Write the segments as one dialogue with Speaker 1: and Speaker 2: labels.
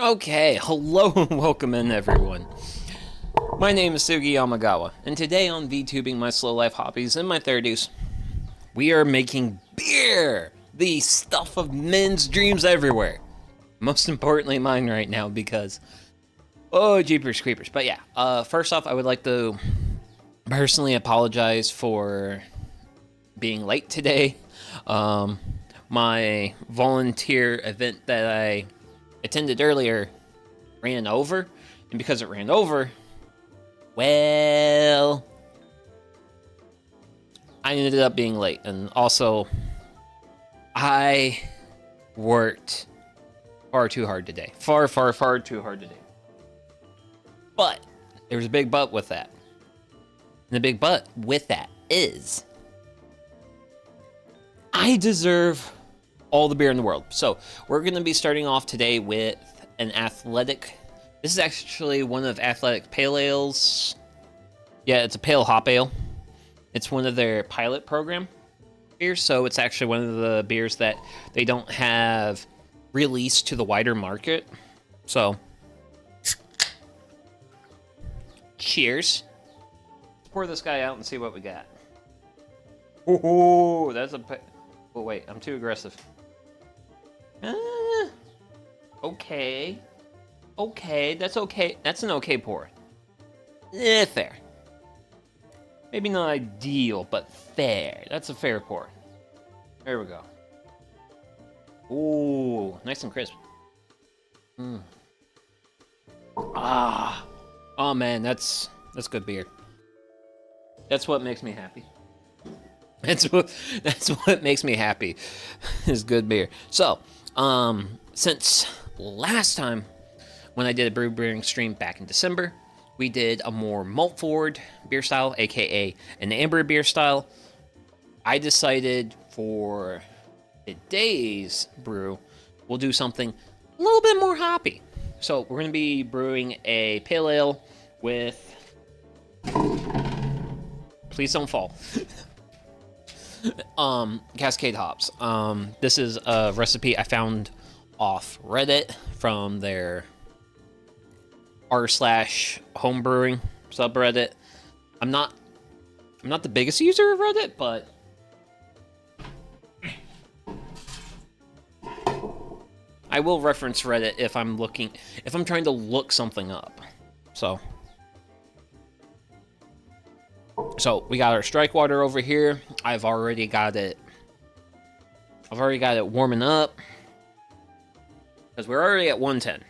Speaker 1: Okay, hello and welcome in everyone. My name is Sugi Yamagawa, and today on VTubing My Slow Life Hobbies in my 30s, we are making beer! The stuff of men's dreams everywhere. Most importantly mine right now because, oh jeepers creepers. But yeah, first off I would like to personally apologize for being late today. My volunteer event that I attended earlier ran over, and because it ran over, well, I ended up being late, and also I worked far too hard today. Far too hard today. But there's a big but with that. And the big but with that is I deserve all the beer in the world. So we're going to be starting off today with an athletic. This is actually one of Athletic Pale Ale's. Yeah, it's a pale hop ale. It's one of their pilot program beers, so it's actually one of the beers that they don't have released to the wider market. So, cheers. Let's pour this guy out and see what we got. Oh, that's a... Oh, wait, I'm too aggressive. Okay. Okay, that's okay. That's an okay pour. Fair. Maybe not ideal, but fair. That's a fair pour. There we go. Ooh, nice and crisp. Ah. Oh man, that's good beer. That's what makes me happy. That's what makes me happy is good beer. So, since last time when I did a brew brewing stream back in December, we did a more malt forward beer style, aka an amber beer style. I decided for today's brew, we'll do something a little bit more hoppy. So we're going to be brewing a pale ale with... Please don't fall. Cascade hops. This is a recipe I found off Reddit from their r/homebrewing subreddit. I'm not the biggest user of Reddit, but I will reference Reddit if I'm trying to look something up. So we got our strike water over here. I've already got it warming up because we're already at 110.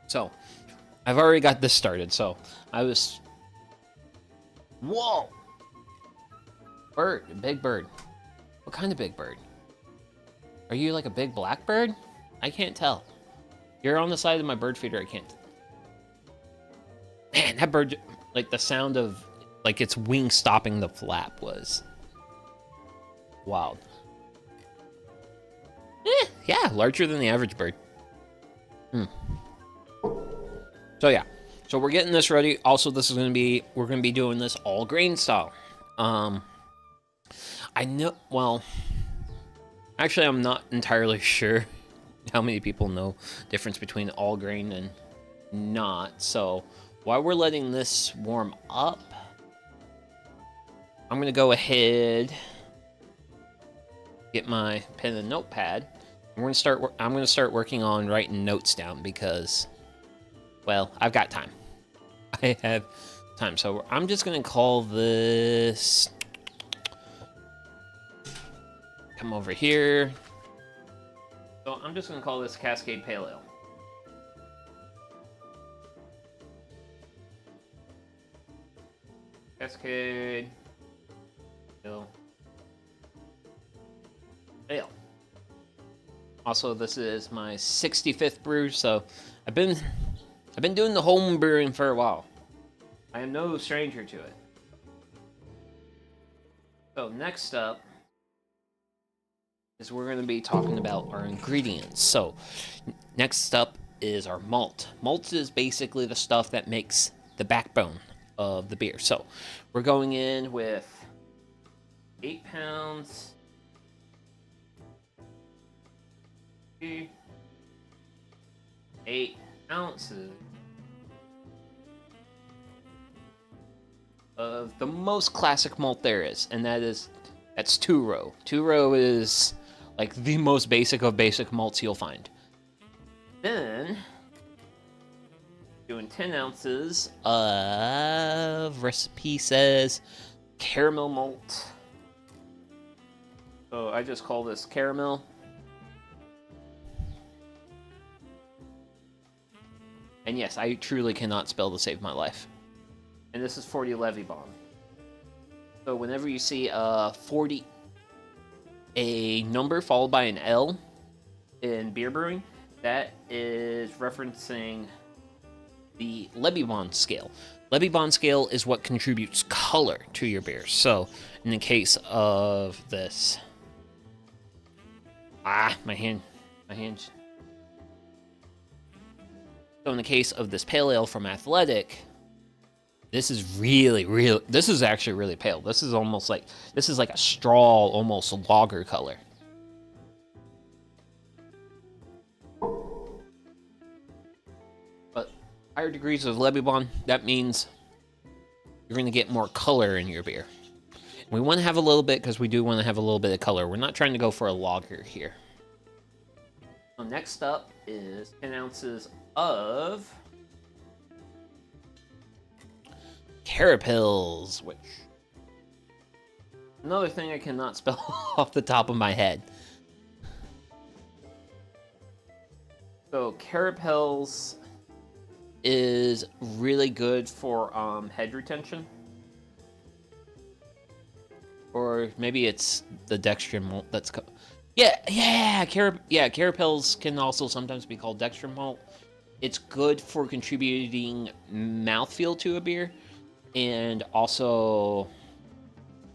Speaker 1: So I've already got this started. So whoa, bird, big bird. What kind of big bird? Are you like a big black bird? I can't tell. You're on the side of my bird feeder. I can't. Man, that bird, like the sound of like its wing stopping the flap was wild. Yeah, larger than the average bird. So yeah, so we're getting this ready. Also, we're gonna be doing this all grain style. I know, well, actually I'm not entirely sure how many people know the difference between all grain and not. So while we're letting this warm up, I'm gonna go ahead, get my pen and notepad. I'm gonna start working on writing notes down because, well, I've got time. I have time. So I'm just gonna call this, come over here. So I'm just gonna call this Cascade Pale Ale. Cascade Ale. Also, this is my 65th brew, so I've been doing the home brewing for a while. I am no stranger to it. So next up is we're going to be talking about our ingredients. So next up is our malt. Malt is basically the stuff that makes the backbone of the beer. So we're going in with 8 pounds. 8 ounces of the most classic malt there is, and that's 2-row. 2-row is like the most basic of basic malts you'll find. Then doing 10 ounces of, recipe says, caramel malt. So I just call this caramel. And yes, I truly cannot spell to save my life. And this is 40 Levybon. So whenever you see a number followed by an L in beer brewing, that is referencing the Levybon scale. Levybon scale is what contributes color to your beer. So in the case of this, my hand. So in the case of this pale ale from Athletic, this is this is actually really pale. This is almost like, this is like a straw, almost lager color. But higher degrees of Levybon, that means you're going to get more color in your beer. We want to have a little bit because we do want to have a little bit of color. We're not trying to go for a lager here. So next up is 10 ounces of Carapils, which another thing I cannot spell off the top of my head. So Carapils is really good for head retention. Or maybe it's the dextrin malt that's Carapils can also sometimes be called dextrin malt. It's good for contributing mouthfeel to a beer, and also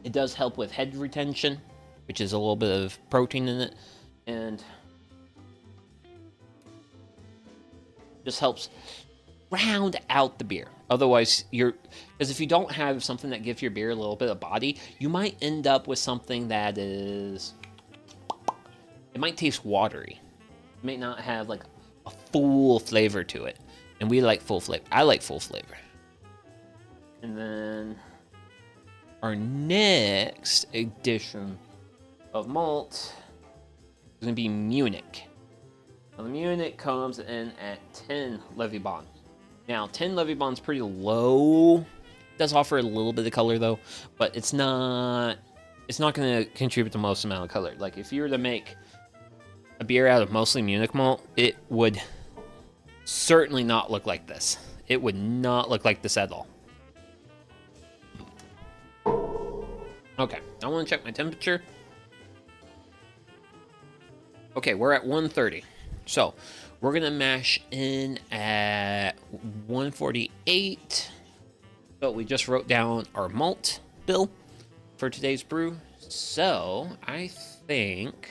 Speaker 1: it does help with head retention, which is a little bit of protein in it, and just helps round out the beer. Otherwise, because if you don't have something that gives your beer a little bit of body, you might end up with something that is, it might taste watery. It may not have like a full flavor to it, and we like full flavor. I like full flavor. And then our next edition of malt is going to be Munich. Now the Munich comes in at 10 Levybon. Now 10 Levybon is pretty low. It does offer a little bit of color though, but it's not going to contribute the most amount of color. Like if you were to make a beer out of mostly Munich malt, it would certainly not look like this. It would not look like this at all. Okay, I want to check my temperature. Okay, we're at 130. So, we're going to mash in at 148. So, we just wrote down our malt bill for today's brew. So, I think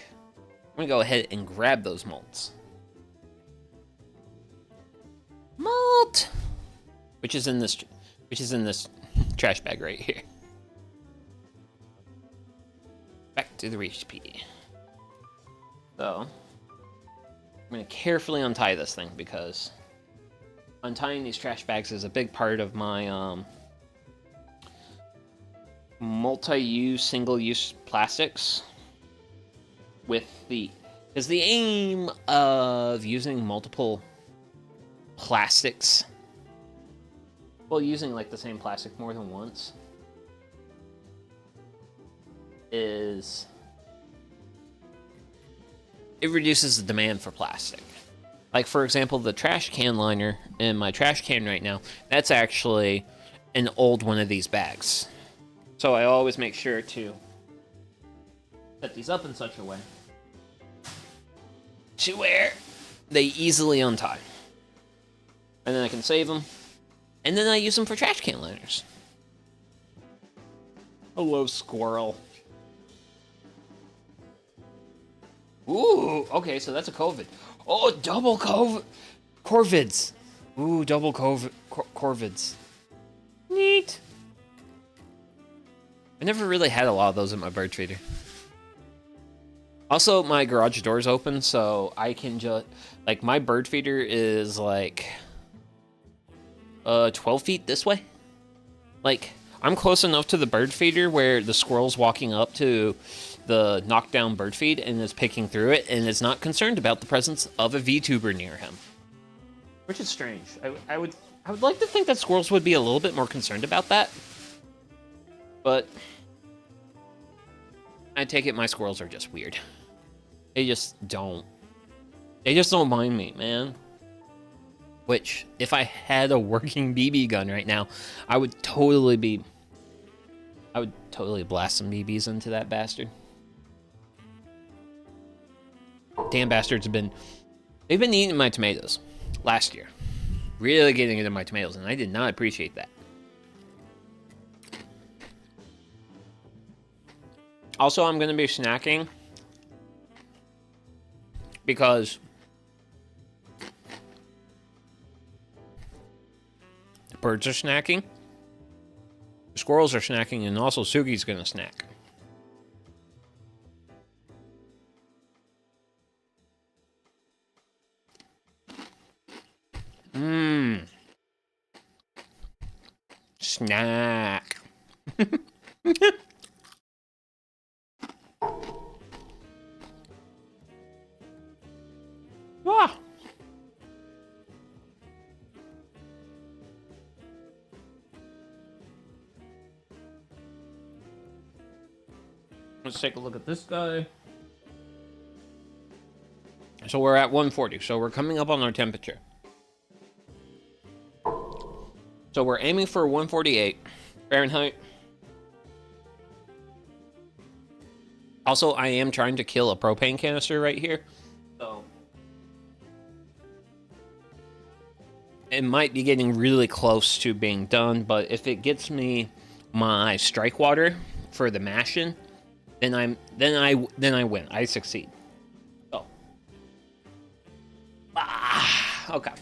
Speaker 1: I'm going to go ahead and grab those malts. Malt! Which is in this trash bag right here. Back to the recipe. So, I'm going to carefully untie this thing because untying these trash bags is a big part of my multi-use, single-use plastics. Because the aim of using multiple plastics, well, using like the same plastic more than once, is it reduces the demand for plastic. Like, for example, the trash can liner in my trash can right now, that's actually an old one of these bags. So I always make sure to set these up in such a way to where they easily untie. And then I can save them. And then I use them for trash can liners. Hello, squirrel. Ooh, okay, so that's a COVID. Oh, double COVID. Corvids. Ooh, double COVID. Corvids. Neat. I never really had a lot of those at my bird feeder. Also, my garage door's open, so I can just, like, my bird feeder is like 12 feet this way. Like, I'm close enough to the bird feeder where the squirrel's walking up to the knockdown bird feed and is picking through it and is not concerned about the presence of a VTuber near him. Which is strange. I would like to think that squirrels would be a little bit more concerned about that. But I take it my squirrels are just weird. They just don't mind me, man. Which, if I had a working BB gun right now, I would totally blast some BBs into that bastard. Damn bastards they've been eating my tomatoes last year. Really getting into my tomatoes, and I did not appreciate that. Also, I'm going to be snacking because the birds are snacking, the squirrels are snacking, and also Sugi's going to snack. Snack. Ah. Let's take a look at this guy. So we're at 140, so we're coming up on our temperature. So we're aiming for 148 Fahrenheit. Also, I am trying to kill a propane canister right here. So it might be getting really close to being done, but if it gets me my strike water for the mashing, then I win. I succeed. So okay.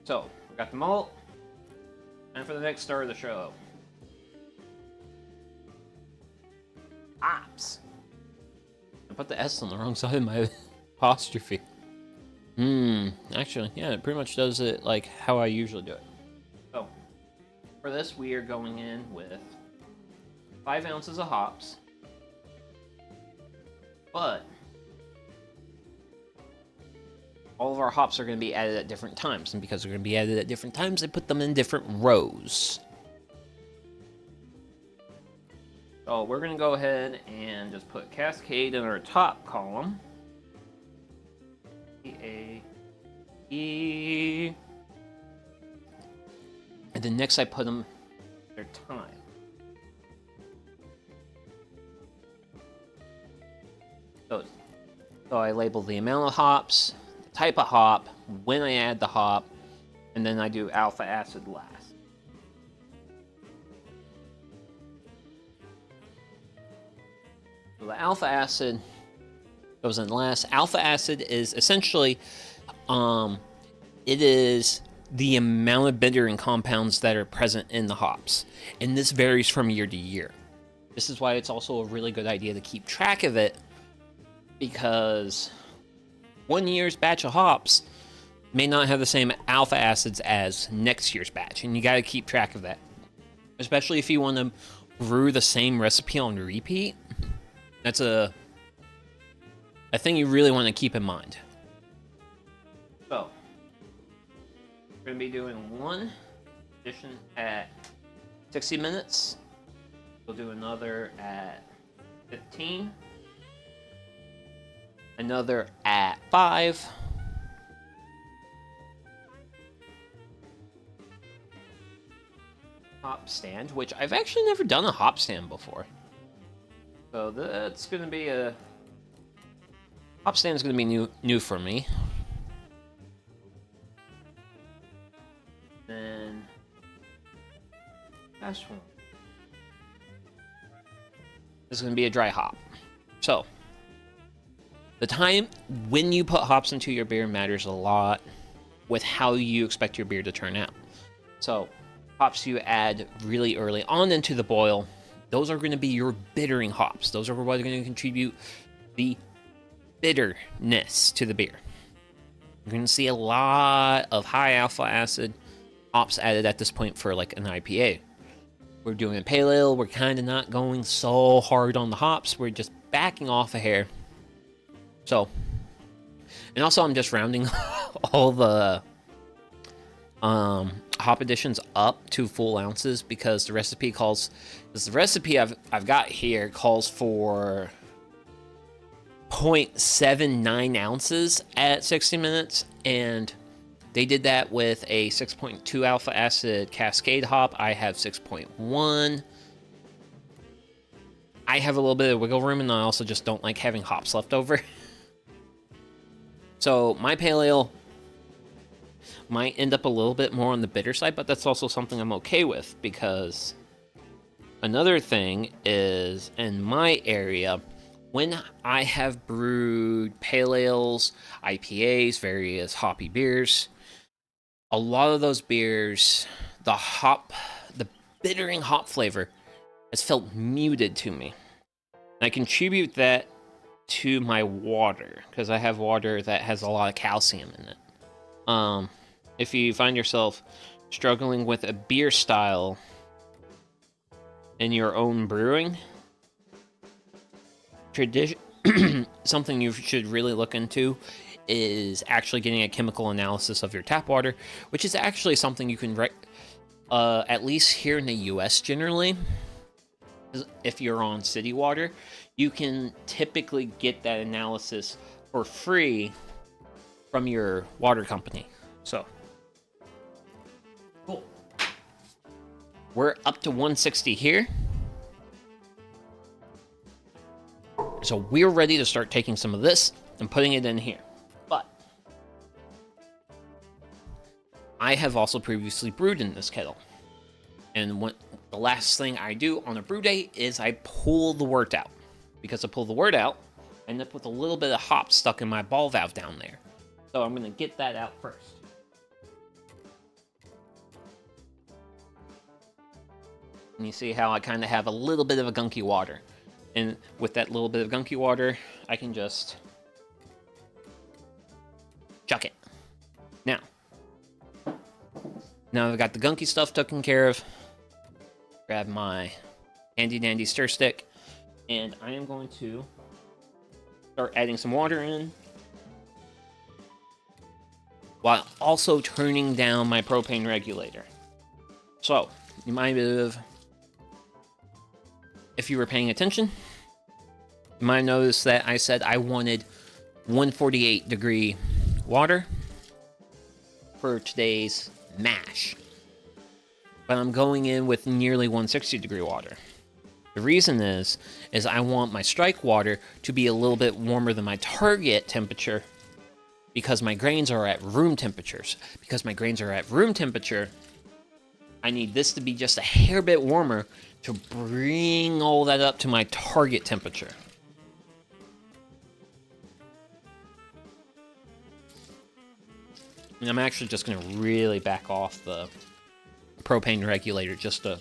Speaker 1: So we got the malt, and for the next star of the show, ops. I put the S on the wrong side of my apostrophe. Actually, yeah, it pretty much does it like how I usually do it. So, for this, we are going in with 5 ounces of hops, but all of our hops are going to be added at different times, and because they're going to be added at different times, I put them in different rows. So we're going to go ahead and just put Cascade in our top column. E. And then next I put them their time. So I label the amount of hops, the type of hop, when I add the hop, and then I do alpha acid last. So the alpha acid goes in last. Alpha acid is essentially, it is the amount of bittering compounds that are present in the hops. And this varies from year to year. This is why it's also a really good idea to keep track of it, because one year's batch of hops may not have the same alpha acids as next year's batch, and you got to keep track of that. Especially if you want to brew the same recipe on repeat. That's a thing you really want to keep in mind. So, we're going to be doing one addition at 60 minutes. We'll do another at 15. Another at 5. Hop stand, which I've actually never done a hop stand before. So that's going to be a... Hop stand is going to be new for me. Then... last one. This is going to be a dry hop. So, the time when you put hops into your beer matters a lot with how you expect your beer to turn out. So, hops you add really early on into the boil those are going to be your bittering hops. Those are what are going to contribute the bitterness to the beer. You're going to see a lot of high alpha acid hops added at this point for like an IPA. We're doing a pale ale. We're kind of not going so hard on the hops. We're just backing off a hair. So, and also I'm just rounding all the hop additions up to full ounces because the recipe calls, because the recipe I've got here calls for 0.79 ounces at 60 minutes, and they did that with a 6.2 alpha acid Cascade hop. I have 6.1. I have a little bit of wiggle room, and I also just don't like having hops left over. So my pale ale might end up a little bit more on the bitter side, but that's also something I'm okay with, because another thing is, in my area, when I have brewed pale ales, IPAs, various hoppy beers, a lot of those beers, the bittering hop flavor has felt muted to me. And I contribute that to my water, because I have water that has a lot of calcium in it. If you find yourself struggling with a beer style in your own brewing, something you should really look into is actually getting a chemical analysis of your tap water, which is actually something you can, at least here in the US generally, if you're on city water, you can typically get that analysis for free from your water company. So, cool. We're up to 160 here. So we're ready to start taking some of this and putting it in here. But I have also previously brewed in this kettle. And the last thing I do on a brew day is I pull the wort out. Because I pull the wort out, I end up with a little bit of hop stuck in my ball valve down there. So I'm going to get that out first. And you see how I kind of have a little bit of a gunky water. And with that little bit of gunky water, I can just chuck it. Now I've got the gunky stuff taken care of. Grab my handy dandy stir stick, and I am going to start adding some water in, while also turning down my propane regulator. So, you might have, if you were paying attention, you might notice that I said I wanted 148 degree water for today's mash. But I'm going in with nearly 160 degree water. The reason is I want my strike water to be a little bit warmer than my target temperature, because my grains are at room temperatures. Because my grains are at room temperature, I need this to be just a hair bit warmer to bring all that up to my target temperature. And I'm actually just going to really back off the propane regulator just to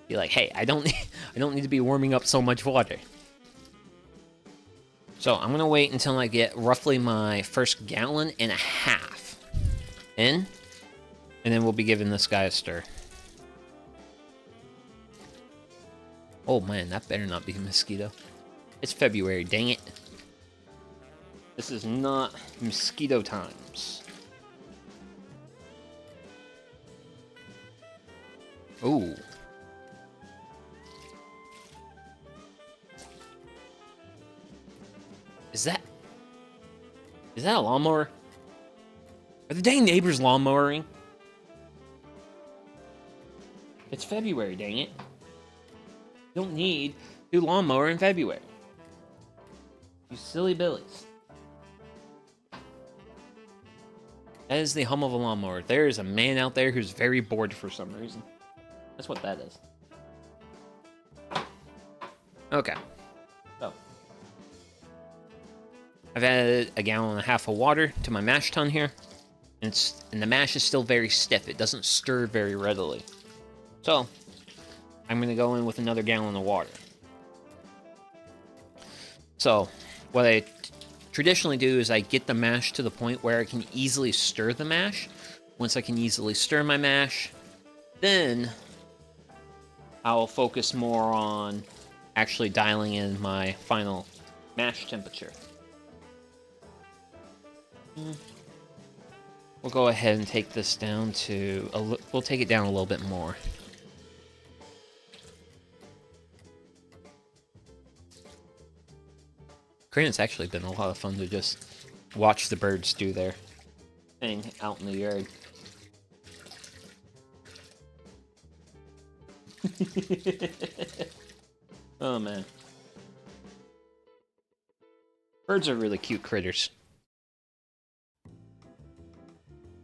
Speaker 1: be like, hey, I don't need to be warming up so much water. So I'm gonna wait until I get roughly my first gallon and a half in, and then we'll be giving this guy a stir. Oh man, that better not be a mosquito. It's February, dang it. This is not mosquito times. Ooh. Is that a lawnmower? Are the dang neighbors lawnmowering? It's February, dang it. You don't need to do lawnmower in February. You silly billies. That is the hum of a lawnmower. There is a man out there who's very bored for some reason. That's what that is. Okay. So, I've added a gallon and a half of water to my mash tun here. And the mash is still very stiff. It doesn't stir very readily. So, I'm going to go in with another gallon of water. So what I traditionally do is I get the mash to the point where I can easily stir the mash. Once I can easily stir my mash, then I'll focus more on actually dialing in my final mash temperature. We'll go ahead and take this down to, we'll take it down a little bit more. It's actually been a lot of fun to just watch the birds do their thing out in the yard. Oh man. Birds are really cute critters.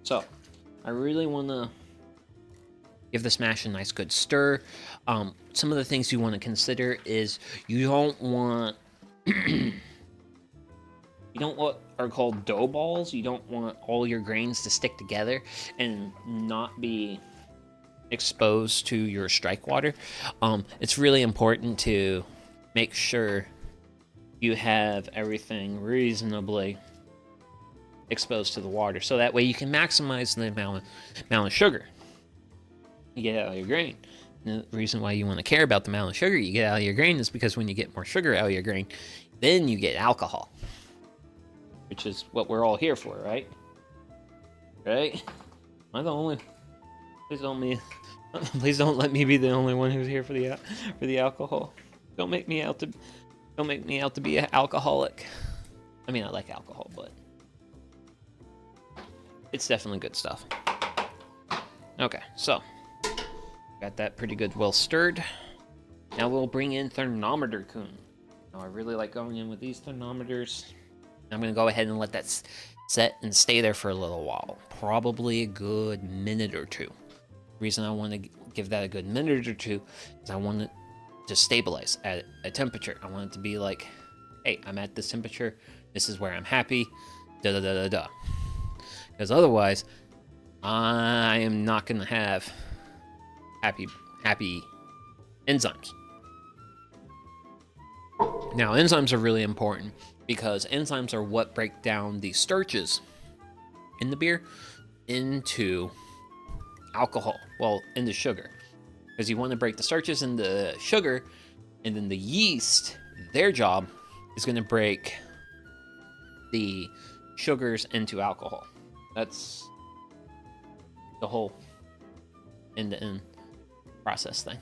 Speaker 1: So, I really want to give this mash a nice good stir. Some of the things you want to consider is you don't want you don't what are called dough balls. You don't want all your grains to stick together and not be exposed to your strike water. It's really important to make sure you have everything reasonably exposed to the water, so that way you can maximize the amount of sugar you get out of your grain. And the reason why you want to care about the amount of sugar you get out of your grain is because when you get more sugar out of your grain, then you get alcohol, which is what we're all here for, right? Right? Am I the only? Please don't let me be the only one who's here for the alcohol. Don't make me out to be an alcoholic. I mean, I like alcohol, but it's definitely good stuff. Okay, so got that pretty good, well stirred. Now we'll bring in thermometer kun. Now I really like going in with these thermometers. I'm gonna go ahead and let that set and stay there for a little while, probably a good minute or two. The reason I want to give that a good minute or two is I want it to stabilize at a temperature. I want it to be like, hey, I'm at this temperature. This is where I'm happy. Da da da da da. Because otherwise, I am not gonna have happy enzymes. Now, enzymes are really important because enzymes are what break down the starches in the beer into alcohol, well, into sugar. Because you want to break the starches into sugar, and then the yeast, their job is going to break the sugars into alcohol. That's the whole end-to-end process thing.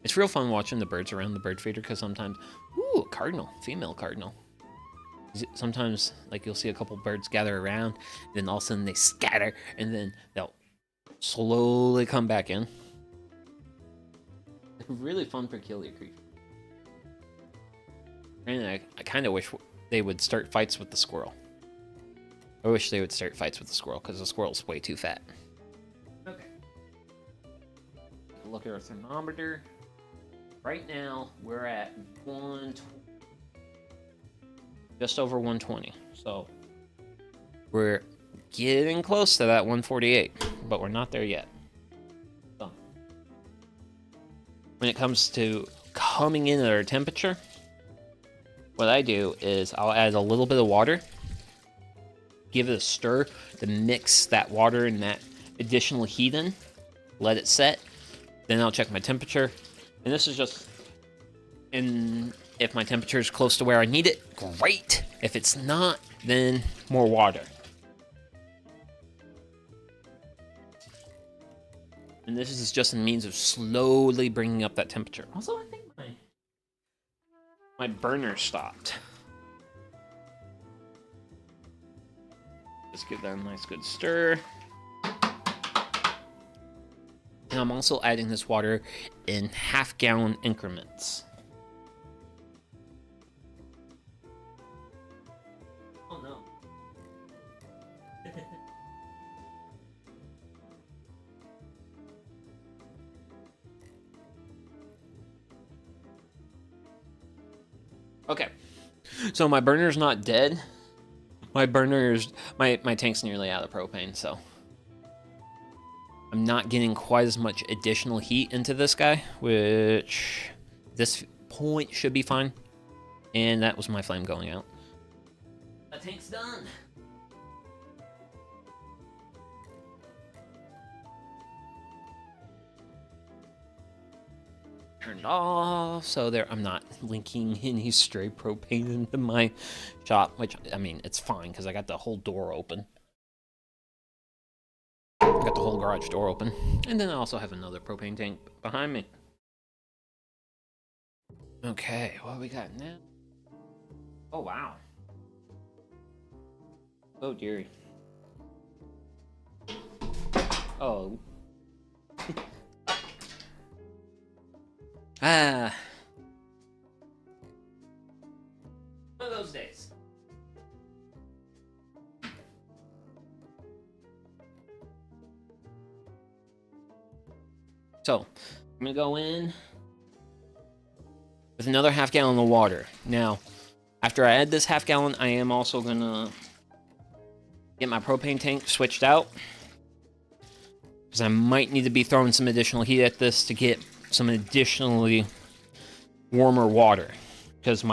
Speaker 1: It's real fun watching the birds around the bird feeder because sometimes, ooh, a cardinal, female cardinal. Sometimes, like, you'll see a couple birds gather around, and then all of a sudden they scatter, and then they'll slowly come back in. Really fun, peculiar creature. And I kind of wish they would start fights with the squirrel. I wish they would start fights with the squirrel, because the squirrel's way too fat. Okay. Look at our thermometer. Right now, we're at 120. Just over 120. So, we're getting close to that 148, but we're not there yet. So, when it comes to coming in at our temperature, what I do is I'll add a little bit of water, give it a stir to mix that water and that additional heat in, let it set, then I'll check my temperature, and this is just, and if my temperature is close to where I need it, great. If it's not, then more water. And this is just a means of slowly bringing up that temperature. Also, I think my burner stopped. Just give that a nice good stir. And I'm also adding this water in half-gallon increments. Oh no. Okay, so my burner's not dead. My tank's nearly out of propane, so I'm not getting quite as much additional heat into this guy, which this point should be fine. And that was my flame going out. That tank's done. Turned off, so there I'm not linking any stray propane into my shop, which, I mean, it's fine because I got the whole door open. I got the whole garage door open. And then I also have another propane tank behind me. Okay, what we got now? Oh, wow. Oh, dearie. Oh. Ah. One of those days. So, I'm gonna go in with another half gallon of water. Now, after I add this half gallon, I am also gonna get my propane tank switched out, because I might need to be throwing some additional heat at this to get some additionally warmer water, because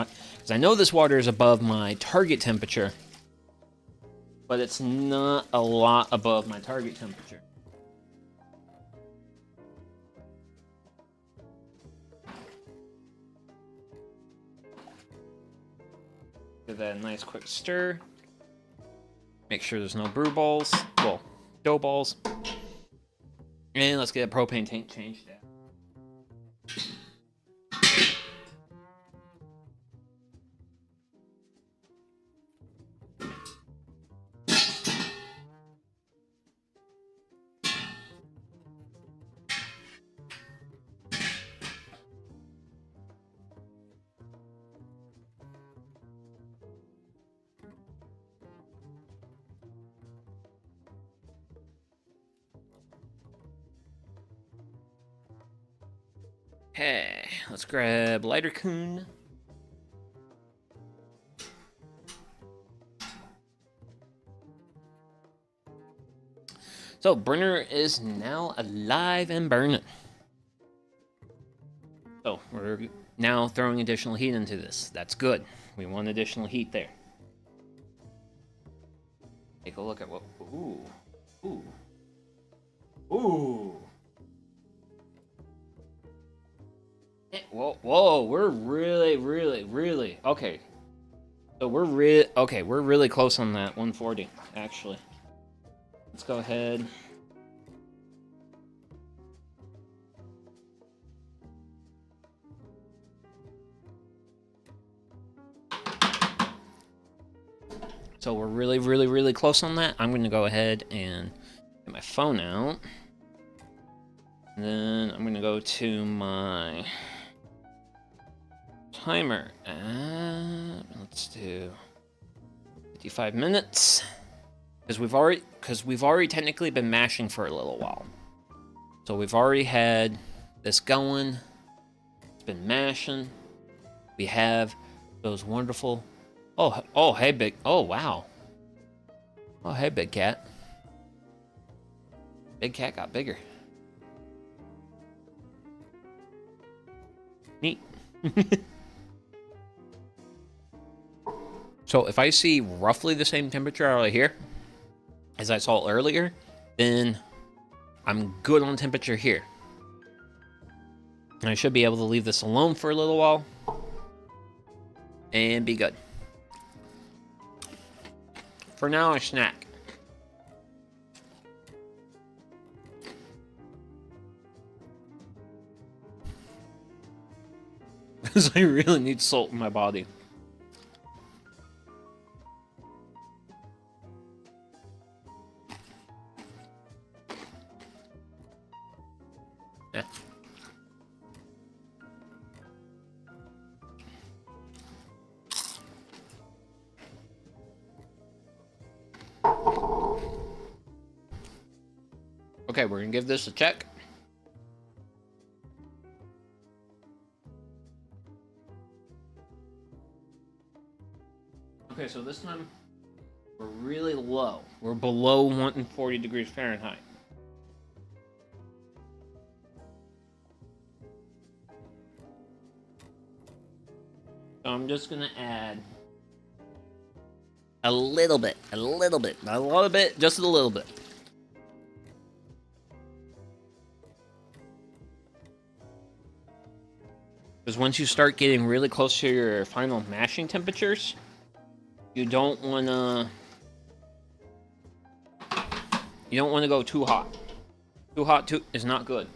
Speaker 1: I know this water is above my target temperature, but it's not a lot above my target temperature. Give that a nice quick stir. Make sure there's no brew balls, well, dough balls. And let's get a propane tank changed out. Okay, let's grab lighter coon. So, burner is now alive and burning. So, we're now throwing additional heat into this. That's good. We want additional heat there. Take a look at what... Ooh. Ooh. Ooh. Whoa, whoa, we're really... Okay. So we're really close on that 140, actually. Let's go ahead. So we're really close on that. I'm going to go ahead and get my phone out. And then I'm going to go to my timer. Let's do 55 minutes. Because we've already technically been mashing for a little while. So we've already had this going. It's been mashing. We have those wonderful... Oh, hey, big... Oh, wow. Oh, hey, big cat. Big cat got bigger. Neat. So if I see roughly the same temperature out here as I saw earlier, then I'm good on temperature here. And I should be able to leave this alone for a little while and be good. For now, I snack. Because I really need salt in my body. Yeah. Okay, we're gonna give this a check. Okay, so this time we're really low. We're below 140 degrees Fahrenheit. So I'm just gonna add a little bit, not a lot of it, just a little bit. Because once you start getting really close to your final mashing temperatures, you don't wanna go too hot. Too hot is not good.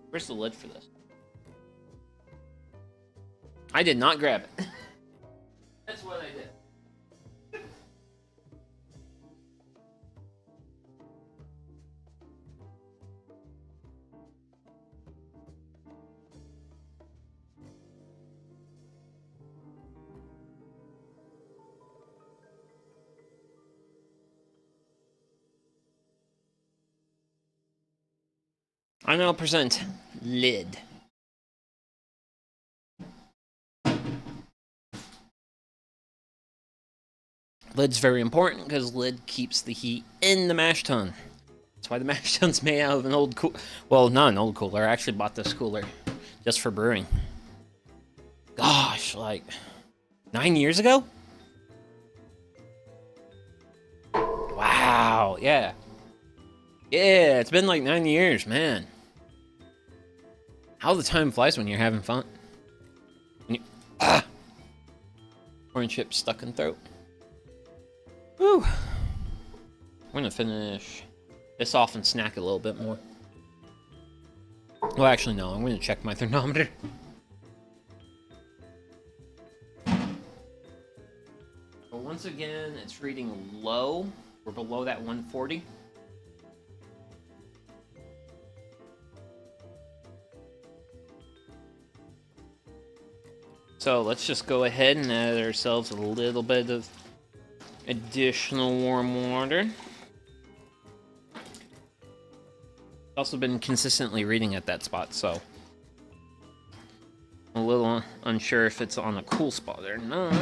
Speaker 1: Where's the lid for this? I did not grab it. That's what I did. I now present lid. Lid's very important because lid keeps the heat in the mash tun. That's why the mash tun's made out of an old well, not an old cooler. I actually bought this cooler just for brewing. Gosh, like 9 years ago? Wow, yeah. Yeah, it's been like 9 years, man. How the time flies when you're having fun. When you, corn chips stuck in throat. Whew. I'm gonna finish this off and snack a little bit more. Well, actually, no. I'm gonna check my thermometer. But once again, it's reading low. We're below that 140. So let's just go ahead and add ourselves a little bit of additional warm water. Also been consistently reading at that spot, so I'm a little unsure if it's on a cool spot or not.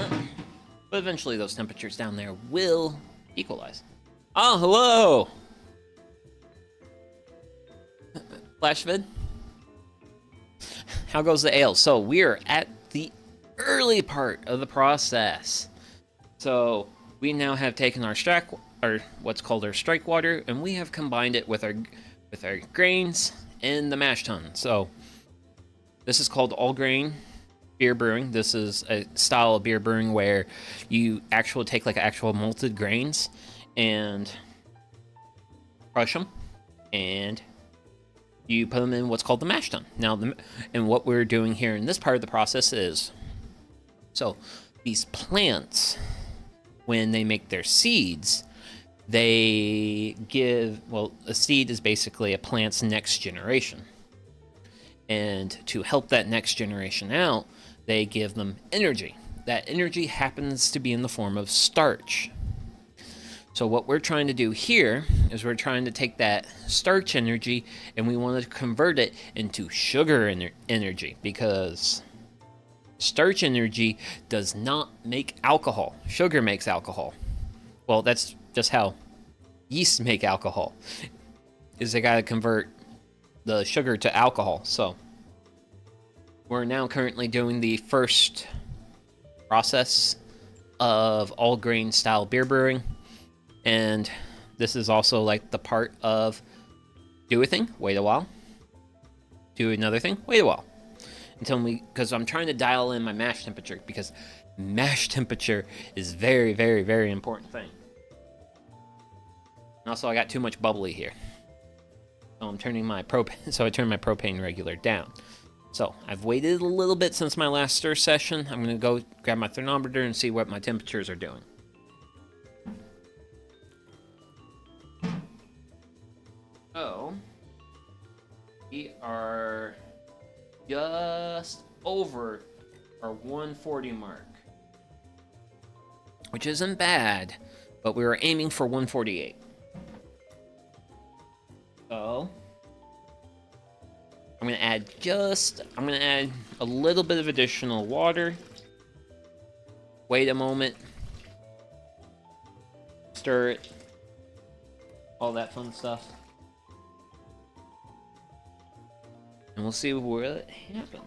Speaker 1: But eventually those temperatures down there will equalize. Oh, hello! Flash vid? How goes the ale? So we're at the early part of the process. So we now have taken our what's called our strike water, and we have combined it with our grains in the mash tun. So this is called all grain beer brewing. This is a style of beer brewing where you actually take like actual malted grains and crush them, and you put them in what's called the mash tun. Now, and what we're doing here in this part of the process is, so these plants, when they make their seeds, they give, well, a seed is basically a plant's next generation. And to help that next generation out, they give them energy. That energy happens to be in the form of starch. So what we're trying to do here is we're trying to take that starch energy and we want to convert it into sugar energy, because starch energy does not make alcohol. Sugar makes alcohol. Well, that's just how yeasts make alcohol, is they got to convert the sugar to alcohol. So we're now currently doing the first process of all grain style beer brewing. And this is also like the part of do a thing, wait a while, do another thing, wait a while, because I'm trying to dial in my mash temperature, because mash temperature is very, very, very important thing. And also I got too much bubbly here. So I'm turning my propane, so I turned my propane regular down. So I've waited a little bit since my last stir session. I'm gonna go grab my thermometer and see what my temperatures are doing. So, we are just over our 140 mark, which isn't bad, but we were aiming for 148. So, I'm gonna add a little bit of additional water. Wait a moment. Stir it. All that fun stuff. And we'll see what happens.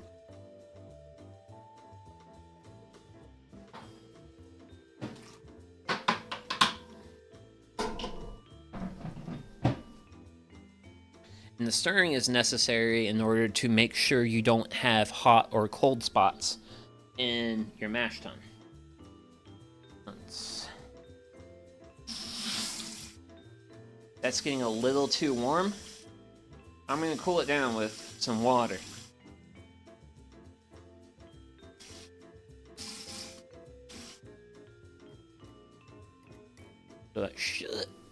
Speaker 1: And the stirring is necessary in order to make sure you don't have hot or cold spots in your mash tun. That's getting a little too warm. I'm going to cool it down with some water. So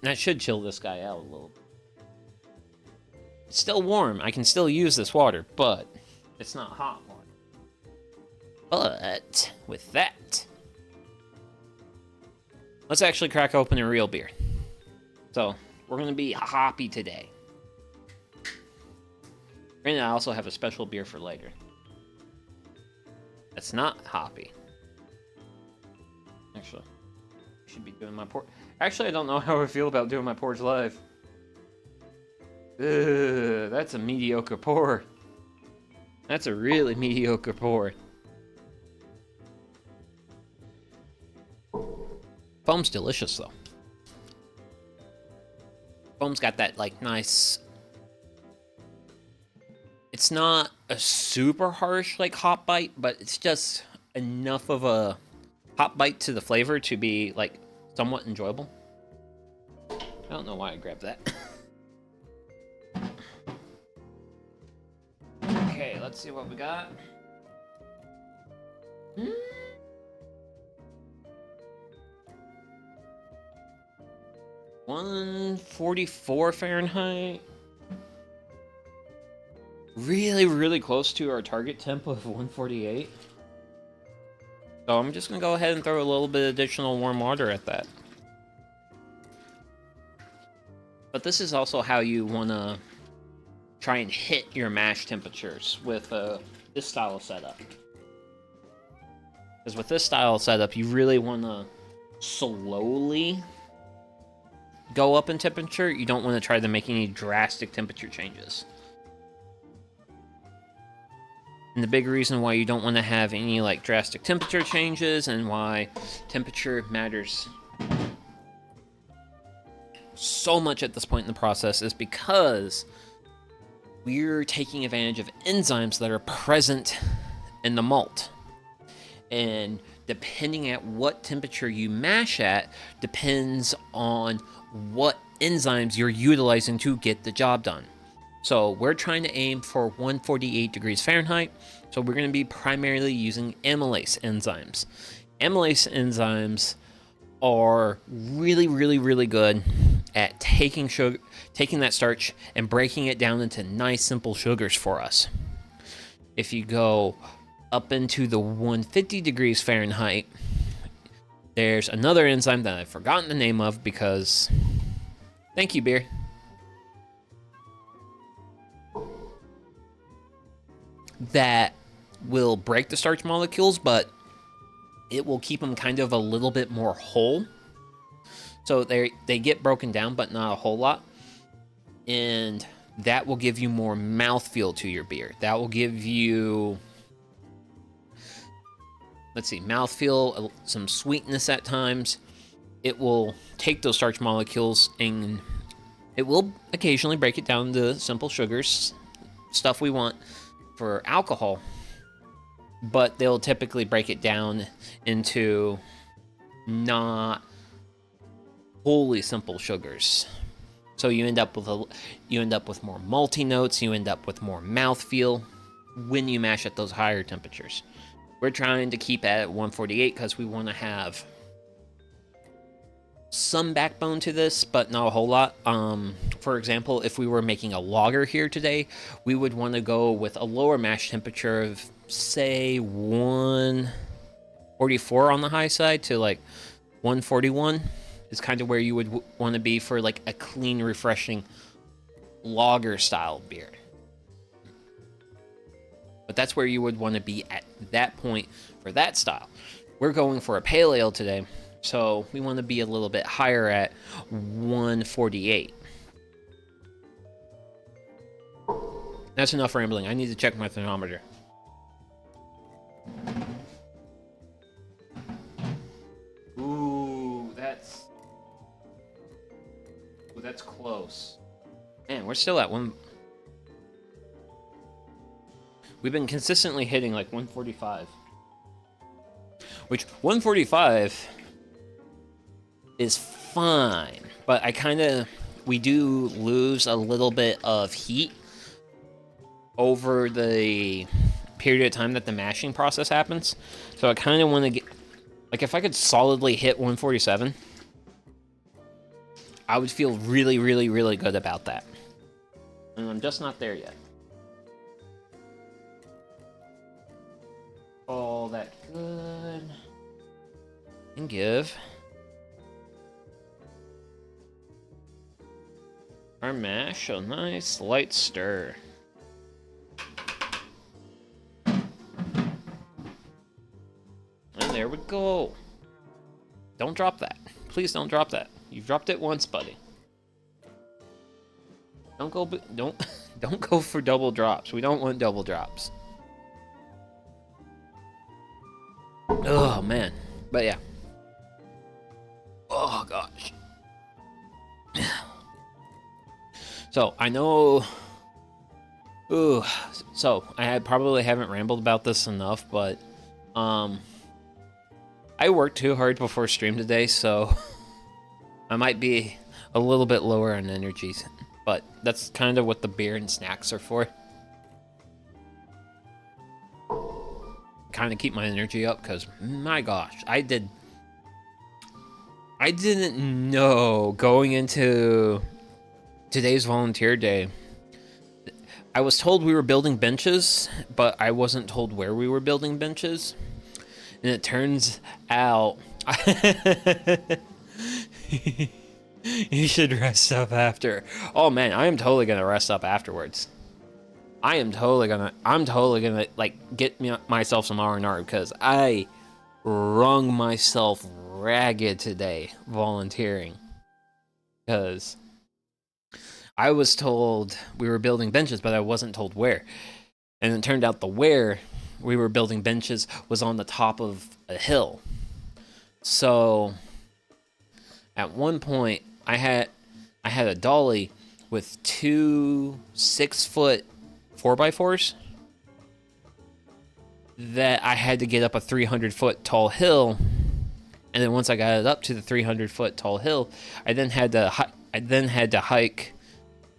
Speaker 1: that should chill this guy out a little bit. It's still warm. I can still use this water, but it's not hot water. But with that, let's actually crack open a real beer. So we're going to be hoppy today. And I also have a special beer for later. That's not hoppy. Actually, I should be doing my pour. Actually, I don't know how I feel about doing my pours live. Ugh, that's a mediocre pour. That's a really mediocre pour. Foam's delicious, though. Foam's got that, like, nice... It's not a super harsh, like, hop bite, but it's just enough of a hop bite to the flavor to be, like, somewhat enjoyable. I don't know why I grabbed that. Okay, let's see what we got. 144 Fahrenheit. Really, really close to our target temp of 148. So I'm just going to go ahead and throw a little bit additional warm water at that. But this is also how you want to try and hit your mash temperatures with this style of setup. Because with this style of setup, you really want to slowly go up in temperature. You don't want to try to make any drastic temperature changes. And the big reason why you don't want to have any like drastic temperature changes and why temperature matters so much at this point in the process is because we're taking advantage of enzymes that are present in the malt. And depending at what temperature you mash at depends on what enzymes you're utilizing to get the job done. So we're trying to aim for 148 degrees Fahrenheit. So we're going to be primarily using amylase enzymes. Amylase enzymes are really, really, really good at taking that starch and breaking it down into nice, simple sugars for us. If you go up into the 150 degrees Fahrenheit, there's another enzyme that I've forgotten the name of because... Thank you, beer. That will break the starch molecules, but it will keep them kind of a little bit more whole. So they get broken down, but not a whole lot. And that will give you more mouthfeel to your beer. That will give you, let's see, mouthfeel, some sweetness at times. It will take those starch molecules and it will occasionally break it down to simple sugars, stuff we want for alcohol, but they'll typically break it down into not wholly simple sugars. So you end up with more malty notes, you end up with more mouthfeel when you mash at those higher temperatures. We're trying to keep at 148 because we want to have some backbone to this, but not a whole lot. For example, if we were making a lager here today, we would want to go with a lower mash temperature of, say, 144 on the high side to like 141 is kind of where you would want to be for like a clean, refreshing lager style beer. But that's where you would want to be at that point for that style. We're going for a pale ale today, so we want to be a little bit higher at 148. That's enough rambling. I need to check my thermometer. Ooh, that's close. Man, we're still at 1. we've been consistently hitting like 145. Which 145 is fine, but we do lose a little bit of heat over the period of time that the mashing process happens. So I kind of want to get, like, if I could solidly hit 147, I would feel really, really, really good about that. And I'm just not there yet. All that good. And give our mash a nice light stir. And there we go. Don't drop that. Please don't drop that. You've dropped it once, buddy. Don't go for double drops. We don't want double drops. Oh man. But yeah. Oh gosh. So I know. Ooh. So I probably haven't rambled about this enough, but I worked too hard before stream today, so I might be a little bit lower on energies, but that's kind of what the beer and snacks are for. Kind of keep my energy up, because my gosh, I didn't know going into today's volunteer day. I was told we were building benches, but I wasn't told where we were building benches. And it turns out you should rest up after. Oh man, I am totally gonna rest up afterwards. I'm totally gonna like get myself some R&R, because I wrung myself ragged today volunteering. Because I was told we were building benches, but I wasn't told where. And it turned out the where we were building benches was on the top of a hill. So at one point I had a dolly with two 6-foot 4x4s that I had to get up a 300-foot tall hill. And then once I got it up to the 300-foot tall hill, I then had to hike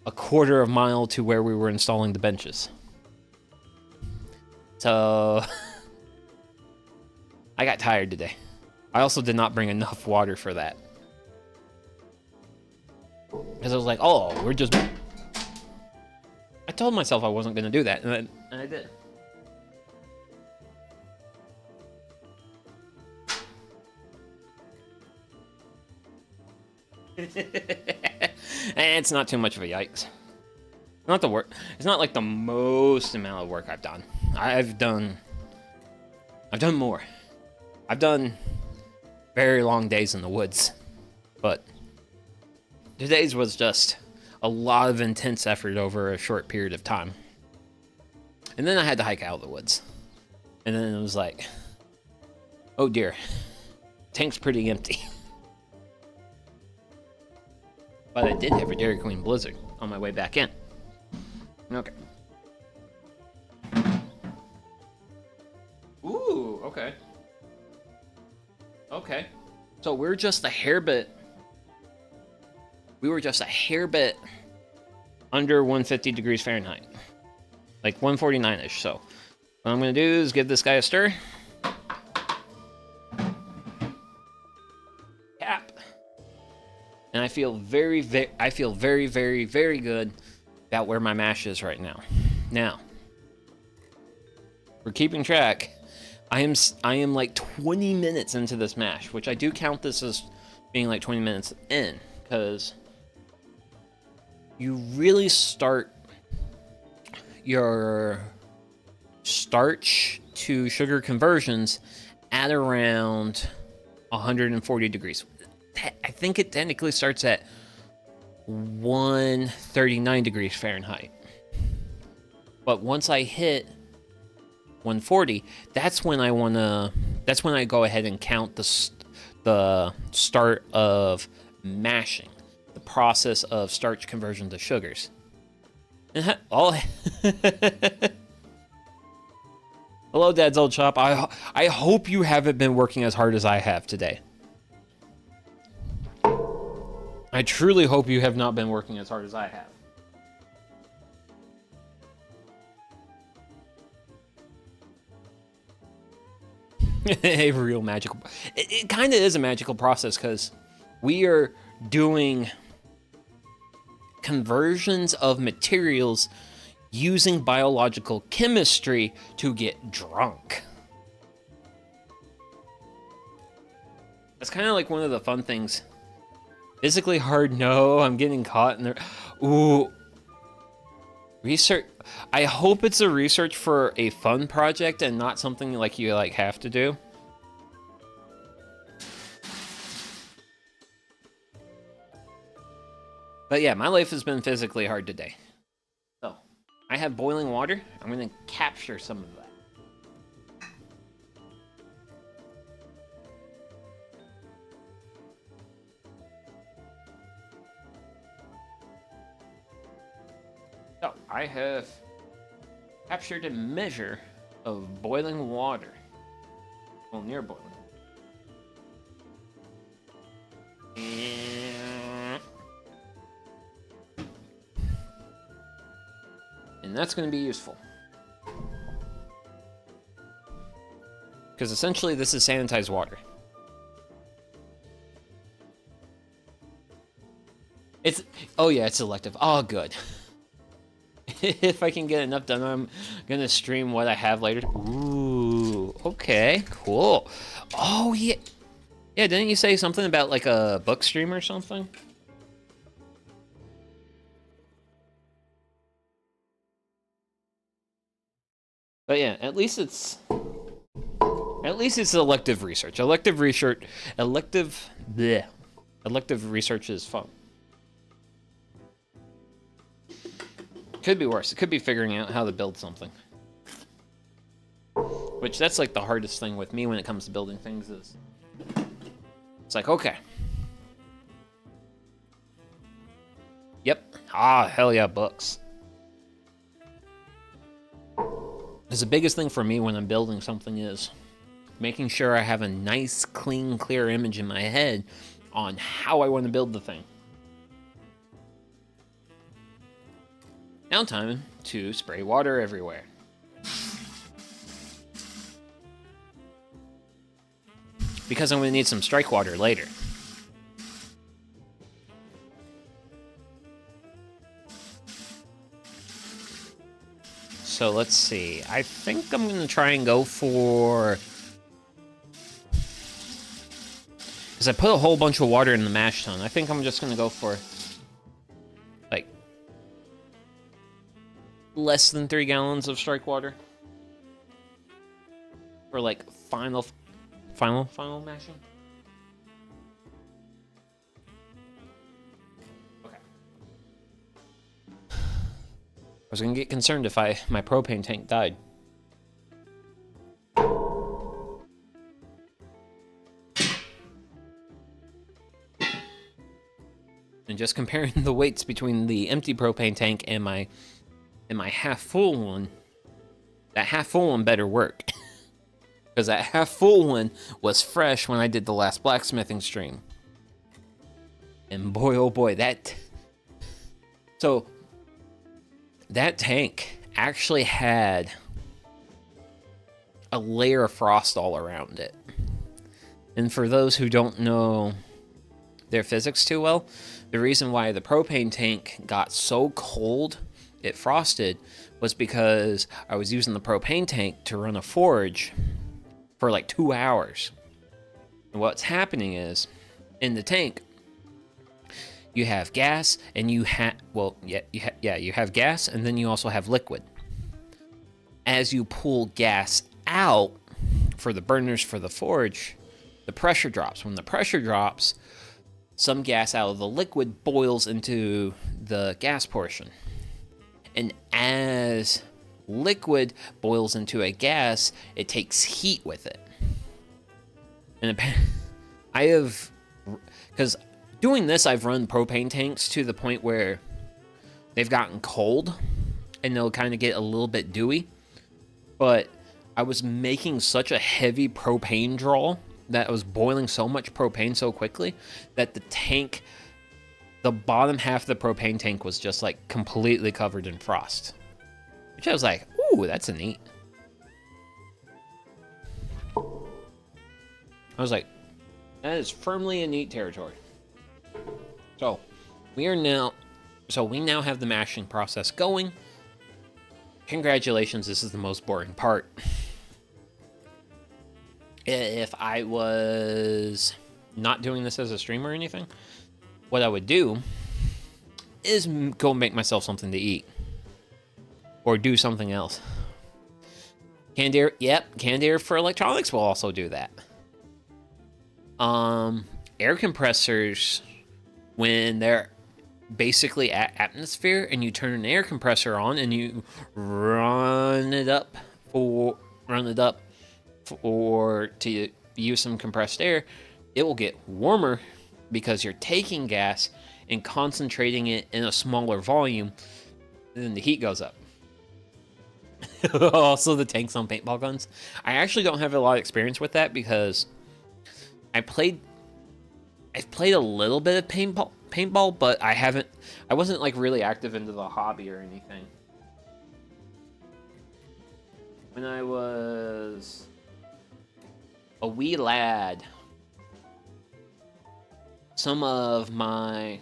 Speaker 1: a quarter of a mile to where we were installing the benches. So I got tired today. I also did not bring enough water for that, because I was like, oh, I told myself I wasn't going to do that, and I did. And it's not too much of a yikes. Not the work. It's not like the most amount of work I've done. I've done more. I've done very long days in the woods, but today's was just a lot of intense effort over a short period of time. And then I had to hike out of the woods. And then it was like, oh dear, tank's pretty empty. But I did have a Dairy Queen Blizzard on my way back in. Okay. Ooh, okay. Okay. So we were just a hair bit under 150 degrees Fahrenheit. Like 149-ish. So what I'm going to do is give this guy a stir. Cap. And I feel very, very good about where my mash is right now. Now, for keeping track, I am like 20 minutes into this mash, which I do count this as being like 20 minutes in, because you really start your starch to sugar conversions at around 140 degrees. I think it technically starts at 139 degrees Fahrenheit. But once I hit 140, that's when I go ahead and count the start of mashing, the process of starch conversion to sugars. And Hello, Dad's Old Shop. I hope you haven't been working as hard as I have today. I truly hope you have not been working as hard as I have. A real magical... It kind of is a magical process, because we are doing conversions of materials using biological chemistry to get drunk. That's kind of like one of the fun things. Physically hard, no, I'm getting caught in there. Ooh. Research. I hope it's a research for a fun project and not something like you have to do. But yeah, my life has been physically hard today. So, I have boiling water. I'm going to capture some of that. So, I have captured a measure of boiling water. Well, near boiling. And that's going to be useful. Because essentially this is sanitized water. Oh yeah, it's selective. Oh, good. If I can get enough done, I'm going to stream what I have later. Ooh, okay, cool. Oh, yeah. Yeah, didn't you say something about like a book stream or something? But yeah, at least it's elective research. Elective research is fun. Could be worse. It could be figuring out how to build something. Which, that's like the hardest thing with me when it comes to building things is... It's like, okay. Yep. Ah, hell yeah, books. Because the biggest thing for me when I'm building something is making sure I have a nice, clean, clear image in my head on how I want to build the thing. Now time to spray water everywhere. Because I'm going to need some strike water later. So let's see. I think I'm going to try and go for... Because I put a whole bunch of water in the mash tun. I think I'm just going to go for... like... less than 3 gallons of strike water. For like final mashing. Okay. I was gonna get concerned if my propane tank died. And just comparing the weights between the empty propane tank and my half full one, that half full one better work. Because that half full one was fresh when I did the last blacksmithing stream. And boy, oh boy, that tank actually had a layer of frost all around it. And for those who don't know their physics too well, the reason why the propane tank got so cold it frosted was because I was using the propane tank to run a forge for like 2 hours. And what's happening is, in the tank, you have gas, and you have gas, and then you also have liquid. As you pull gas out for the burners for the forge, the pressure drops. When the pressure drops, some gas out of the liquid boils into the gas portion. And as liquid boils into a gas, it takes heat with it. And because doing this, I've run propane tanks to the point where they've gotten cold and they'll kind of get a little bit dewy. But I was making such a heavy propane draw that I was boiling so much propane so quickly that the bottom half of the propane tank was just like completely covered in frost. Which I was like, ooh, that's a neat. I was like, that is firmly in neat territory. So we now have the mashing process going. Congratulations, this is the most boring part. If I was not doing this as a streamer or anything, what I would do is go make myself something to eat. Or do something else. Canned air for electronics will also do that. Air compressors, when they're basically at atmosphere and you turn an air compressor on and you run it up to use some compressed air, it will get warmer because you're taking gas and concentrating it in a smaller volume, and then the heat goes up. Also, the tanks on paintball guns. I actually don't have a lot of experience with that because I've played a little bit of paintball, but I wasn't like really active into the hobby or anything. When I was a wee lad, some of my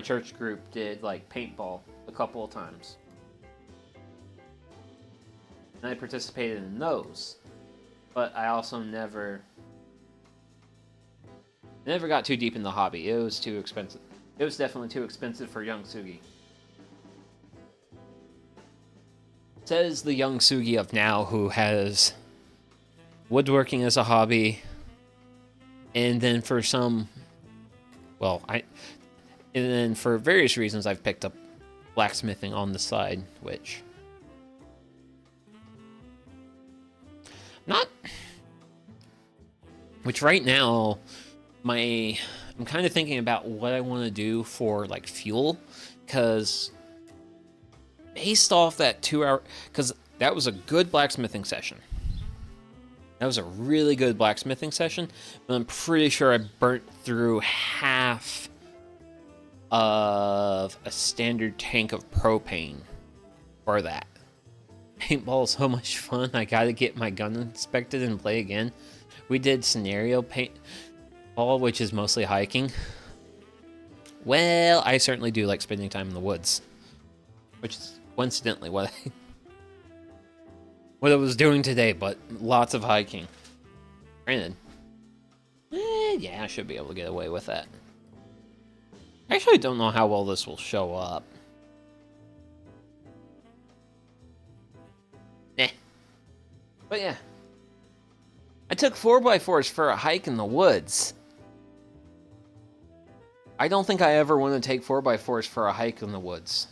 Speaker 1: church group did like paintball a couple of times. And I participated in those, but I also never got too deep in the hobby. It was too expensive. It was definitely too expensive for young Sugi. Says the young Sugi of now who has woodworking as a hobby, and then for various reasons I've picked up blacksmithing on the side, which right now I'm kind of thinking about what I want to do for like fuel, because based off that 2 hour, because that was a good blacksmithing session. That was a really good blacksmithing session, but I'm pretty sure I burnt through half of a standard tank of propane for that. Paintball is so much fun. I gotta get my gun inspected and play again. We did scenario paintball, which is mostly hiking. Well, I certainly do like spending time in the woods, which is coincidentally what I was doing today, but lots of hiking. Granted, yeah, I should be able to get away with that. I actually don't know how well this will show up. But yeah. I took 4x4s for a hike in the woods. I don't think I ever want to take 4x4s for a hike in the woods.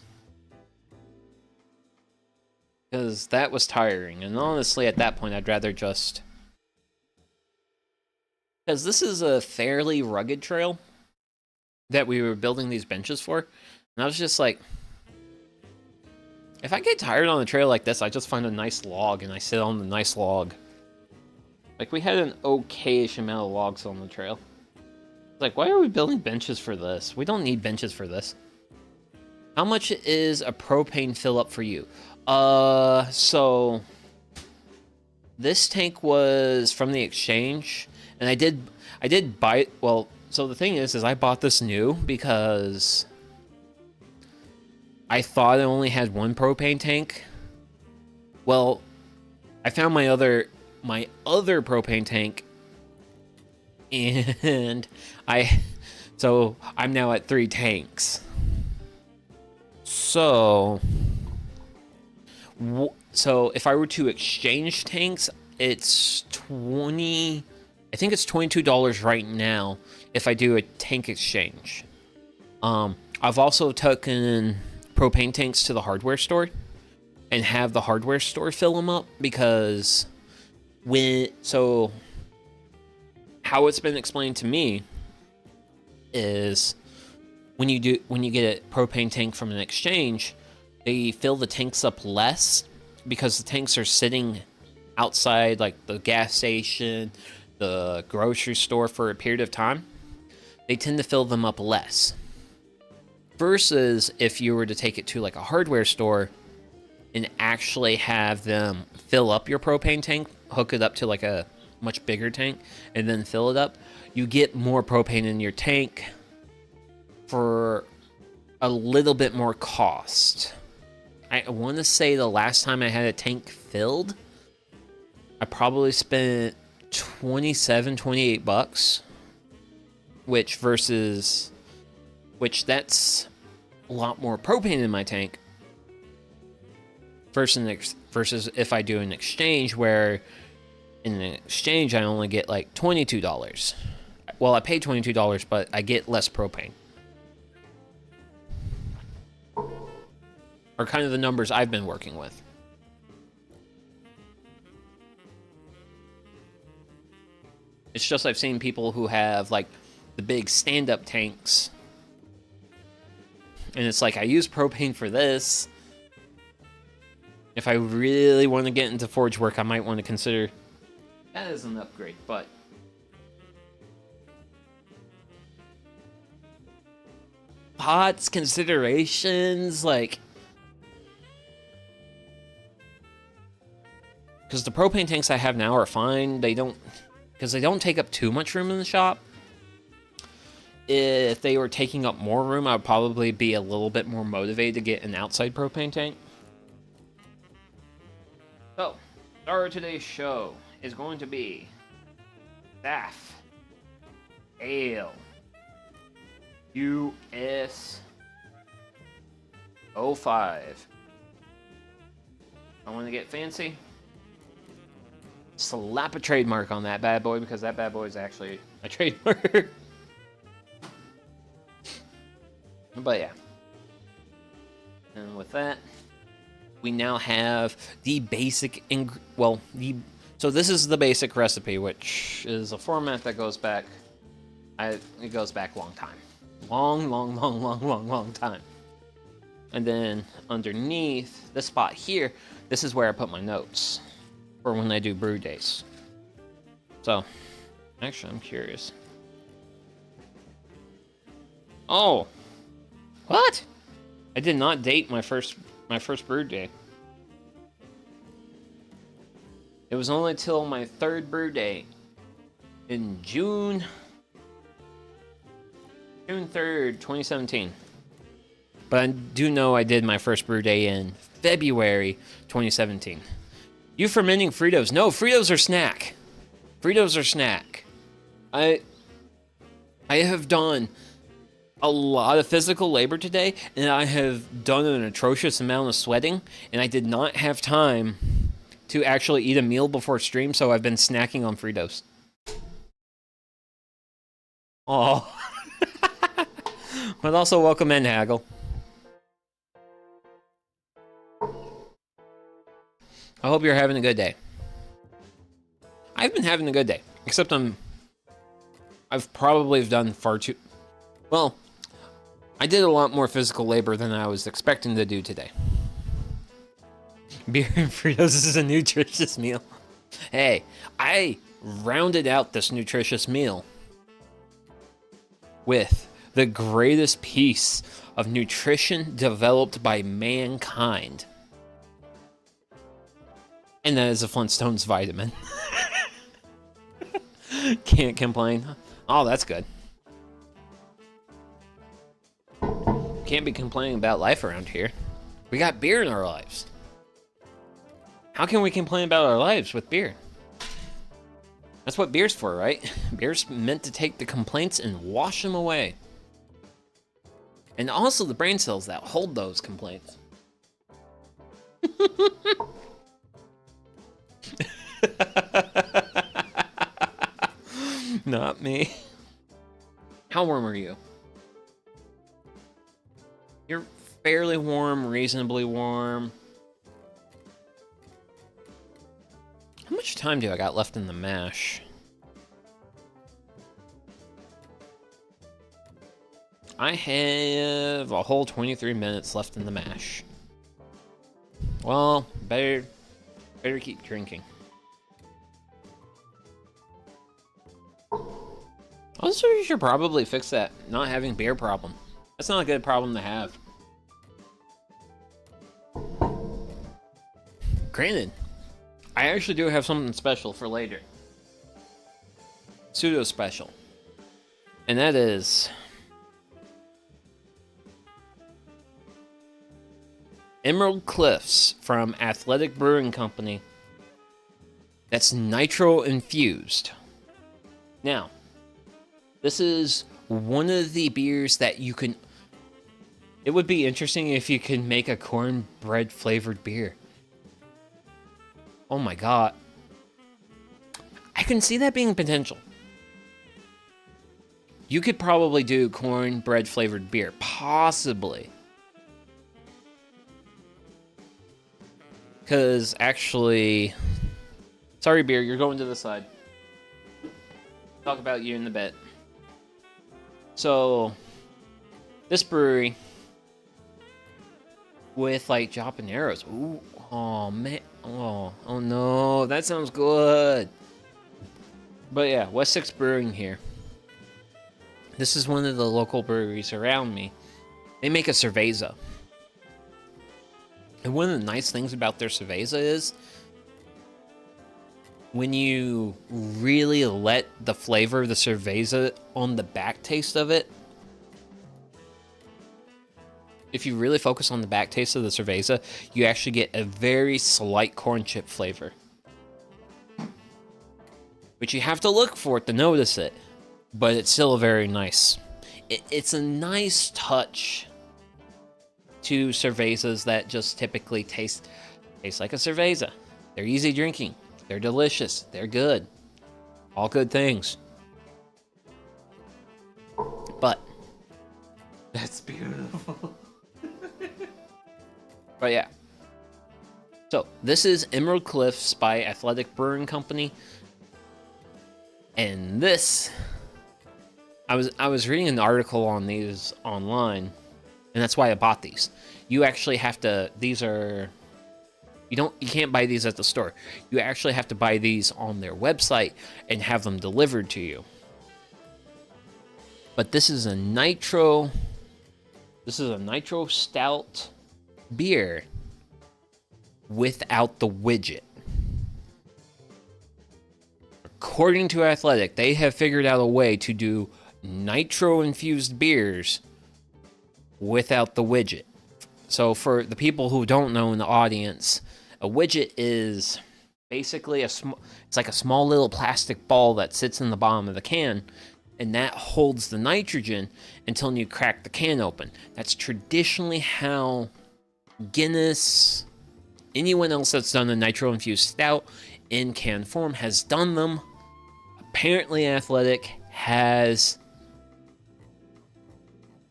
Speaker 1: Because that was tiring. And honestly, at that point, I'd rather just... Because this is a fairly rugged trail that we were building these benches for. And I was just like... If I get tired on a trail like this, I just find a nice log and I sit on the nice log. Like, we had an okay-ish amount of logs on the trail. It's like, why are we building benches for this? We don't need benches for this. How much is a propane fill up for you? So... This tank was from the exchange, and I did buy it. Well, so the thing is I bought this new because I thought I only had one propane tank. Well, I found my other propane tank, and so I'm now at 3 tanks. So if I were to exchange tanks, it's I think it's $22 right now if I do a tank exchange. I've also taken propane tanks to the hardware store and have the hardware store fill them up, because how it's been explained to me is when you get a propane tank from an exchange, they fill the tanks up less because the tanks are sitting outside like the gas station, the grocery store for a period of time, they tend to fill them up less. Versus if you were to take it to like a hardware store and actually have them fill up your propane tank, hook it up to like a much bigger tank, and then fill it up, you get more propane in your tank for a little bit more cost. I want to say the last time I had a tank filled, I probably spent 27, 28 bucks, which that's a lot more propane in my tank versus if I do an exchange, where in an exchange I only get like $22. Well, I pay $22, but I get less propane. Are kind of the numbers I've been working with. It's just I've seen people who have like the big stand-up tanks, and it's like, I use propane for this. If I really want to get into forge work, I might want to consider that as an upgrade, but pots, considerations, like, because the propane tanks I have now are fine. Because they don't take up too much room in the shop. If they were taking up more room, I would probably be a little bit more motivated to get an outside propane tank. So, star of today's show is going to be Staff Ale US 05. I want to get fancy. Slap a trademark on that bad boy, because that bad boy is actually a trademark. But yeah. And with that, we now have the basic so this is the basic recipe, which is a format that goes back it goes back a long time. Long time. And then underneath this spot here, this is where I put my notes for when I do brew days. So, actually, I'm curious. Oh, what? I did not date my first brew day. It was only till my third brew day in June 3rd, 2017. But I do know I did my first brew day in February 2017. You fermenting Fritos? No, Fritos are snack. Fritos are snack. I have done a lot of physical labor today, and I have done an atrocious amount of sweating, and I did not have time to actually eat a meal before stream, so I've been snacking on Fritos. Oh. But also welcome in, Haggle. I hope you're having a good day. I've been having a good day, except I've probably done far too... Well, I did a lot more physical labor than I was expecting to do today. Beer and Fritos is a nutritious meal. Hey, I rounded out this nutritious meal with the greatest piece of nutrition developed by mankind. And that is a Flintstones vitamin. Can't complain. Oh, that's good. Can't be complaining about life around here. We got beer in our lives. How can we complain about our lives with beer? That's what beer's for, right? Beer's meant to take the complaints and wash them away. And also the brain cells that hold those complaints. Not me. How warm are you? You're fairly warm, reasonably warm. How much time do I got left in the mash? I have a whole 23 minutes left in the mash. Well, better Better keep drinking. Also, you should probably fix that not having beer problem. That's not a good problem to have. Granted, I actually do have something special for later. Pseudo special. And that is Emerald Cliffs from Athletic Brewing Company. That's nitro infused. Now, this is one of the beers that you can... It would be interesting if you could make a cornbread flavored beer. Oh my god. I can see that being potential. You could probably do cornbread flavored beer. Possibly. Because actually... Sorry, beer, you're going to the side. Talk about you in a bit. So, this brewery with like jalapenos. Ooh, oh man, oh no, that sounds good. But yeah, West Six Brewing here. This is one of the local breweries around me. They make a cerveza. And one of the nice things about their cerveza is when you really let the flavor of the cerveza on the back taste of it, if you really focus on the back taste of the cerveza, you actually get a very slight corn chip flavor. Which you have to look for it to notice it, but it's still very nice. It's a nice touch to cervezas that just typically taste like a cerveza. They're easy drinking. They're delicious. They're good. All good things. But that's beautiful. But yeah. So this is Emerald Cliffs by Athletic Brewing Company. And this, I was reading an article on these online, and that's why I bought these. You actually have to, these are, you can't buy these at the store. You actually have to buy these on their website and have them delivered to you. But this is a nitro stout beer without the widget. According to Athletic, they have figured out a way to do nitro-infused beers without the widget. So for the people who don't know in the audience, a widget is basically it's like a small little plastic ball that sits in the bottom of the can, and that holds the nitrogen until you crack the can open. That's traditionally how Guinness, anyone else that's done a nitro-infused stout in can form has done them. Apparently Athletic has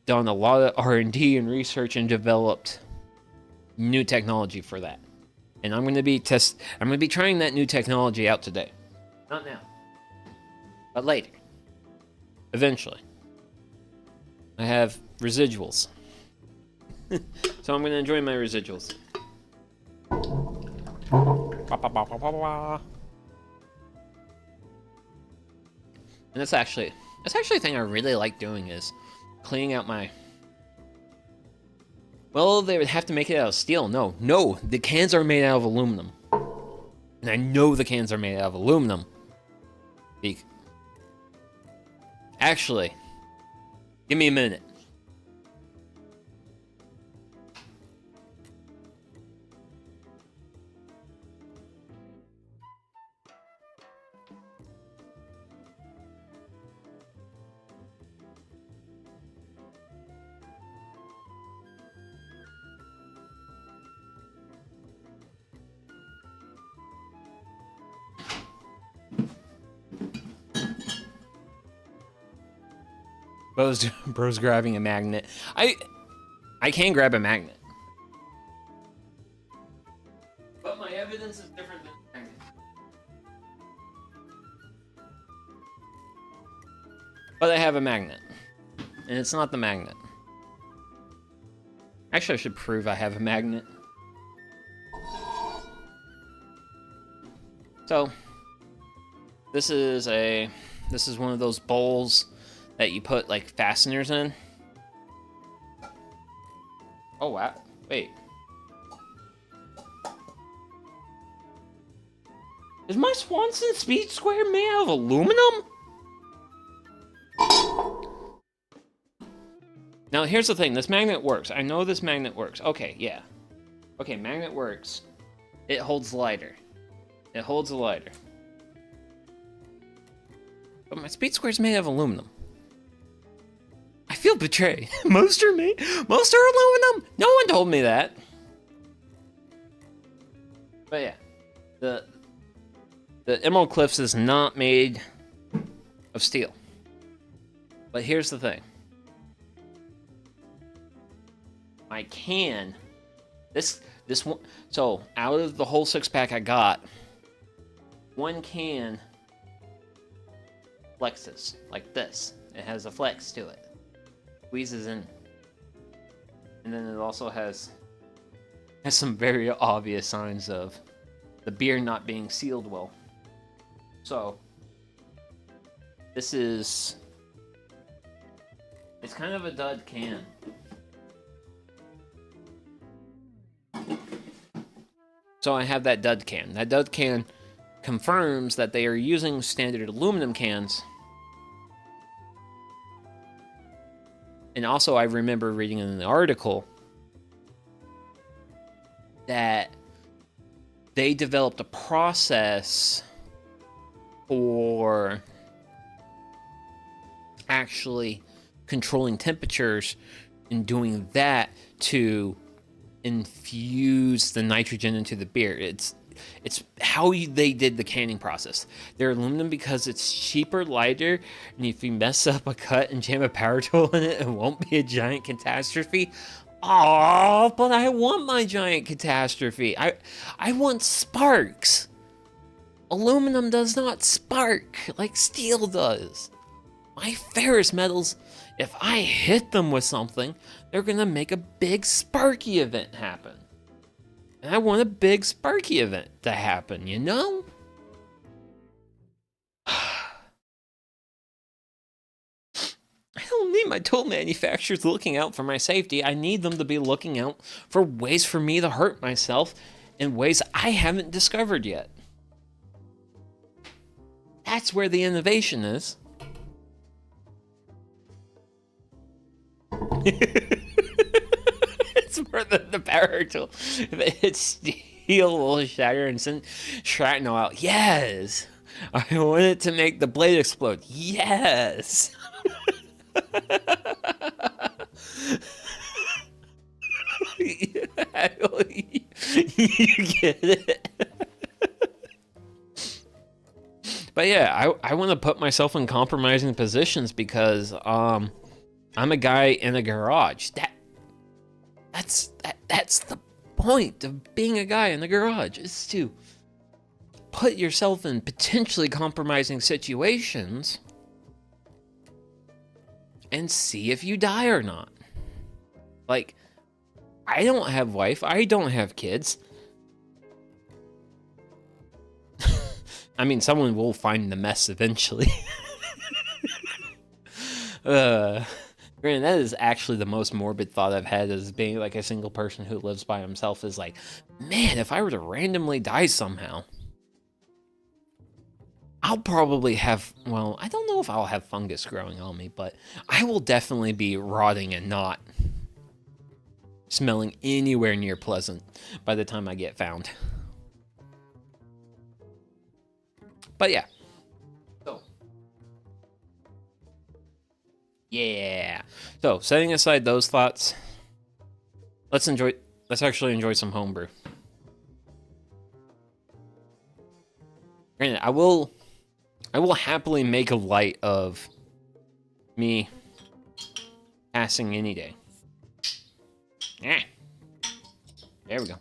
Speaker 1: done a lot of R&D and research and developed new technology for that. And I'm going to be trying that new technology out today. Not now, but later. Eventually. I have residuals. So I'm going to enjoy my residuals. And that's actually a thing I really like doing, is cleaning out my... Well, they would have to make it out of steel. No, the cans are made out of aluminum. And I know the cans are made out of aluminum. Actually, give me a minute. Bro's grabbing a magnet. I can grab a magnet. But my evidence is different than the magnet. But I have a magnet. And it's not the magnet. Actually, I should prove I have a magnet. So this is one of those bowls that you put like fasteners in. Oh wow! Wait, is my Swanson Speed Square made out of aluminum? Now here's the thing: this magnet works. I know this magnet works. Okay, yeah. Okay, magnet works. It holds lighter. It holds a lighter. But my Speed Square is made of aluminum. I feel betrayed. Most are aluminum? No one told me that. But yeah, the Emerald Cliffs is not made of steel. But here's the thing. I can, this one, so out of the whole 6-pack I got, one can flexes like this. It has a flex to it. Squeezes in. And then it also has some very obvious signs of the beer not being sealed well. So this is, it's kind of a dud can. So I have that dud can. That dud can confirms that they are using standard aluminum cans. And also I remember reading in the article that they developed a process for actually controlling temperatures and doing that to infuse the nitrogen into the beer. It's how they did the canning process. They're aluminum because it's cheaper, lighter, and if you mess up a cut and jam a power tool in it, it won't be a giant catastrophe. Oh, but I want my giant catastrophe. I want sparks. Aluminum does not spark like steel does. My ferrous metals, if I hit them with something, they're gonna make a big sparky event happen. And I want a big sparky event to happen, you know? I don't need my tool manufacturers looking out for my safety. I need them to be looking out for ways for me to hurt myself in ways I haven't discovered yet. That's where the innovation is. It's more than the power tool. If it hits steel, will shatter and send shrapnel out. Yes! I want it to make the blade explode. Yes! You get it? But yeah, I want to put myself in compromising positions because I'm a guy in a garage. That's the point of being a guy in the garage, is to put yourself in potentially compromising situations and see if you die or not. Like, I don't have wife, I don't have kids. I mean, someone will find the mess eventually. Granted, that is actually the most morbid thought I've had, as being like a single person who lives by himself, is like, man, if I were to randomly die somehow, I'll probably have, well, I don't know if I'll have fungus growing on me, but I will definitely be rotting and not smelling anywhere near pleasant by the time I get found. But yeah. So. Yeah. So, setting aside those thoughts, let's actually enjoy some homebrew. Granted, I will happily make a light of me passing any day. Yeah. There we go.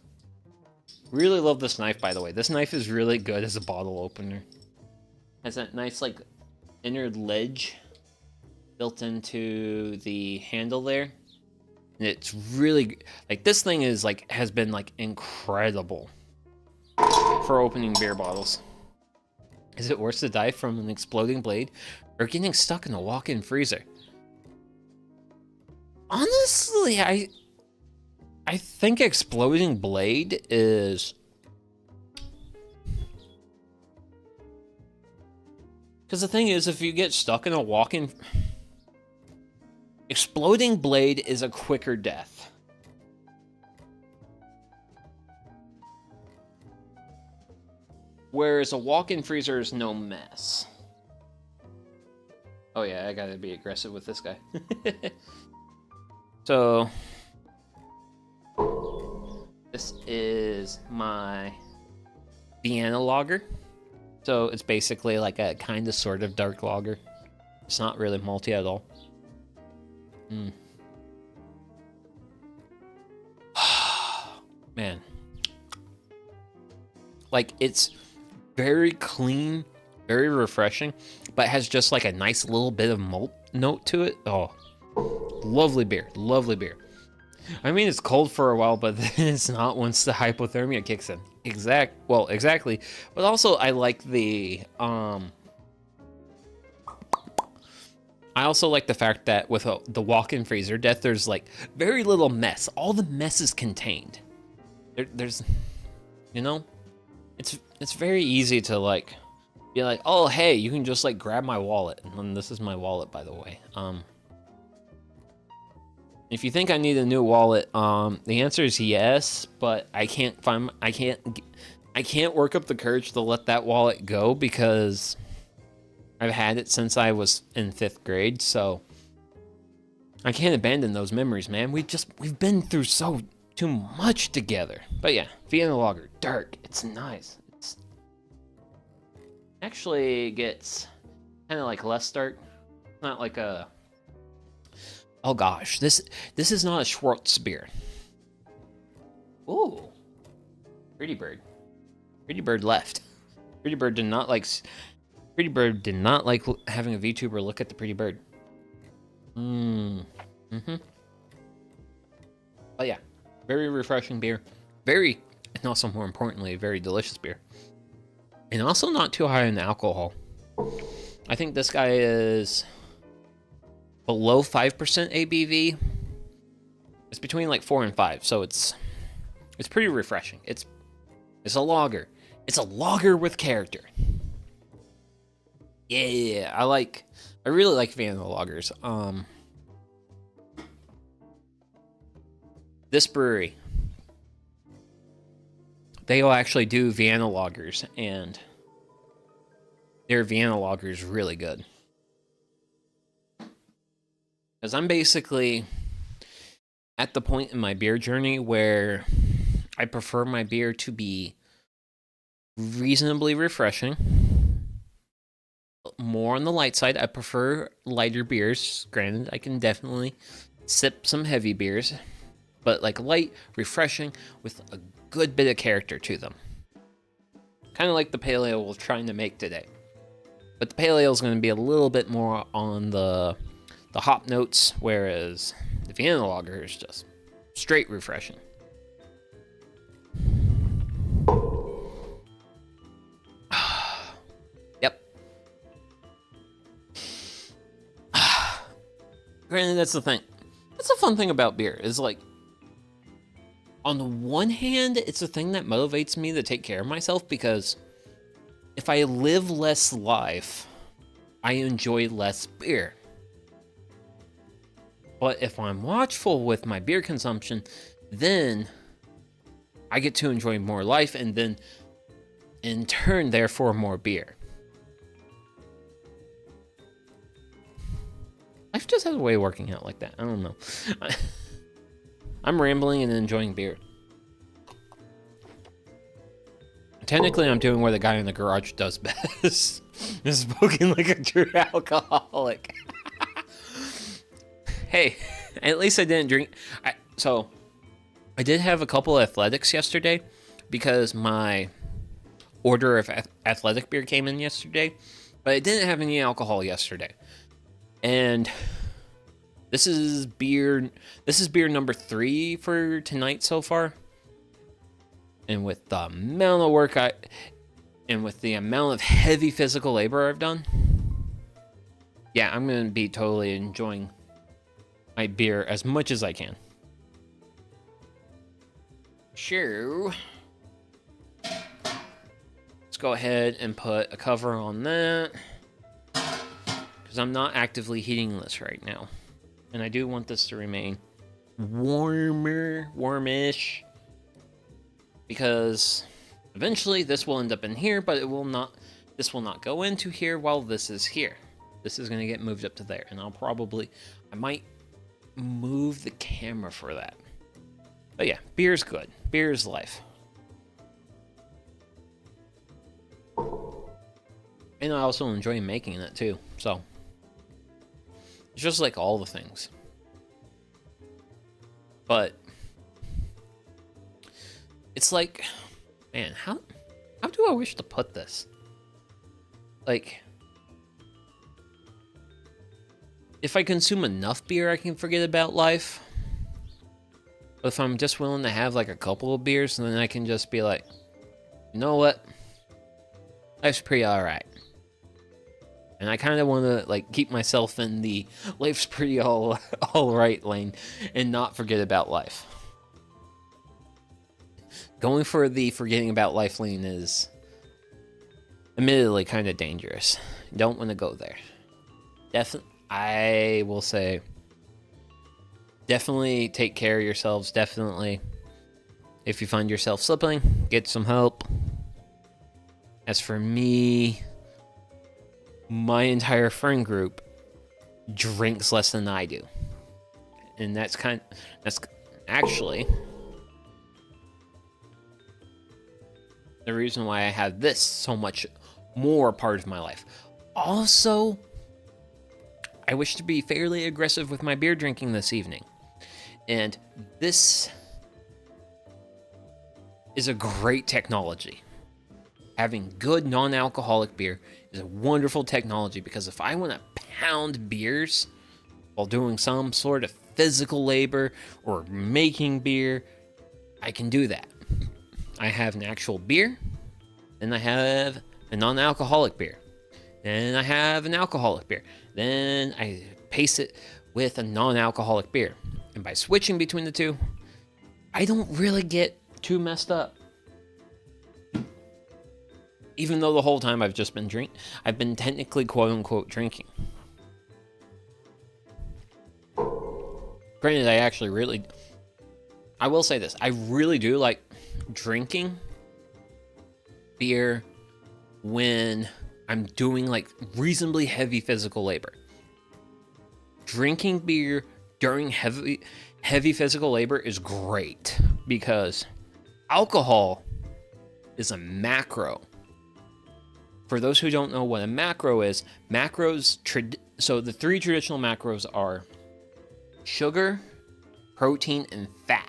Speaker 1: Really love this knife, by the way. This knife is really good as a bottle opener. Has that nice, like, inner ledge built into the handle there. And it's really, like, this thing is, like, has been, like, incredible for opening beer bottles. Is it worse to die from an exploding blade or getting stuck in a walk-in freezer? Honestly, I think exploding blade is... Because the thing is, if you get stuck in a walk-in... Exploding blade is a quicker death. Whereas a walk-in freezer is no mess. Oh yeah, I gotta be aggressive with this guy. So... This is my Vienna lager. So it's basically like a kind of sort of dark lager. It's not really malty at all. Man. Like, it's very clean, very refreshing, but has just like a nice little bit of malt note to it. Oh, lovely beer, lovely beer. I mean, it's cold for a while, but then it's not once the hypothermia kicks in. Exactly. But also, I like the, I also like the fact that with the walk-in freezer death, there's like very little mess. All the mess is contained. There's, you know, it's very easy to like be like, oh hey, you can just like grab my wallet, and this is my wallet, by the way. If you think I need a new wallet, the answer is yes, but I can't work up the courage to let that wallet go because I've had it since I was in 5th grade, so I can't abandon those memories, man. We've been through too much together. But yeah, Vienna Lager, dark. It's nice. It's actually gets kind of like less dark. Not like a... Oh gosh, this is not a Schwartz beer. Ooh, Pretty Bird. Pretty Bird left. Pretty Bird did not like having a VTuber look at the Pretty Bird. But yeah, very refreshing beer. Very, and also more importantly, very delicious beer. And also not too high in alcohol. I think this guy is below 5% ABV. It's between like 4 and 5, so it's pretty refreshing. It's a lager. It's a lager with character. Yeah, I really like Vienna lagers. This brewery, they will actually do Vienna lagers, and their Vienna lager is really good. Because I'm basically at the point in my beer journey where I prefer my beer to be reasonably refreshing. More on the light side. I prefer lighter beers. Granted, I can definitely sip some heavy beers, but like light, refreshing, with a good bit of character to them. Kind of like the pale ale we're trying to make today. But the pale ale is going to be a little bit more on the hop notes, whereas the Vienna lager is just straight refreshing. Yep. Granted, that's the thing. That's the fun thing about beer, is like, on the one hand, it's a thing that motivates me to take care of myself, because if I live less life, I enjoy less beer. But if I'm watchful with my beer consumption, then I get to enjoy more life, and then in turn, therefore, more beer. Life just has a way of working out like that. I don't know. I'm rambling and enjoying beer. Technically, I'm doing what the guy in the garage does best. Is spoken like a true alcoholic. Hey, at least I didn't drink. So, I did have a couple of athletics yesterday because my order of athletic beer came in yesterday, but I didn't have any alcohol yesterday. And this is beer number 3 for tonight so far. And with the amount of work And with the amount of heavy physical labor I've done, yeah, I'm going to be totally enjoying my beer as much as I can. Sure. Let's go ahead and put a cover on that, because I'm not actively heating this right now. And I do want this to remain warmish, because eventually this will end up in here, but this will not go into here while this is here. This is going to get moved up to there, and I might move the camera for that. But yeah, beer's good. Beer's life. And I also enjoy making it too, so it's just like all the things. But it's like, man, how do I wish to put this? Like, if I consume enough beer, I can forget about life. But if I'm just willing to have like a couple of beers, then I can just be like, you know what? Life's pretty alright. And I kind of want to like keep myself in the life's pretty alright lane and not forget about life. Going for the forgetting about life lane is admittedly kind of dangerous. Don't want to go there. I will say, definitely take care of yourselves. Definitely, if you find yourself slipping, get some help. As for me, my entire friend group drinks less than I do. And that's actually the reason why I have this so much more part of my life. Also, I wish to be fairly aggressive with my beer drinking this evening. And this is a great technology. Having good non-alcoholic beer is a wonderful technology, because if I want to pound beers while doing some sort of physical labor or making beer, I can do that. I have an actual beer, then I have a non-alcoholic beer, then I have an alcoholic beer, then I pace it with a non-alcoholic beer. And by switching between the two, I don't really get too messed up. Even though the whole time I've been technically quote-unquote drinking. Granted, I will say this, I really do like drinking beer when I'm doing like reasonably heavy physical labor. Drinking beer during heavy physical labor is great, because alcohol is a macro. For those who don't know what a macro is, so the three traditional macros are sugar, protein, and fat.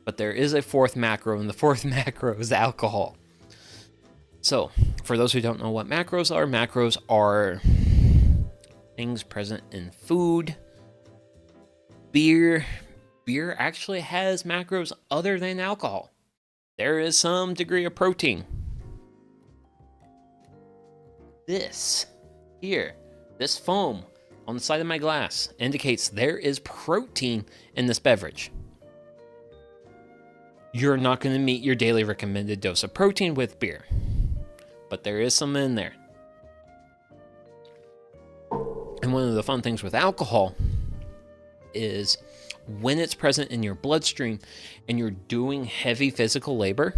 Speaker 1: But there is a fourth macro, and the fourth macro is alcohol. So, for those who don't know what macros are things present in food. Beer actually has macros other than alcohol. There is some degree of protein. This foam on the side of my glass indicates there is protein in this beverage. You're not going to meet your daily recommended dose of protein with beer, but there is some in there. And one of the fun things with alcohol is when it's present in your bloodstream and you're doing heavy physical labor,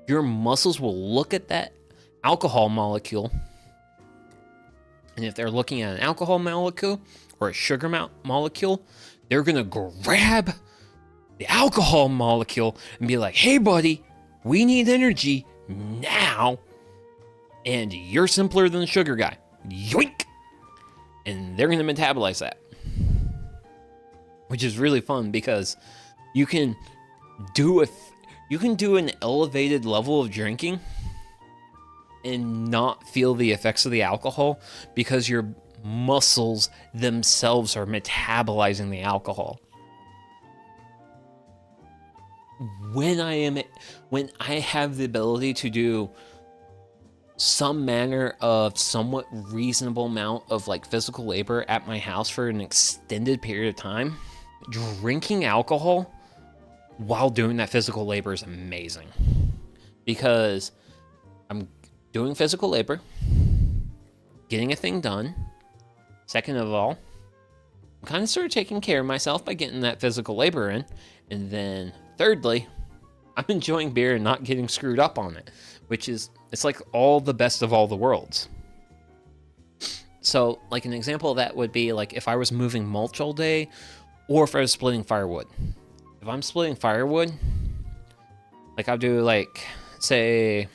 Speaker 1: your muscles will look at that alcohol molecule, and if they're looking at an alcohol molecule or a sugar molecule, they're gonna grab the alcohol molecule and be like, hey buddy, we need energy now, and you're simpler than the sugar guy. Yoink! And they're gonna metabolize that, which is really fun, because you can do an elevated level of drinking and not feel the effects of the alcohol, because your muscles themselves are metabolizing the alcohol. when I have the ability to do some manner of somewhat reasonable amount of like physical labor at my house for an extended period of time, drinking alcohol while doing that physical labor is amazing, because I'm doing physical labor, getting a thing done. Second of all, I'm kind of sort of taking care of myself by getting that physical labor in. And then thirdly, I'm enjoying beer and not getting screwed up on it, which is, it's like all the best of all the worlds. So like an example of that would be like if I was moving mulch all day, or if I was splitting firewood. If I'm splitting firewood, like I'll do like, say,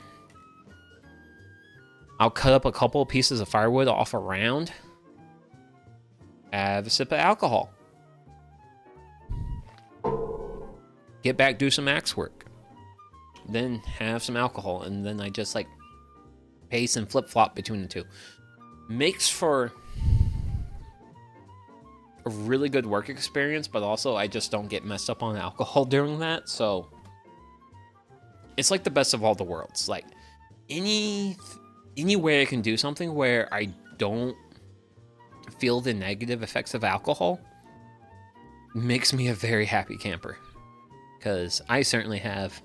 Speaker 1: I'll cut up a couple of pieces of firewood off a round, have a sip of alcohol, get back, do some axe work, then have some alcohol, and then I just like pace and flip-flop between the two. Makes for a really good work experience, but also I just don't get messed up on alcohol during that, so it's like the best of all the worlds. Like any way I can do something where I don't feel the negative effects of alcohol makes me a very happy camper, because I certainly have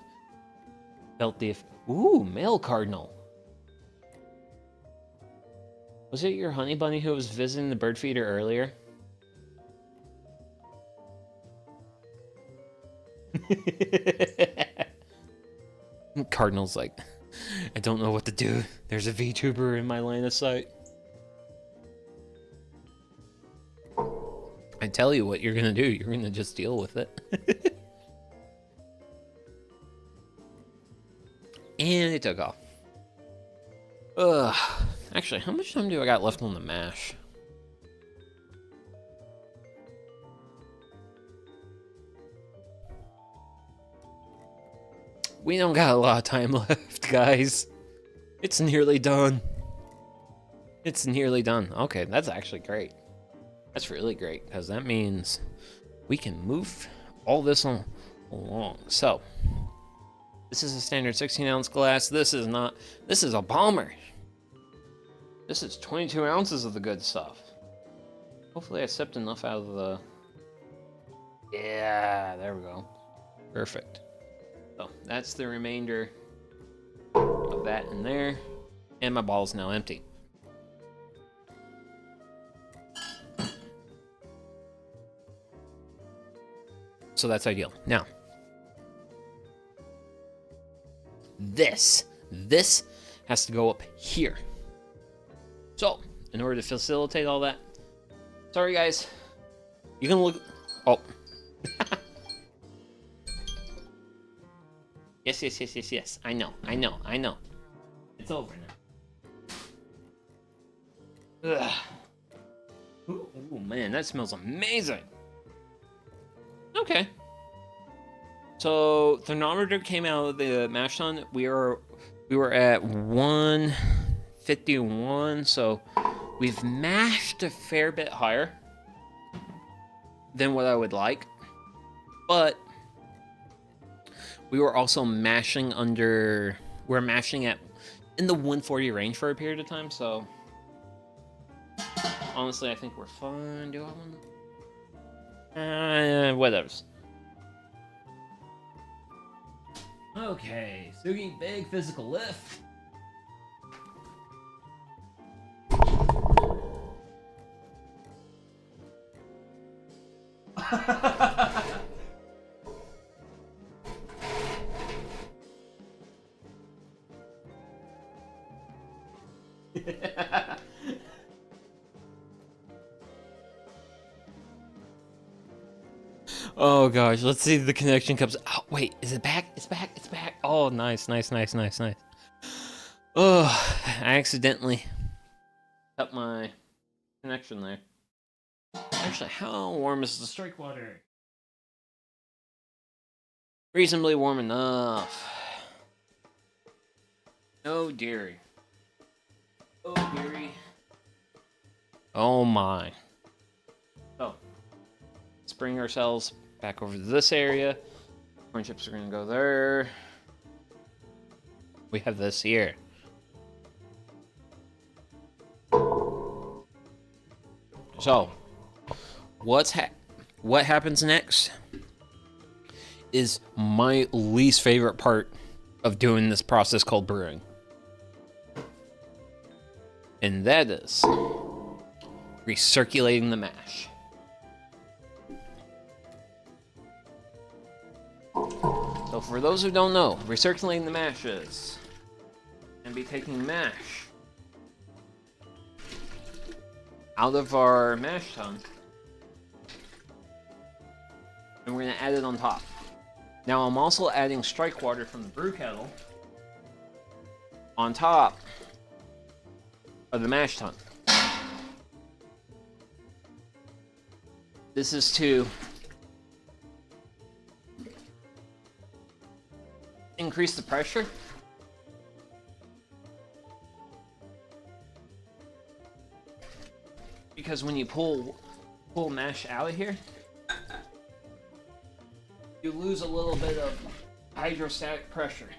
Speaker 1: felt the... Ooh, male cardinal. Was it your honey bunny who was visiting the bird feeder earlier? Cardinal's like, I don't know what to do. There's a VTuber in my line of sight. I tell you what you're gonna do. You're gonna just deal with it. And it took off. Ugh. Actually, how much time do I got left on the mash? We don't got a lot of time left, guys. It's nearly done. It's nearly done. Okay, that's actually great. That's really great, because that means we can move all this along. So, this is a standard 16-ounce glass. This is not... This is a bomber. This is 22 ounces of the good stuff. Hopefully I sipped enough out of the... Yeah, there we go. Perfect. So, that's the remainder of that in there. And my bottle is now empty. So that's ideal. Now, this has to go up here. So, in order to facilitate all that, sorry guys, you can look. Oh, yes. I know. It's over now. Ugh. Ooh, man, that smells amazing. Okay. So thermometer came out of the mash tun. We were at 151, so we've mashed a fair bit higher than what I would like. But we were also mashing under... We're mashing at in the 140 range for a period of time, so honestly I think we're fine. Do I want to... whatevers. Okay, Sugi, big physical lift. Oh gosh, let's see if the connection comes. Oh wait, is it back? It's back. Oh, nice. Oh, I accidentally cut my connection there. Actually, how warm is the strike water? Reasonably warm enough. Oh dearie. Oh my. So, let's bring ourselves back over to this area. Corn chips are gonna go there. We have this here. So, what happens next is my least favorite part of doing this process called brewing. And that is recirculating the mash. So for those who don't know, recirculating the mash is going to be taking mash out of our mash tun, and we're going to add it on top. Now I'm also adding strike water from the brew kettle on top of the mash tun. This is to increase the pressure. Because when you pull mash out of here, you lose a little bit of hydrostatic pressure.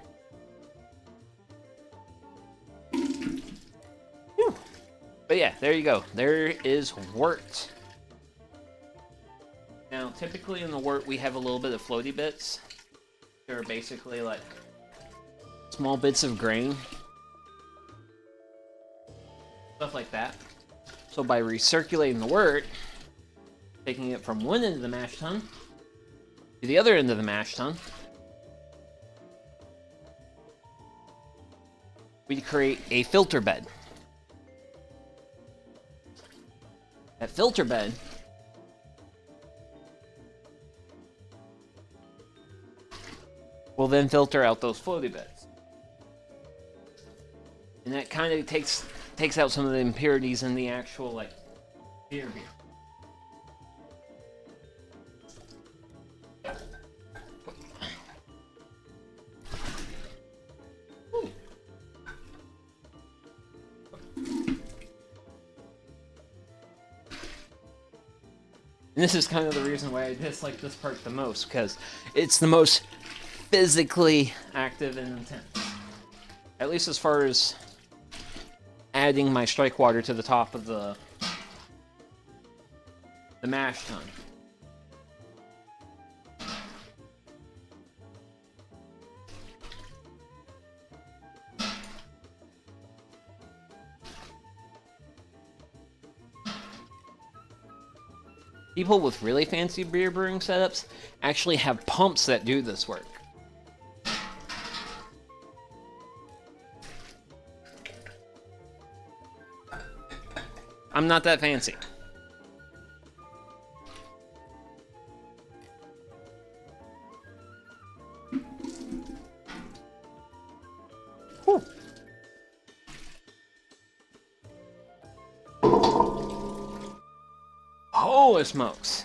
Speaker 1: Whew. But yeah, there you go. There is wort. Now, typically in the wort, we have a little bit of floaty bits. They're basically like small bits of grain. Stuff like that. So by recirculating the wort, taking it from one end of the mash tun to the other end of the mash tun, we create a filter bed. That filter bed will then filter out those floaty beds. And that kind of takes out some of the impurities in the actual, like, beer. And this is kind of the reason why I dislike this part the most, because it's the most physically active and intense. At least as far as adding my strike water to the top of the mash tun. People with really fancy beer brewing setups actually have pumps that do this work. I'm not that fancy. Whew. Holy smokes.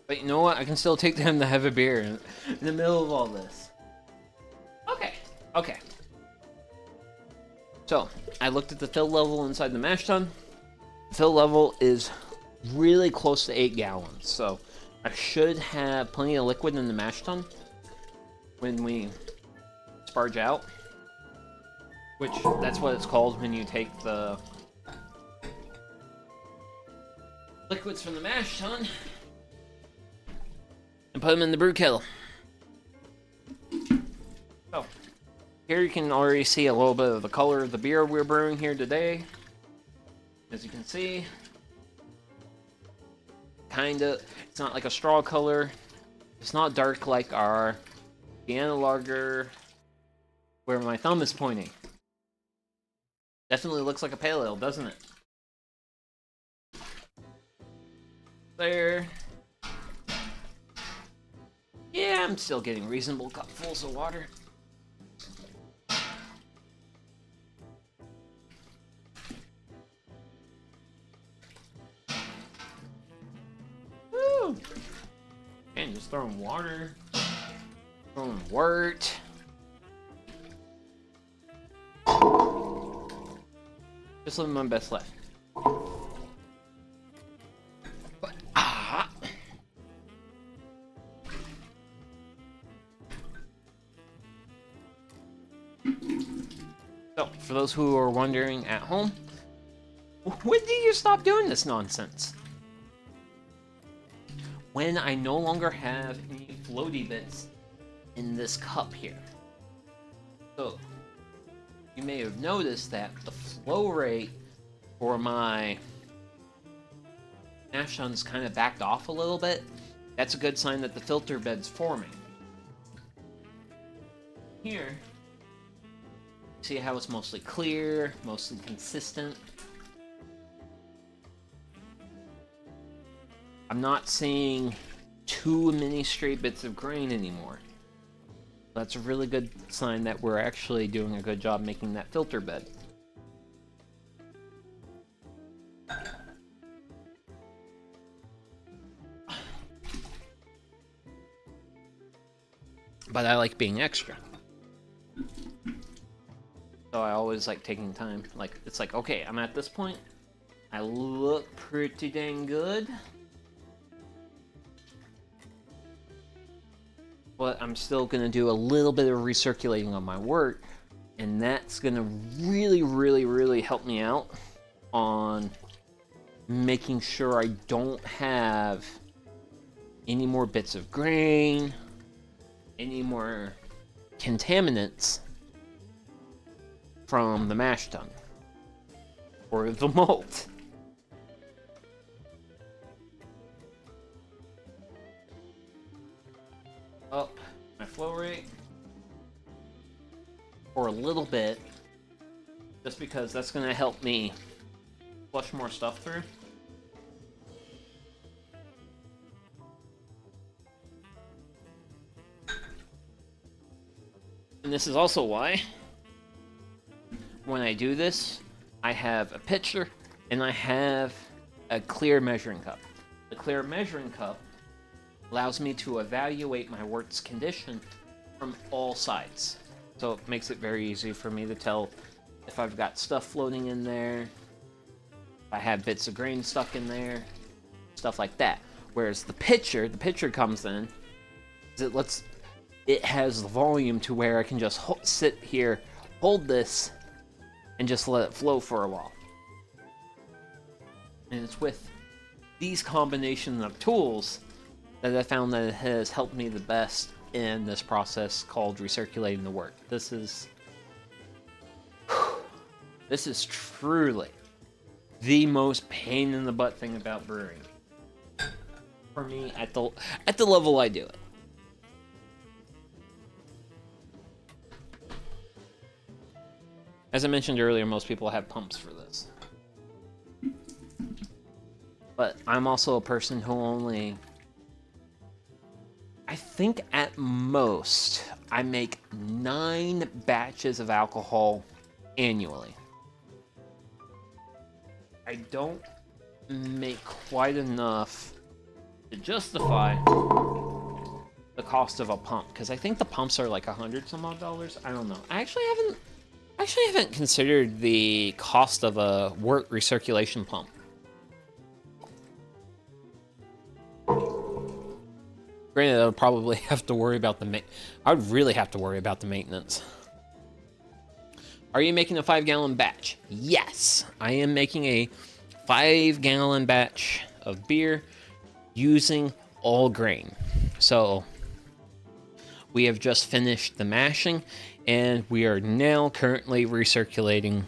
Speaker 1: But you know what? I can still take them to have a beer in the middle of all this. Okay. So, I looked at the fill level inside the mash tun. The fill level is really close to 8 gallons. So, I should have plenty of liquid in the mash tun when we sparge out. Which, that's what it's called when you take the liquids from the mash tun and put them in the brew kettle. So, here you can already see a little bit of the color of the beer we're brewing here today. As you can see, it's not like a straw color. It's not dark like our Vienna lager, where my thumb is pointing. Definitely looks like a pale ale, doesn't it? There. Yeah, I'm still getting reasonable cupfuls of water. Woo! And just throwing water. Throwing wort. Just living my best life. But, So, for those who are wondering at home, when do you stop doing this nonsense? When I no longer have any floaty bits in this cup here. So, you may have noticed that the flow rate for my mash tun's kind of backed off a little bit. That's a good sign that the filter bed's forming. Here, see how it's mostly clear, mostly consistent. I'm not seeing too many stray bits of grain anymore. That's a really good sign that we're actually doing a good job making that filter bed. But I like being extra. So I always like taking time. Like, it's like, okay, I'm at this point. I look pretty dang good. But I'm still going to do a little bit of recirculating on my work. And that's going to really help me out on making sure I don't have any more bits of grain, any more contaminants from the mash tun or the malt. Up my flow rate for a little bit, just because that's going to help me flush more stuff through. And this is also why when I do this, I have a pitcher and I have a clear measuring cup. The clear measuring cup allows me to evaluate my wort's condition from all sides. So it makes it very easy for me to tell if I've got stuff floating in there, if I have bits of grain stuck in there, stuff like that. Whereas the pitcher comes in, it has the volume to where I can just sit here, hold this, and just let it flow for a while. And it's with these combinations of tools that I found that it has helped me the best in this process called recirculating the wort. This is truly the most pain in the butt thing about brewing for me at the level I do it. As I mentioned earlier, most people have pumps for this. But I'm also a person who only... I think at most, I make 9 batches of alcohol annually. I don't make quite enough to justify the cost of a pump, because I think the pumps are like $100 some odd. I don't know. I actually haven't considered the cost of a wort recirculation pump. Granted, I would probably have to worry about I would really have to worry about the maintenance. Are you making a 5-gallon batch? Yes, I am making a 5-gallon batch of beer using all grain. So we have just finished the mashing, and we are now currently recirculating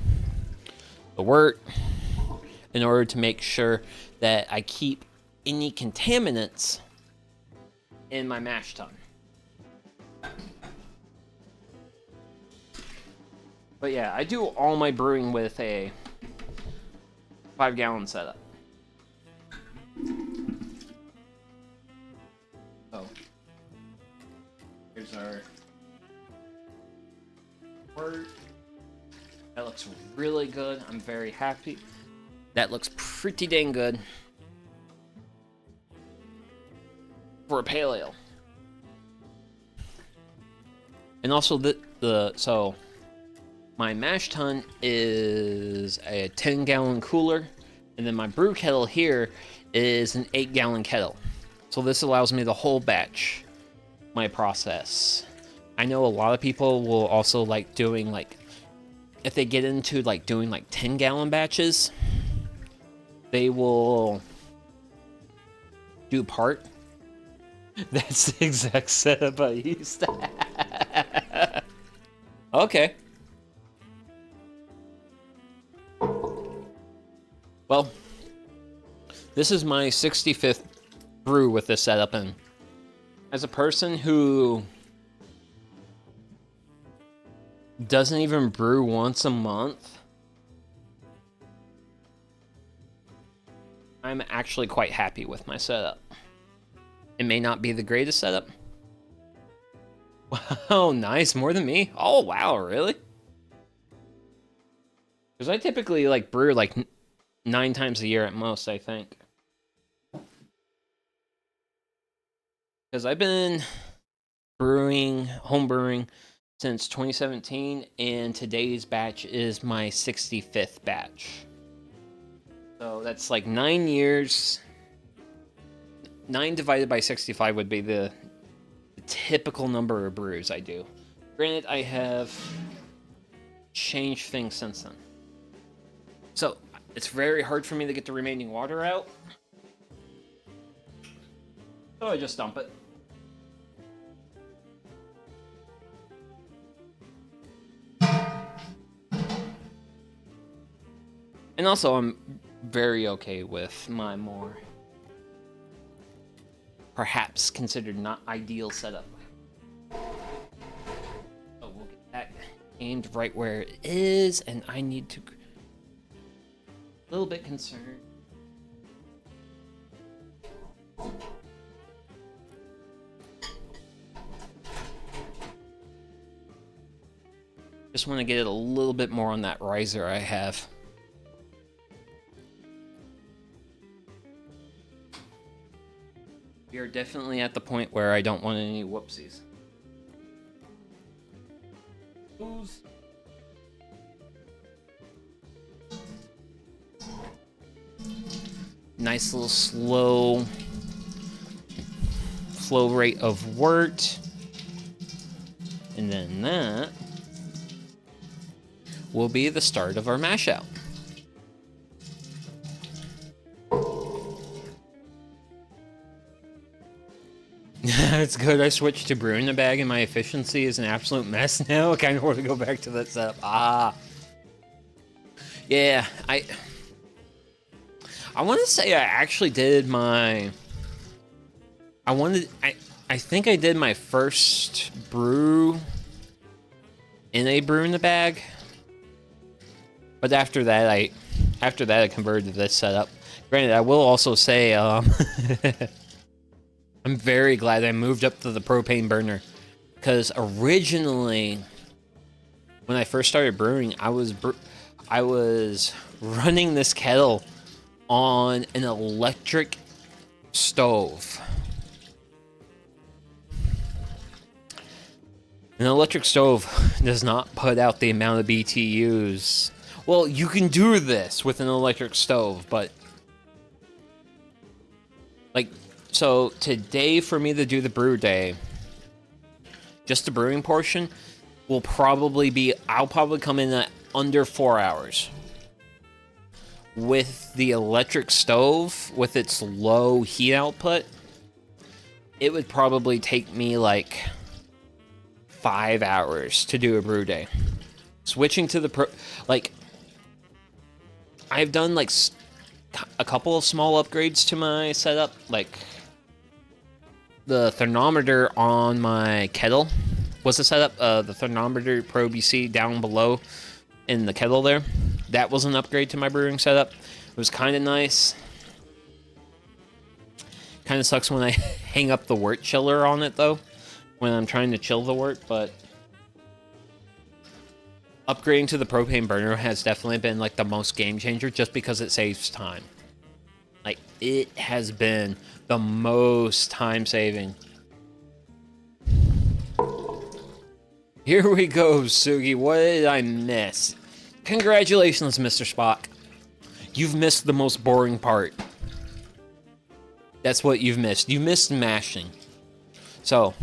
Speaker 1: the wort in order to make sure that I keep any contaminants in my mash tun. But yeah, I do all my brewing with a 5-gallon setup. So here's our wort. That looks really good. I'm very happy. That looks pretty dang good for a pale ale. And also so My mash tun is a 10-gallon cooler, and then my brew kettle here is an 8-gallon kettle. So this allows me to whole batch my process. I know a lot of people will also like doing like, if they get into like doing like 10-gallon batches, they will do part. That's the exact setup I used to have. Okay. Well, this is my 65th brew with this setup, and as a person who doesn't even brew once a month, I'm actually quite happy with my setup. It may not be the greatest setup. Wow, nice, more than me. Oh wow, really? Because I typically like brew like 9 times a year at most, I think. Because I've been brewing, home brewing, since 2017, and today's batch is my 65th batch. So that's like 9 years. 9 divided by 65 would be the typical number of brews I do. Granted, I have changed things since then. So it's very hard for me to get the remaining water out. So I just dump it. And also, I'm very okay with my more, perhaps considered not ideal setup. So we'll get that aimed right where it is, and I need to... A little bit concerned. Just want to get it a little bit more on that riser I have. We are definitely at the point where I don't want any whoopsies. Oops. Nice little slow flow rate of wort. And then that will be the start of our mash out. It's good I switched to brewing the bag and my efficiency is an absolute mess now. I kind of want to go back to that setup. Yeah, I want to say I actually did my... I think I did my first brew in a brew in the bag. But after that I converted to this setup. Granted, I will also say I'm very glad I moved up to the propane burner, because originally when I first started brewing, I was running this kettle on an electric stove. An electric stove does not put out the amount of BTUs. Well, you can do this with an electric stove, but like, so today for me to do the brew day, just the brewing portion, will probably be, I'll probably come in at under 4 hours. With the electric stove, with its low heat output, it would probably take me like 5 hours to do a brew day. Switching to the I've done like a couple of small upgrades to my setup, like the thermometer on my kettle was the setup. The thermometer probe you see down below in the kettle there, that was an upgrade to my brewing setup. It was kind of nice. Kind of sucks when I hang up the wort chiller on it though, when I'm trying to chill the wort, but upgrading to the propane burner has definitely been like the most game changer, just because it saves time. Like, it has been the most time saving. Here we go, Sugi. What did I miss? Congratulations, Mr. Spock. You've missed the most boring part. That's what you've missed. You missed mashing. So,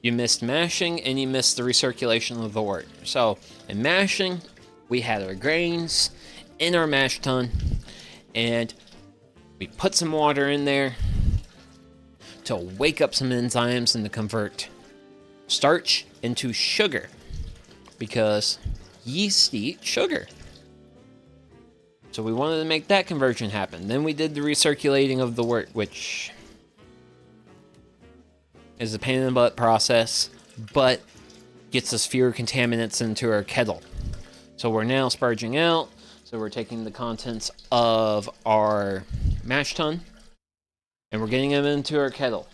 Speaker 1: you missed mashing and you missed the recirculation of the wort. So, in mashing, we had our grains in our mash tun, and we put some water in there to wake up some enzymes and to convert starch into sugar, because yeast eat sugar. So we wanted to make that conversion happen. Then we did the recirculating of the wort, which is a pain in the butt process, but gets us fewer contaminants into our kettle. So we're now sparging out. So we're taking the contents of our mash tun and we're getting them into our kettle.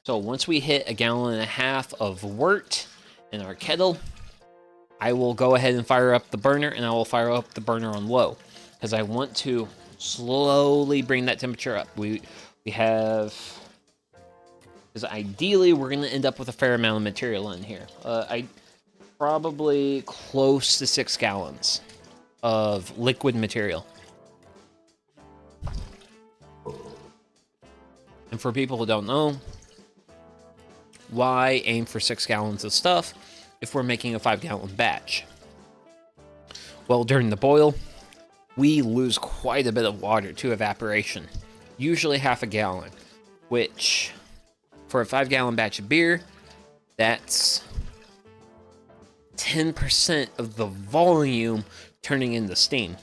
Speaker 1: So once we hit 1.5 gallons of wort in our kettle, I will go ahead and fire up the burner, and I will fire up the burner on low because I want to slowly bring that temperature up. We have, because ideally we're going to end up with a fair amount of material in here. Probably close to 6 gallons of liquid material. And for people who don't know, why aim for 6 gallons of stuff if we're making a 5-gallon batch? Well, during the boil, we lose quite a bit of water to evaporation, usually 1/2 gallon, which for a 5-gallon batch of beer, that's 10% of the volume turning into steam.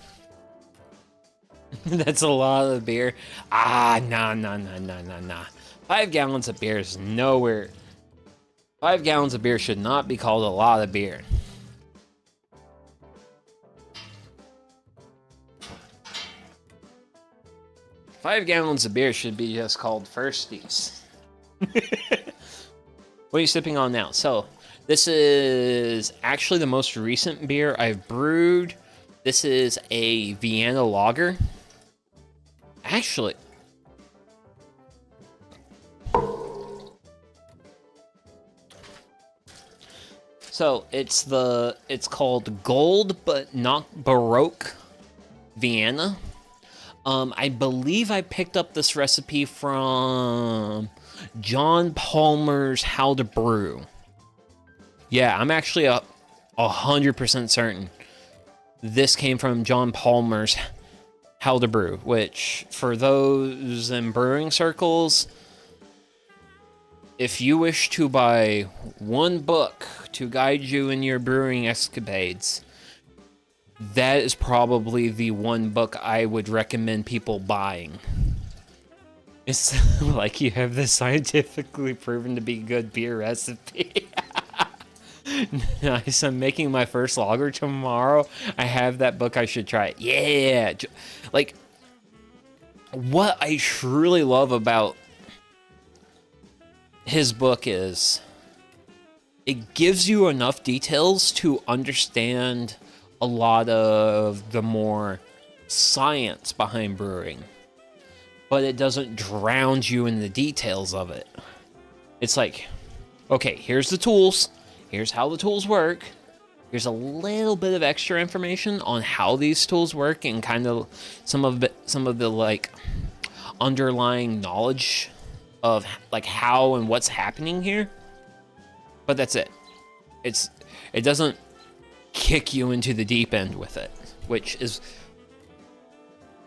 Speaker 1: That's a lot of beer. Nah. 5 gallons of beer is nowhere. 5 gallons of beer should not be called a lot of beer. Five gallons of beer should be just called firsties. What are you sipping on now? So, this is actually the most recent beer I've brewed. This is a Vienna lager. Actually, so it's called Gold, but not Baroque Vienna. I believe I picked up this recipe from John Palmer's How to Brew. Yeah, I'm actually 100% certain this came from John Palmer's How to Brew, which, for those in brewing circles, if you wish to buy one book to guide you in your brewing escapades, that is probably the one book I would recommend people buying. It's like you have this scientifically proven to be good beer recipe. Nice, I'm making my first lager tomorrow. I have that book, I should try it. Yeah! Like, what I truly love about his book is it gives you enough details to understand a lot of the more science behind brewing, but it doesn't drown you in the details of it. It's like, okay, here's the tools. Here's how the tools work. Here's a little bit of extra information on how these tools work and kind of some of the like underlying knowledge of like how and what's happening here. But that's it. It doesn't kick you into the deep end with it, which is,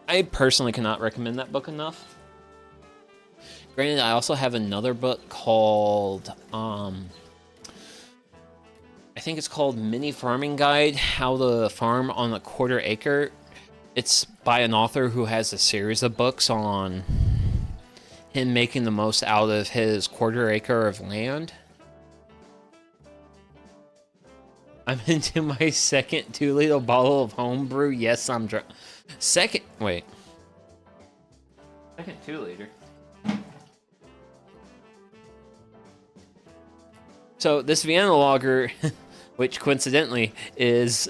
Speaker 1: I personally cannot recommend that book enough. Granted, I also have another book called I think it's called Mini Farming Guide, How to Farm on a Quarter Acre. It's by an author who has a series of books on him making the most out of his quarter acre of land. I'm into my second 2-liter bottle of homebrew. Yes, I'm drunk. Second 2-liter. So this Vienna lager, which coincidentally was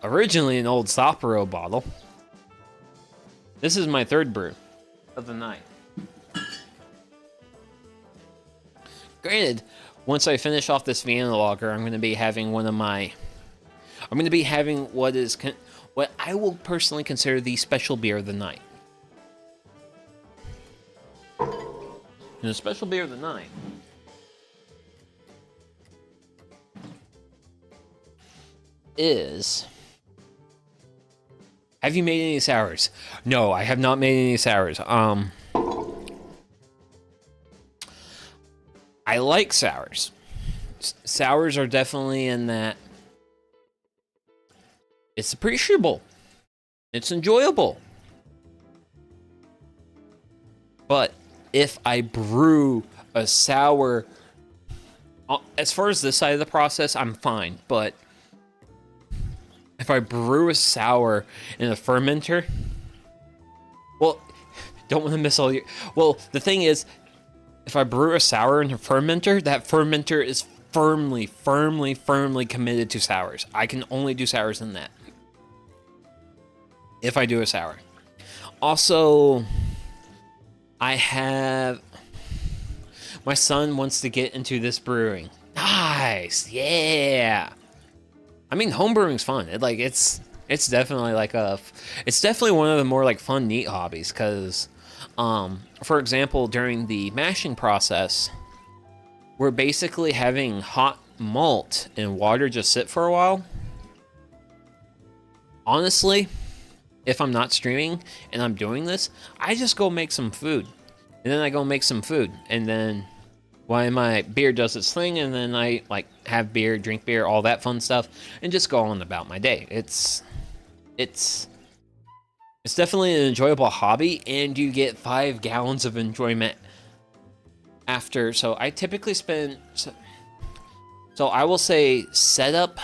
Speaker 1: originally an old Sapporo bottle. This is my third brew of the night. Granted, once I finish off this Vienna lager, I'm going to be having what I will personally consider the special beer of the night. And the special beer of the night is... Have you made any sours? No, I have not made any sours. I like sours. Sours are definitely in that. It's appreciable. It's enjoyable. But if I brew a sour, as far as this side of the process, I'm fine. But if I brew a sour in a fermenter, well, don't want to miss all your... Well, the thing is, if I brew a sour in a fermenter, that fermenter is firmly committed to sours. I can only do sours in that. If I do a sour. Also, my son wants to get into this brewing. Nice, yeah. I mean, home brewing's fun. It's definitely it's definitely one of the more like fun, neat hobbies. Cause, for example, during the mashing process, we're basically having hot malt and water just sit for a while. Honestly, if I'm not streaming and I'm doing this, I just go make some food, and then I go make some food, and then while my beer does its thing, and then I like have beer, drink beer, all that fun stuff, and just go on about my day. It's definitely an enjoyable hobby, and you get 5 gallons of enjoyment after. So I typically spend, so I will say setup,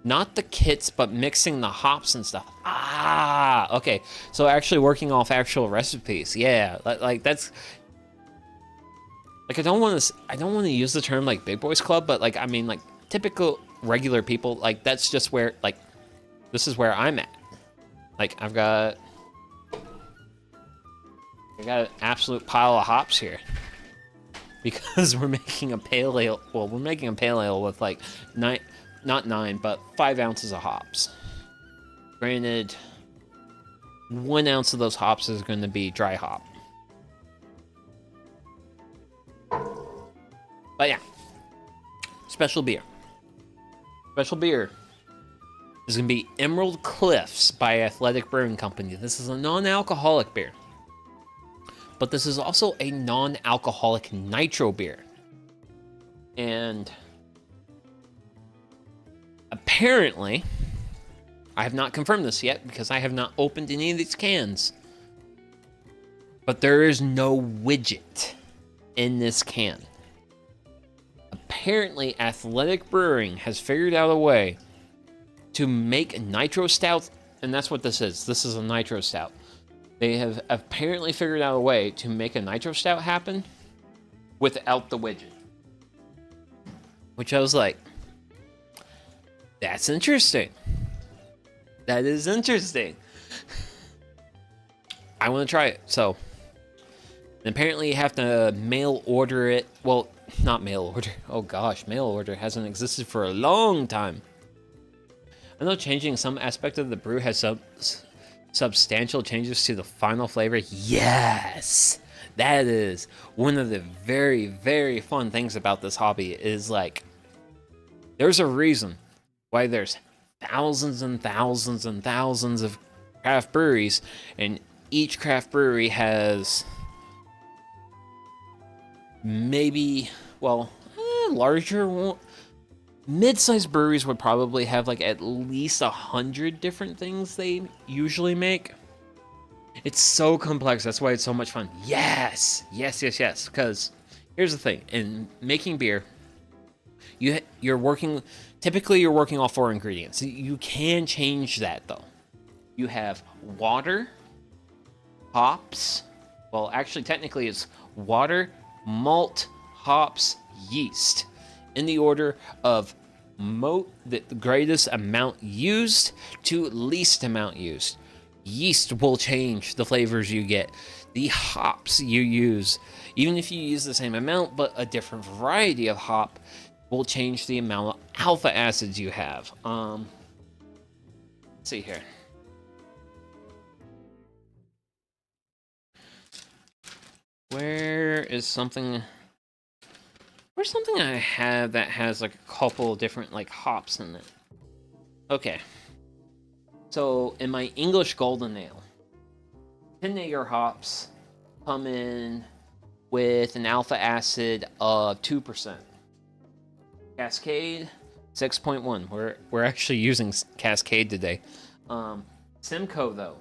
Speaker 1: not the kits, but mixing the hops and stuff. Okay. So actually working off actual recipes. Yeah, like that's. Like, I don't want to use the term, like, big boys club, but, like, I mean, like, typical regular people, like, that's just where, like, this is where I'm at. Like, I got an absolute pile of hops here. Because we're making a pale ale, well, we're making a pale ale with, like, not 9, but 5 ounces of hops. Granted, 1 ounce of those hops is going to be dry hop. But yeah, special beer. Special beer is going to be Emerald Cliffs by Athletic Brewing Company. This is a non-alcoholic beer. But this is also a non-alcoholic nitro beer. And apparently, I have not confirmed this yet because I have not opened any of these cans. But there is no widget in this can. Apparently, Athletic Brewing has figured out a way to make nitro stout, and that's what this is. This is a nitro stout. They have apparently figured out a way to make a nitro stout happen without the widget. Which I was like, that's interesting. That is interesting. I want to try it. So, and apparently you have to mail order it. Well, not mail order. Oh gosh, mail order hasn't existed for a long time. I know changing some aspect of the brew has substantial changes to the final flavor. Yes! That is one of the very, very fun things about this hobby is like, there's a reason why there's thousands and thousands and thousands of craft breweries, and each craft brewery has maybe, well, larger, mid-sized breweries would probably have like at least 100 different things they usually make. It's so complex. That's why it's so much fun. Yes, yes, yes, yes. Because here's the thing: in making beer, you're working. Typically, you're working off 4 ingredients. You can change that though. You have water, hops. Well, actually, technically, it's water, malt, hops, yeast, in the order of the greatest amount used to least amount used. yeast will change the flavors you get. The hops you use, even if you use the same amount but a different variety of hop, will change the amount of alpha acids you have. Let's see here. Where's something I have that has like a couple different like hops in it? Okay. So in my English Golden Ale, 10 Nager hops come in with an alpha acid of 2%. Cascade, 6.1. We're actually using Cascade today. Simcoe though.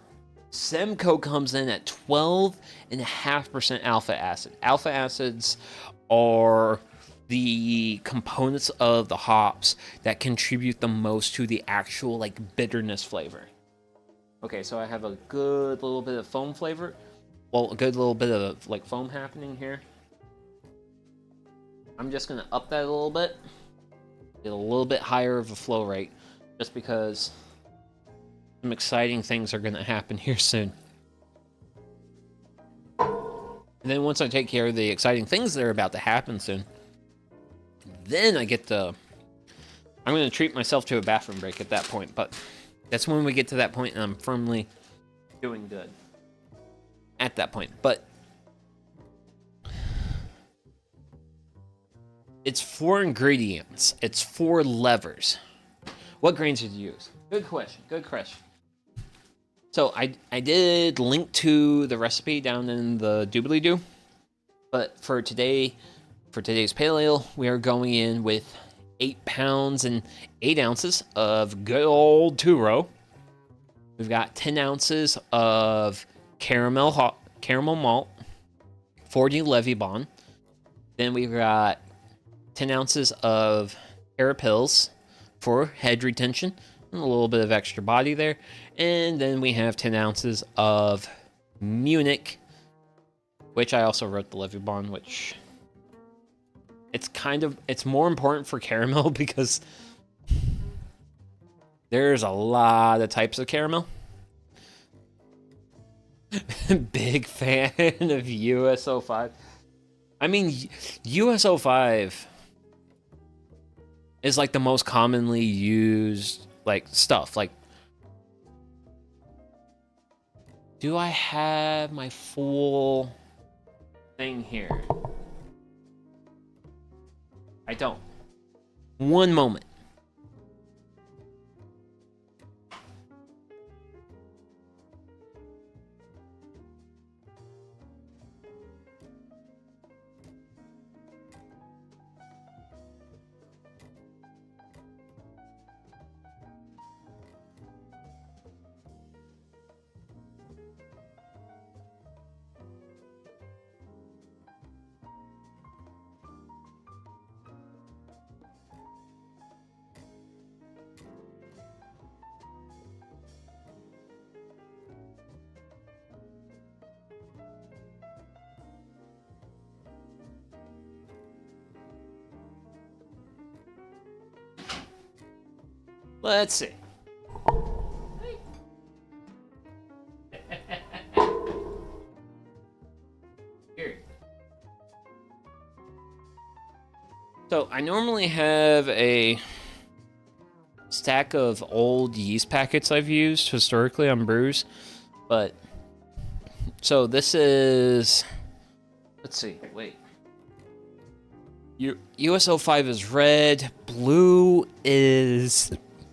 Speaker 1: Simcoe comes in at 12.5% alpha acid. Alpha acids are the components of the hops that contribute the most to the actual like bitterness flavor. Okay, so I have a good little bit of foam flavor. Well, a good little bit of like foam happening here. I'm just gonna up that a little bit. Get a little bit higher of a flow rate, just because some exciting things are gonna happen here soon. And then once I take care of the exciting things that are about to happen soon, then I get to... I'm gonna treat myself to a bathroom break at that point, but that's when we get to that point and I'm firmly doing good at that point. But it's 4 ingredients. It's 4 levers. What grains did you use? Good question. Good question. So I did link to the recipe down in the doobly-doo. But for today's pale ale, we are going in with 8 pounds and 8 ounces of good old two-row. We've got 10 ounces of caramel malt, 40 Levy-Bon. Then we've got 10 ounces of Carapils for head retention and a little bit of extra body there. And then we have 10 ounces of Munich, which I also wrote the Levy-Bon, which it's more important for caramel because there's a lot of types of caramel. Big fan of USO5. I mean, USO5 is like the most commonly used like stuff. Like, do I have my full thing here? I don't. One moment. Let's see. Here. So I normally have a stack of old yeast packets I've used historically on brews, but so this is, let's see, wait. USO5 is red, blue is,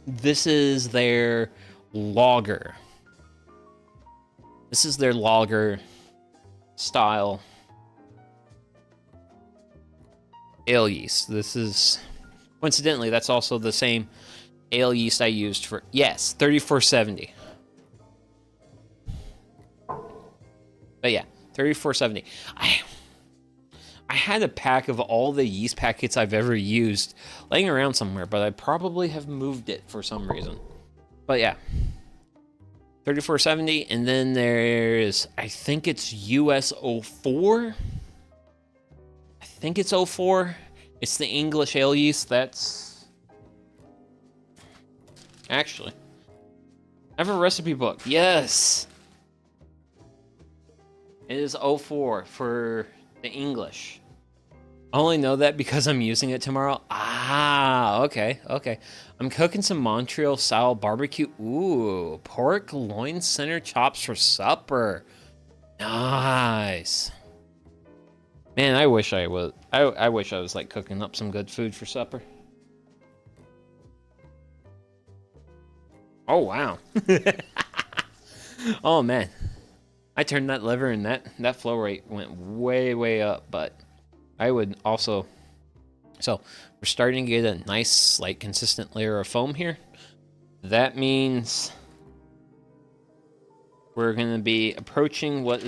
Speaker 1: this is their lager. This is their lager style ale yeast. This is, coincidentally, that's also the same ale yeast I used for, yes, 3470. But yeah, 3470. I had a pack of all the yeast packets I've ever used laying around somewhere, but I probably have moved it for some reason. But yeah, 3470, and then there's, I think it's US04. I think it's 04. It's the English ale yeast. That's actually, I have a recipe book. Yes. It is 04 for the English. I only know that because I'm using it tomorrow. Ah, okay, okay. I'm cooking some Montreal-style barbecue. Ooh, pork loin center chops for supper. Nice. Man, I wish I was. I wish I was like cooking up some good food for supper. Oh wow. Oh man, I turned that lever and that flow rate went way up. But I would also. So we're starting to get a nice, like, consistent layer of foam here. That means we're gonna be approaching what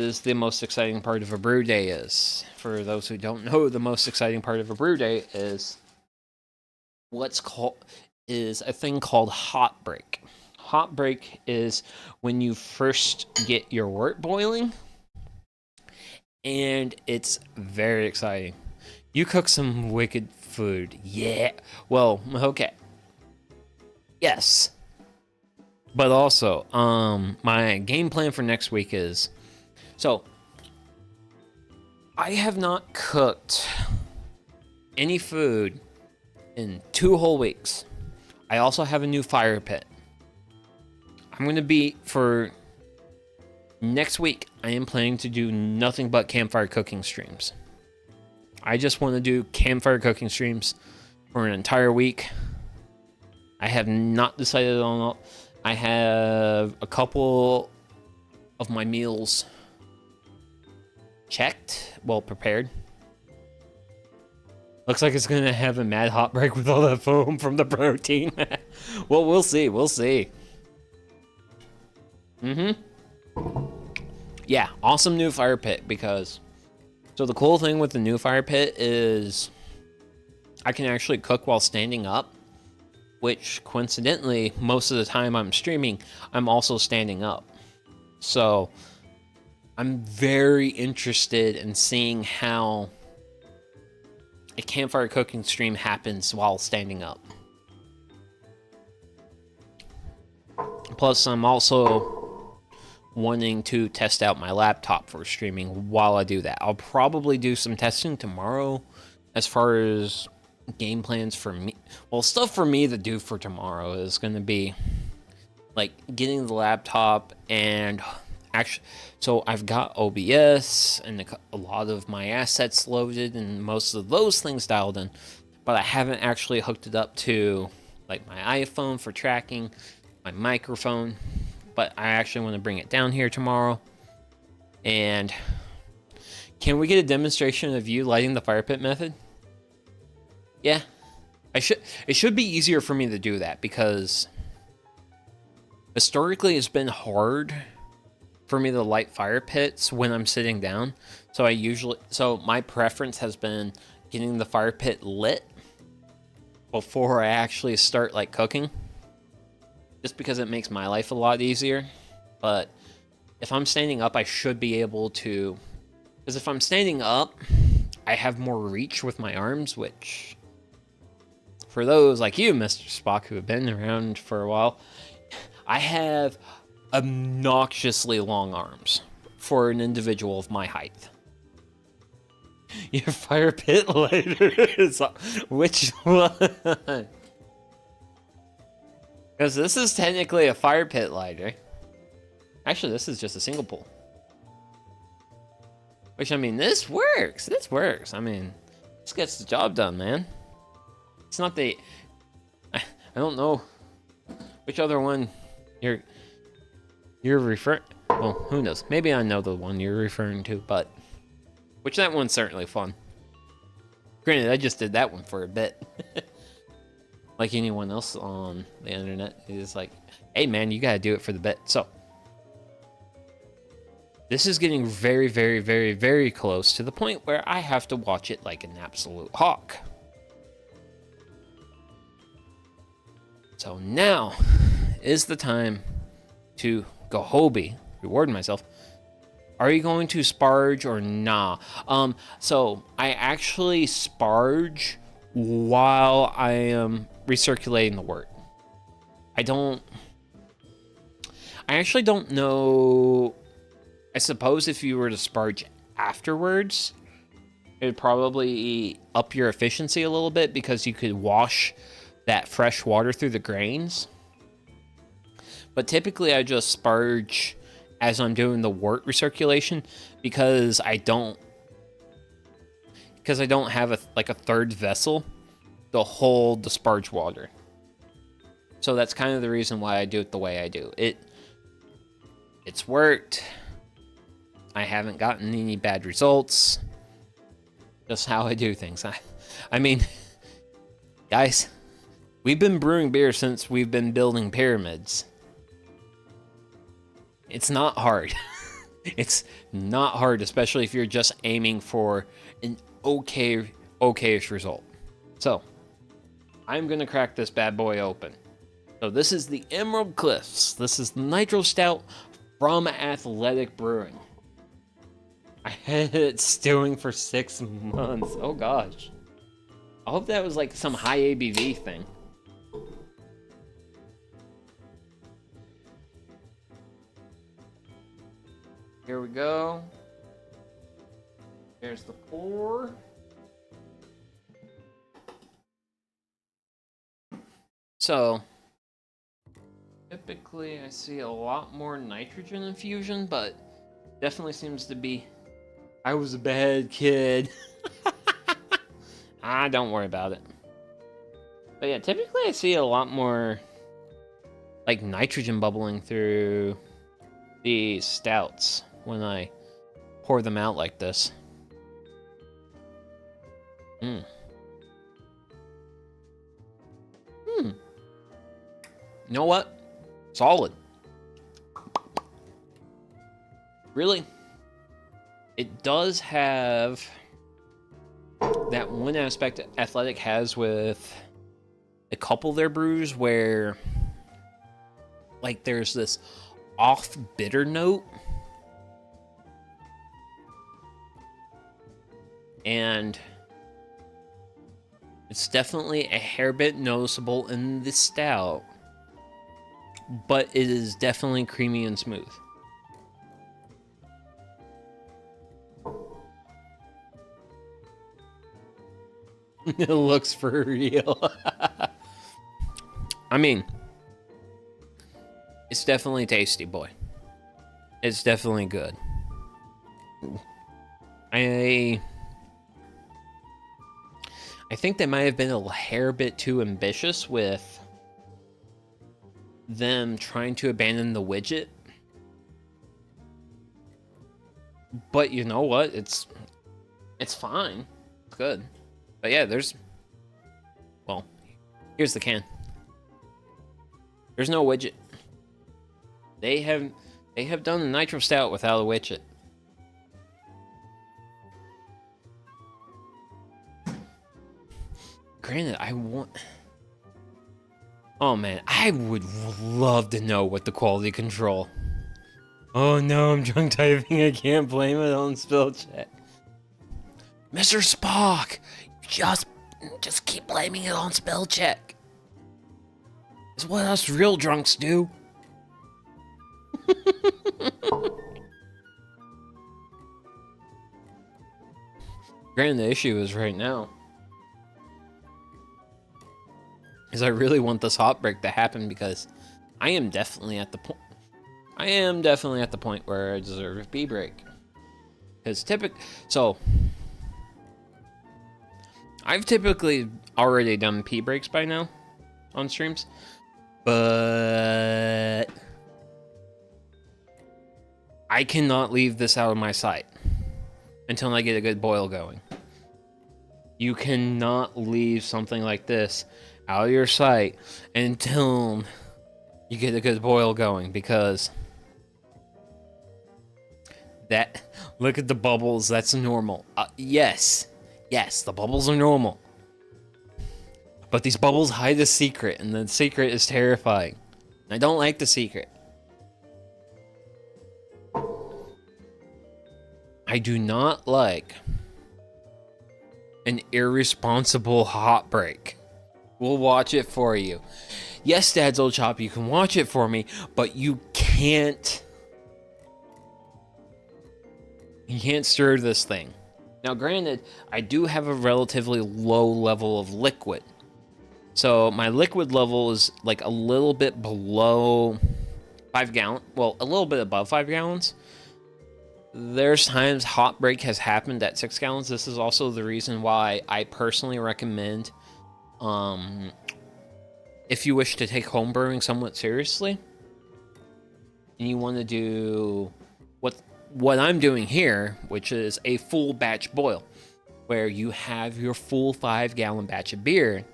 Speaker 1: is the most exciting part of a brew day is. For those who don't know, the most exciting part of a brew day is a thing called hot break. Hot break is when you first get your wort boiling, and it's very exciting. You cook some wicked food. Yeah. Well, okay. Yes. But also, my game plan for next week is, so I have not cooked any food in 2 whole weeks. I also have a new fire pit. I'm going to be, for next week, I am planning to do nothing but campfire cooking streams. I just want to do campfire cooking streams for an entire week. I have not decided on all. I have a couple of my meals checked, well prepared. Looks like it's gonna have a mad hot break with all that foam from the protein. Well, we'll see. We'll see. Yeah, awesome new fire pit because. So the cool thing with the new fire pit is I can actually cook while standing up, which coincidentally, most of the time I'm streaming, I'm also standing up. So I'm very interested in seeing how a campfire cooking stream happens while standing up. Plus, I'm also wanting to test out my laptop for streaming while I do that. I'll probably do some testing tomorrow as far as game plans for me. Well, stuff for me to do for tomorrow is going to be like getting the laptop and actually, so I've got OBS and a lot of my assets loaded and most of those things dialed in, but I haven't actually hooked it up to like my iPhone for tracking, my microphone. But I actually want to bring it down here tomorrow. And can we get a demonstration of you lighting the fire pit method? Yeah. It should be easier for me to do that because historically it's been hard for me to light fire pits when I'm sitting down. So my preference has been getting the fire pit lit before I actually start like cooking. Just because it makes my life a lot easier. But if I'm standing up, I should be able to, because if I'm standing up, I have more reach with my arms, which for those like you, Mr. Spock, who have been around for a while, I have obnoxiously long arms for an individual of my height. Your fire pit lighter is, which one? Because this is technically a fire pit lighter. Actually, this is just a single pull. Which, I mean, this works. This works. I mean, this gets the job done, man. It's not the... I don't know which other one you're referring... Well, who knows? Maybe I know the one you're referring to, but... Which that one's certainly fun. Granted, I just did that one for a bit. Like anyone else on the internet is like, hey man, you gotta do it for the bit. So this is getting very close to the point where I have to watch it like an absolute hawk. So now is the time to go hobby, reward myself. Are you going to sparge or nah? So I actually sparge while I am recirculating the wort. I don't I actually don't know. I suppose if you were to sparge afterwards, it would probably up your efficiency a little bit because you could wash that fresh water through the grains. But typically I just sparge as I'm doing the wort recirculation because I don't have a third vessel to hold the sparge water. So that's kind of the reason why I do it the way I do. It's worked. I haven't gotten any bad results. Just how I do things. I mean, guys, we've been brewing beer since we've been building pyramids. It's not hard. It's not hard, especially if you're just aiming for an okayish result. So, I'm gonna crack this bad boy open. So this is the Emerald Cliffs. This is the Nitro Stout from Athletic Brewing. I had it stewing for 6 months. Oh gosh. I hope that was like some high ABV thing. Here we go. There's the pour. So, typically I see a lot more nitrogen infusion, but definitely seems to be... I was a bad kid. Don't worry about it. But yeah, typically I see a lot more like nitrogen bubbling through the stouts when I pour them out like this. You know what? Solid. Really? It does have that one aspect Athletic has with a couple of their brews where like there's this off bitter note. And it's definitely a hair bit noticeable in the stout, but it is definitely creamy and smooth. It looks for real. I mean, it's definitely tasty, boy. It's definitely good. I think they might have been a hair bit too ambitious with them trying to abandon the widget. But you know what? It's fine. It's good. But yeah, well, here's the can. There's no widget. They have done the Nitro Stout without a widget. Granted, oh man, I would love to know what the quality control. Oh no, I'm drunk typing. I can't blame it on spell check. Mr. Spock, just keep blaming it on spell check. It's what us real drunks do. Granted, the issue is right now is I really want this hot break to happen because I am definitely at the point. I am definitely at the point where I deserve a B break. Because so I've typically already done P breaks by now on streams, but I cannot leave this out of my sight until I get a good boil going. You cannot leave something like this out of your sight until you get a good boil going, because look at the bubbles, that's normal. Yes, the bubbles are normal. But these bubbles hide a secret, and the secret is terrifying. I don't like the secret. I do not like an irresponsible hot break. We'll watch it for you. Yes, Dad's Old Chop, you can watch it for me, but you can't can't stir this thing. Now, granted, I do have a relatively low level of liquid. So my liquid level is like a little bit below 5 gallons. Well, a little bit above 5 gallons. There's times hot break has happened at 6 gallons. This is also the reason why I personally recommend, if you wish to take home brewing somewhat seriously, and you want to do what I'm doing here, which is a full batch boil, where you have your full 5-gallon batch of beer,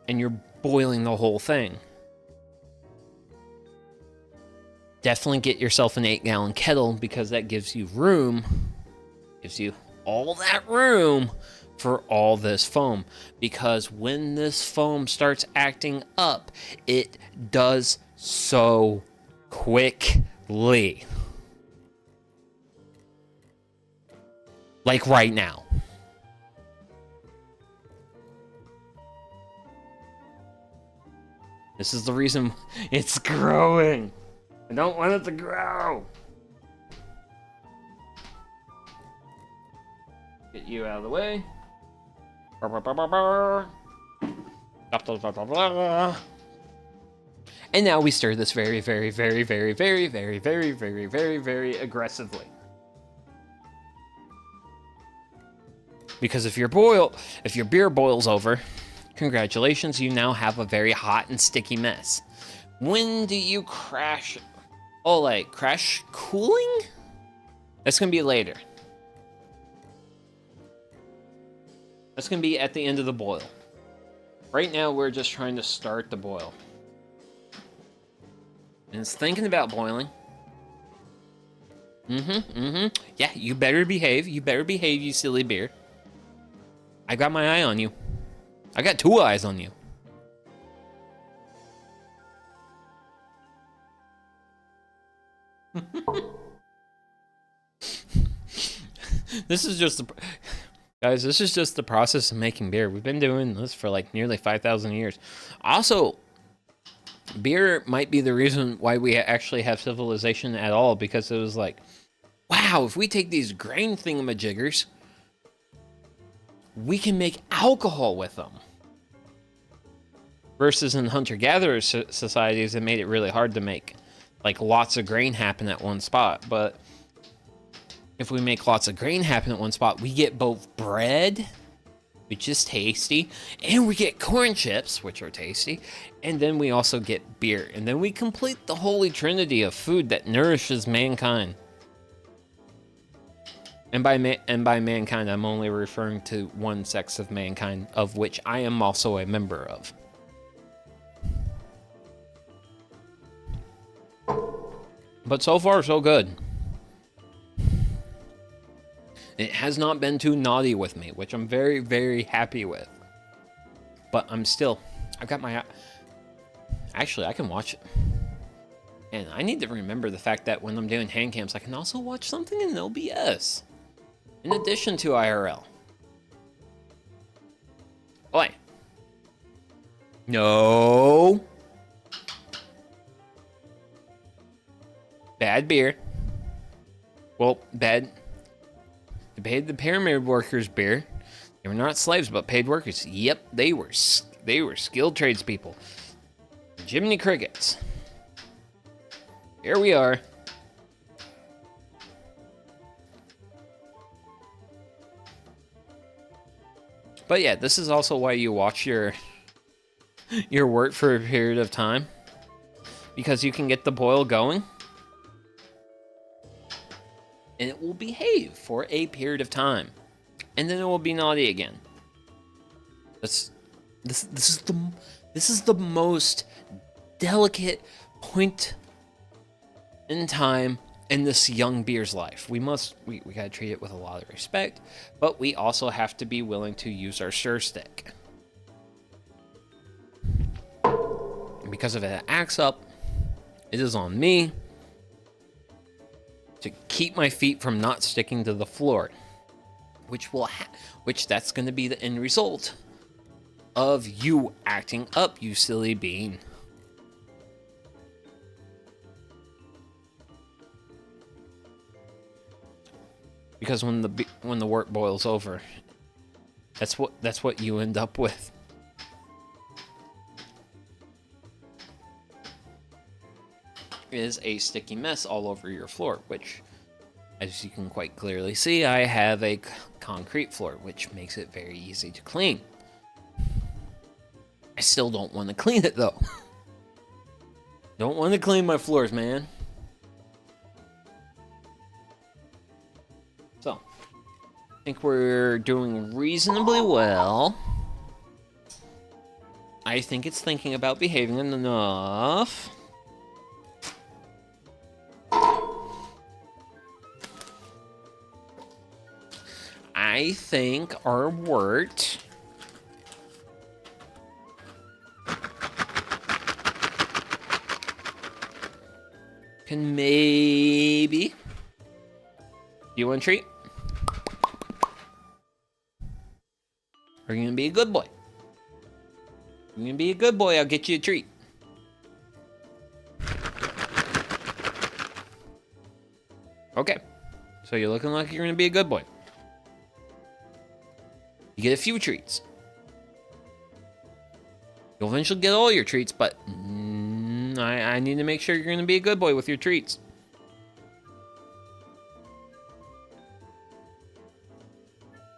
Speaker 1: and you're boiling the whole thing. Definitely get yourself an 8-gallon kettle, because that gives you room, gives you all that room for all this foam. Because when this foam starts acting up, it does so quickly. Like right now. This is the reason it's growing. I don't want it to grow. Get you out of the way. And now we stir this very, very, very, very, very, very, very, very, very, very aggressively. Because if your beer boils over, congratulations, you now have a very hot and sticky mess. When do you crash? Oh, like crash cooling? That's gonna be later. That's gonna be at the end of the boil. Right now, we're just trying to start the boil. And it's thinking about boiling. Yeah, you better behave. You better behave, you silly beer. I got my eye on you. I got 2 eyes on you. This is just the... Guys, this is just the process of making beer. We've been doing this for like nearly 5,000 years. Also, beer might be the reason why we actually have civilization at all, because it was like, wow, if we take these grain thingamajiggers, we can make alcohol with them. Versus in hunter-gatherer societies, it made it really hard to make like lots of grain happen at one spot. But if we make lots of grain happen at one spot, we get both bread, which is tasty, and we get corn chips, which are tasty, and then we also get beer. And then we complete the holy trinity of food that nourishes mankind. And by mankind, I'm only referring to one sex of mankind, of which I am also a member of. But so far, so good. It has not been too naughty with me, which I'm very, very happy with. But I'm still... I got my... Actually, I can watch it. And I need to remember the fact that when I'm doing hand cams, I can also watch something in OBS. In addition to IRL. Oi. No. Bad beer. Well, bad. They paid the pyramid workers beer. They were not slaves, but paid workers. Yep, they were skilled tradespeople. Jiminy Crickets. Here we are. But yeah, this is also why you watch your work for a period of time. Because you can get the boil going. And it will behave for a period of time. And then it will be naughty again. This is the most delicate point in time in this young beer's life. We gotta treat it with a lot of respect, but we also have to be willing to use our stir stick. And because if it acts up, it is on me to keep my feet from not sticking to the floor, which that's going to be the end result of you acting up, you silly bean. Because when the wort boils over, that's what you end up with. Is a sticky mess all over your floor, which, as you can quite clearly see, I have a concrete floor, which makes it very easy to clean. I still don't want to clean it, though. Don't want to clean my floors, man. So, I think we're doing reasonably well. I think it's thinking about behaving enough. I think our wort can maybe... Do you want a treat? Are you gonna be a good boy? You're gonna be a good boy, I'll get you a treat. Okay. So you're looking like you're gonna be a good boy. You get a few treats. You'll eventually get all your treats, but I need to make sure you're gonna be a good boy with your treats.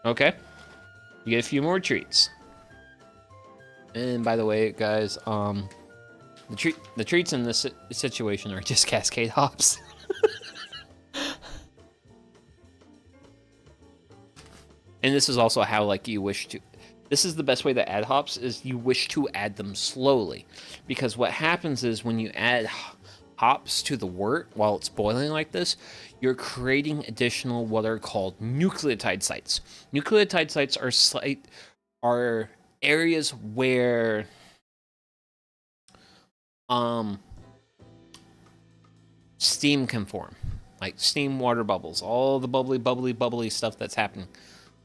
Speaker 1: Okay. You get a few more treats. And by the way, guys, the treats in this situation are just Cascade hops. And this is also how, like, you wish to... This is the best way to add hops, is you wish to add them slowly. Because what happens is when you add hops to the wort while it's boiling like this, you're creating additional what are called nucleotide sites. Nucleotide sites are areas where steam can form. Like steam water bubbles, all the bubbly stuff that's happening.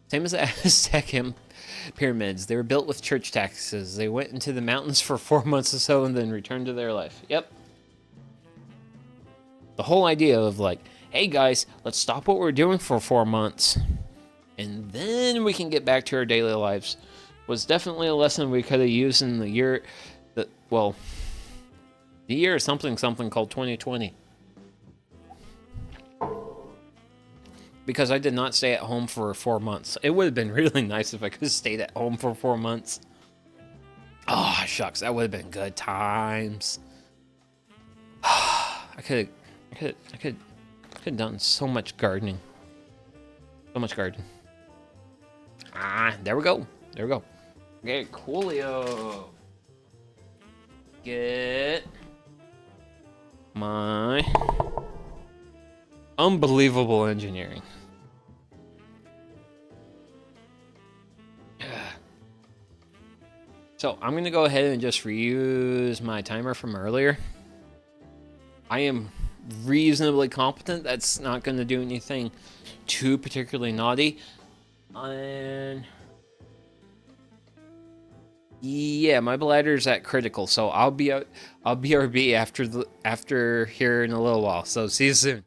Speaker 1: Same as the Aztec pyramids. They were built with church taxes. They went into the mountains for 4 months or so and then returned to their life. Yep. The whole idea of like, hey guys, let's stop what we're doing for 4 months and then we can get back to our daily lives was definitely a lesson we could have used in the year that, well, the year something called 2020. Because I did not stay at home for 4 months. It would have been really nice if I could have stayed at home for 4 months. Oh, shucks, that would have been good times. I could have done so much gardening. So much gardening. There we go. There we go. Okay, coolio. Get my unbelievable engineering. So I'm gonna go ahead and just reuse my timer from earlier. I am reasonably competent. That's not gonna do anything too particularly naughty. And yeah, my bladder's at critical, so I'll BRB after here in a little while. So see you soon.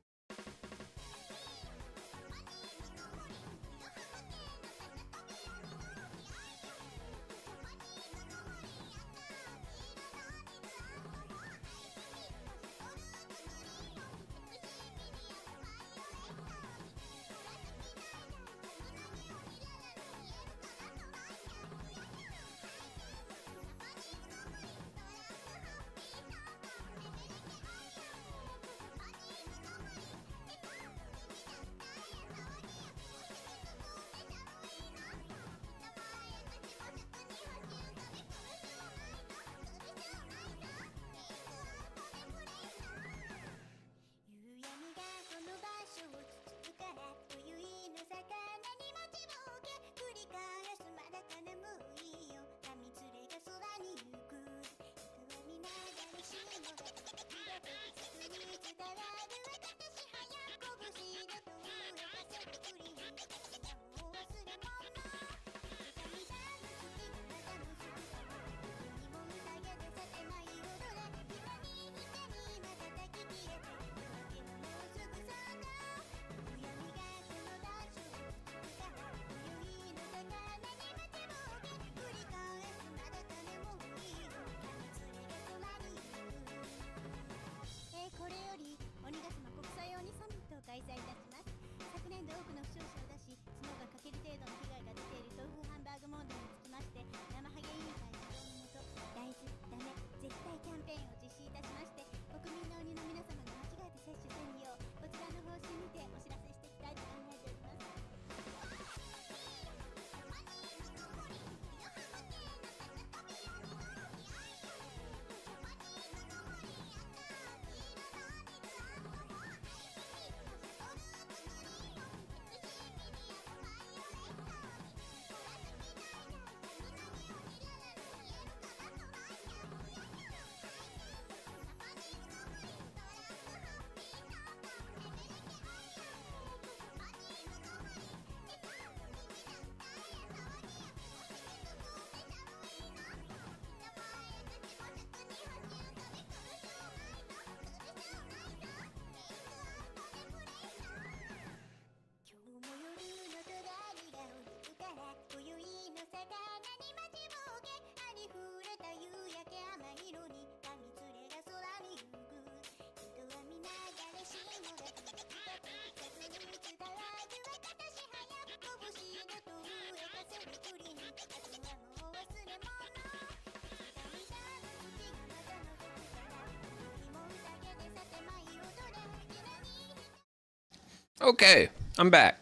Speaker 1: Okay, I'm back.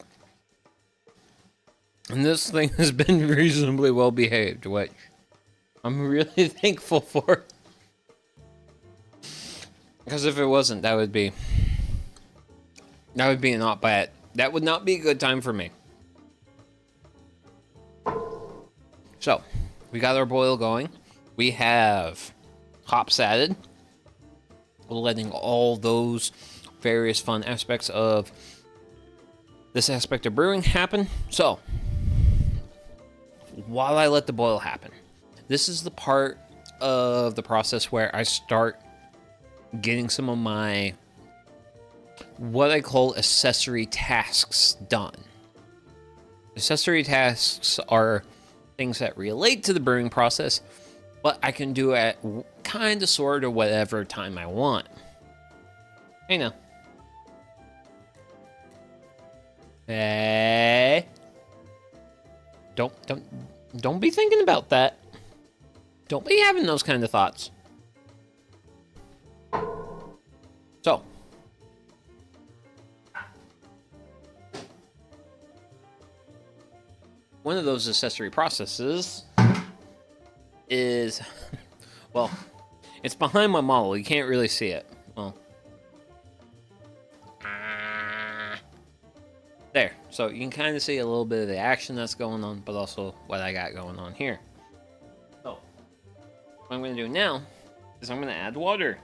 Speaker 1: And this thing has been reasonably well behaved, which I'm really thankful for. Because if it wasn't, that would be not bad. That would not be a good time for me. So, we got our boil going. We have hops added. We're letting all those various fun aspects of this aspect of brewing happen. So, while I let the boil happen, this is the part of the process where I start getting some of my what I call accessory tasks done. Accessory tasks are things that relate to the brewing process, but I can do at kind of sort of whatever time I want. Hey now. Hey. Don't be thinking about that. Don't be having those kind of thoughts. So, one of those accessory processes is, well, it's behind my model. You can't really see it. Well, there. So you can kind of see a little bit of the action that's going on, but also what I got going on here. So, what I'm going to do now is I'm going to add water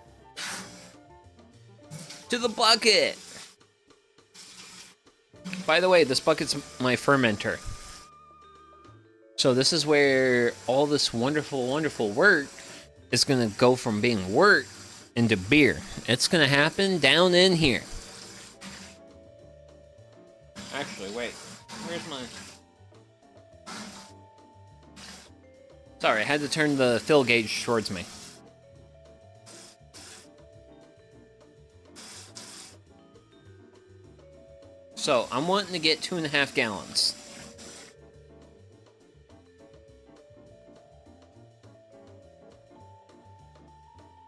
Speaker 1: to the bucket. By the way, this bucket's my fermenter. So this is where all this wonderful, wonderful wort is going to go from being wort into beer. It's going to happen down in here. Actually, wait. Where's my... Sorry, I had to turn the fill gauge towards me. So, I'm wanting to get 2.5 gallons.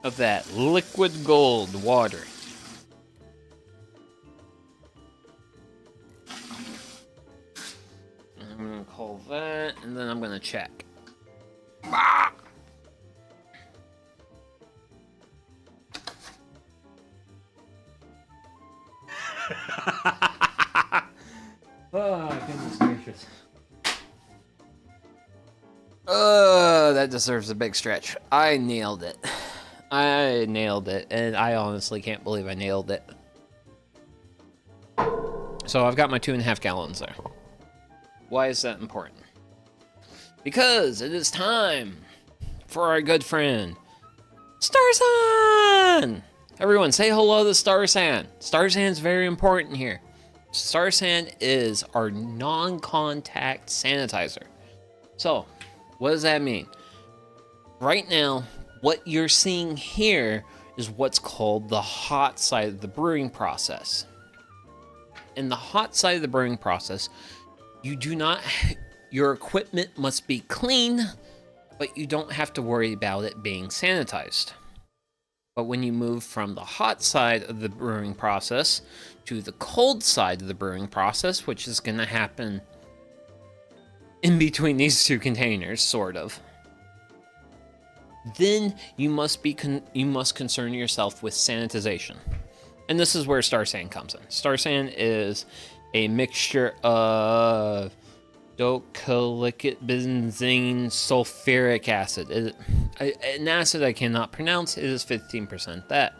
Speaker 1: Of that liquid gold water. And I'm gonna call that, and then I'm gonna check. Ah! Oh, goodness gracious. That deserves a big stretch. I nailed it. I nailed it, and I honestly can't believe I nailed it. So I've got my 2.5 gallons there. Why is that important? Because it is time for our good friend, Starsan! Everyone, say hello to Starsan. Starsan's very important here. Starsan is our non-contact sanitizer. So, what does that mean? Right now, what you're seeing here is what's called the hot side of the brewing process. in the hot side of the brewing process, you do not, your equipment must be clean, but you don't have to worry about it being sanitized. But when you move from the hot side of the brewing process to the cold side of the brewing process, which is going to happen in between these two containers, sort of, then you must concern yourself with sanitization. And this is where Star Sand comes in. Star Sand is a mixture of docylate benzene sulfuric acid. An acid I cannot pronounce. It is 15% that.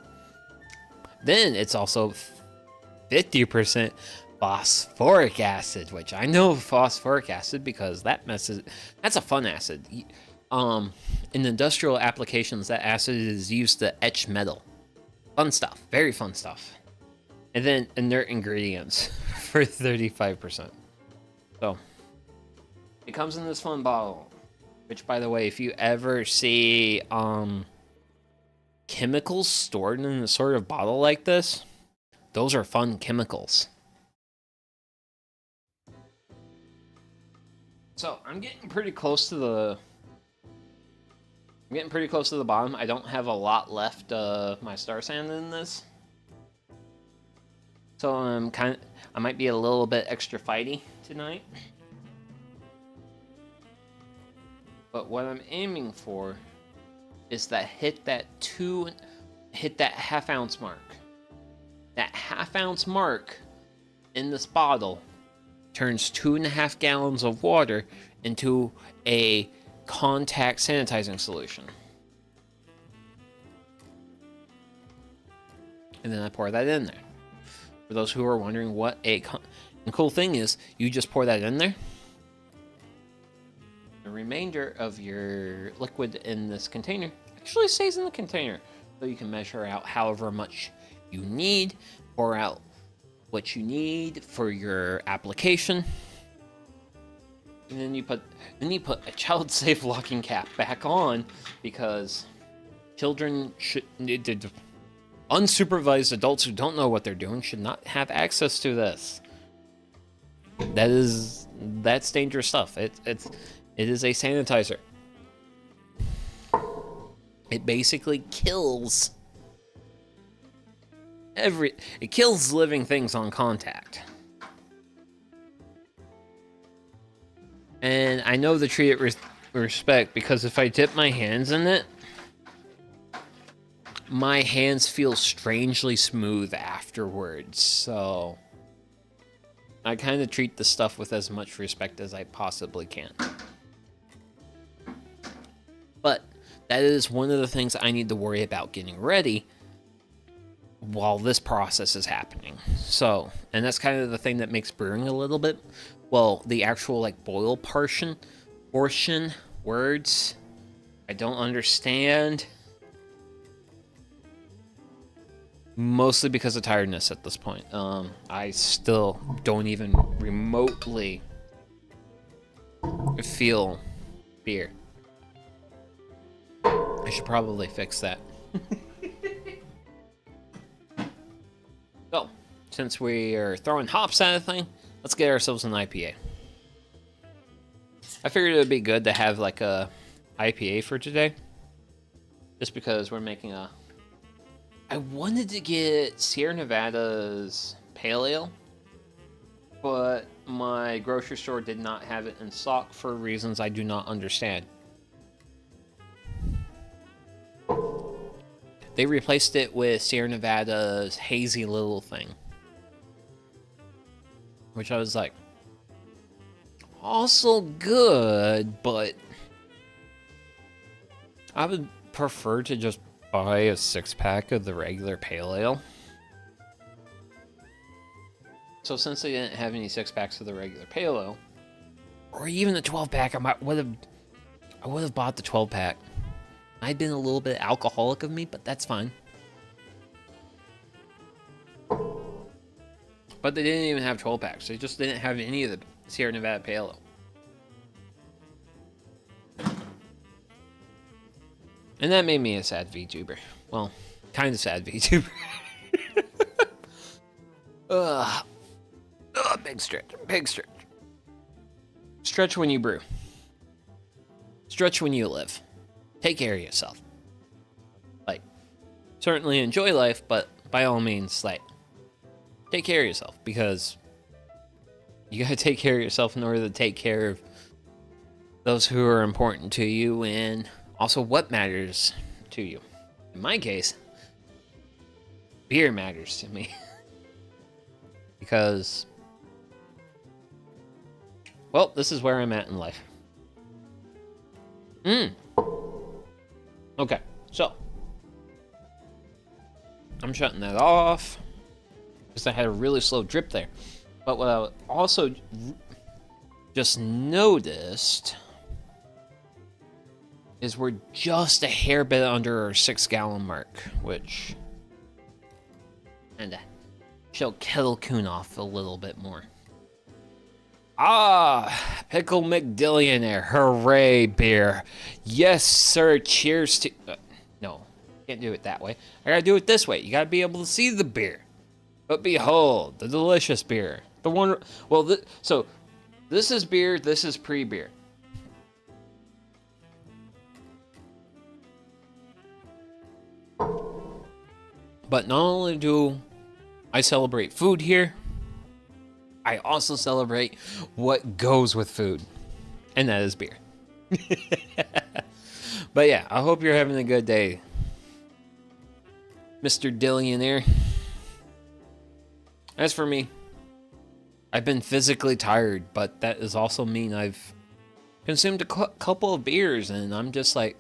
Speaker 1: Then it's also 50% phosphoric acid, which I know phosphoric acid because that's a fun acid. In industrial applications, that acid is used to etch metal. Fun stuff, very fun stuff. And then inert ingredients for 35%. So it comes in this fun bottle, which, by the way, if you ever see chemicals stored in a sort of bottle like this, those are fun chemicals. So I'm getting pretty close to the bottom. I don't have a lot left of my Star Sand in this. So I might be a little bit extra fighty tonight. But what I'm aiming for is hit that half-ounce mark. That half-ounce mark in this bottle turns 2.5 gallons of water into a contact sanitizing solution. And then I pour that in there. For those who are wondering what the cool thing is, you just pour that in there. The remainder of your liquid in this container actually stays in the container. So you can measure out however much you need, pour out what you need for your application. And then you put a child-safe locking cap back on, because children unsupervised adults who don't know what they're doing should not have access to this. That's dangerous stuff. It is a sanitizer. It basically kills it kills living things on contact. And I know to treat it with respect, because if I dip my hands in it, my hands feel strangely smooth afterwards. So I kind of treat the stuff with as much respect as I possibly can. But that is one of the things I need to worry about getting ready while this process is happening. So, and that's kind of the thing that makes brewing a little bit, well, the actual like boil portion, words, I don't understand. Mostly because of tiredness at this point. I still don't even remotely feel beer. I should probably fix that. So, since we are throwing hops at a thing, let's get ourselves an IPA. I figured it would be good to have like a IPA for today, just because we're making a... I wanted to get Sierra Nevada's Pale Ale, but my grocery store did not have it in stock for reasons I do not understand. They replaced it with Sierra Nevada's Hazy Little Thing, which I was like, also good, but I would prefer to just buy a 6-pack of the regular Pale Ale. So since they didn't have any 6-packs of the regular Pale Ale, or even the 12-pack, I would have bought the 12-pack. I'd been a little bit alcoholic of me, but that's fine. But they didn't even have 12-packs. They just didn't have any of the Sierra Nevada Pale Ale. And that made me a sad VTuber. Well, kind of sad VTuber. Ugh. Big stretch. Big stretch. Stretch when you brew. Stretch when you live. Take care of yourself. Like, certainly enjoy life, but by all means, like, take care of yourself, because you gotta take care of yourself in order to take care of those who are important to you, and also what matters to you. In my case, beer matters to me. Because, well, this is where I'm at in life. Okay, so I'm shutting that off because I had a really slow drip there. But what I also just noticed is we're just a hair bit under our 6-gallon mark, which kinda shall kettle coon off a little bit more. Ah, Pickle McDillionaire, hooray, beer. Yes, sir, cheers to... no, can't do it that way. I gotta do it this way. You gotta be able to see the beer. But behold, the delicious beer. The one... well, so, this is beer, this is pre-beer. But not only do I celebrate food here, I also celebrate what goes with food, and that is beer. But yeah, I hope you're having a good day, Mr. Dillionaire. As for me, I've been physically tired, but that does also mean I've consumed a couple of beers, and I'm just like,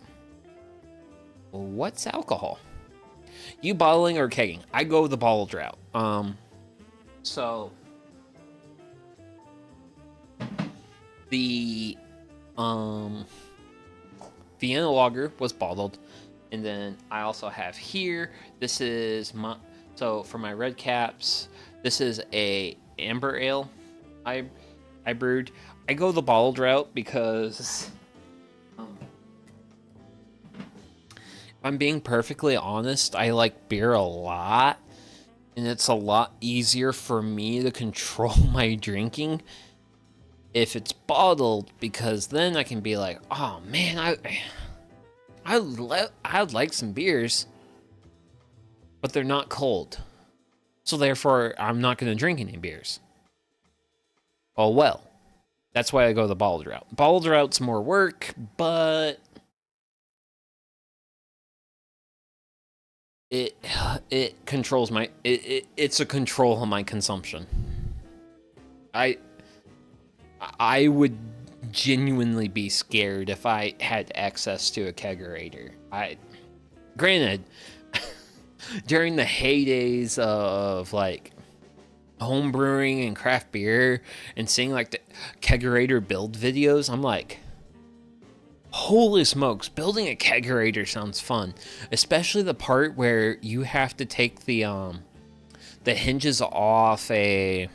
Speaker 1: well, what's alcohol? You bottling or kegging? I go the bottled route. So the Vienna Lager was bottled, and then I also have here, this is my, so for my red caps, this is a amber ale I brewed. I go the bottled route because if I'm being perfectly honest, I like beer a lot, and it's a lot easier for me to control my drinking if it's bottled, because then I can be like, oh man, I'd like some beers, but they're not cold, so therefore I'm not going to drink any beers. Oh well, that's why I go the bottled route. Bottled route's more work, but it controls my it's a control on my consumption. I would genuinely be scared if I had access to a kegerator. Granted, during the heydays of like home brewing and craft beer and seeing like the kegerator build videos, I'm like, holy smokes, building a kegerator sounds fun. Especially the part where you have to take the hinges off a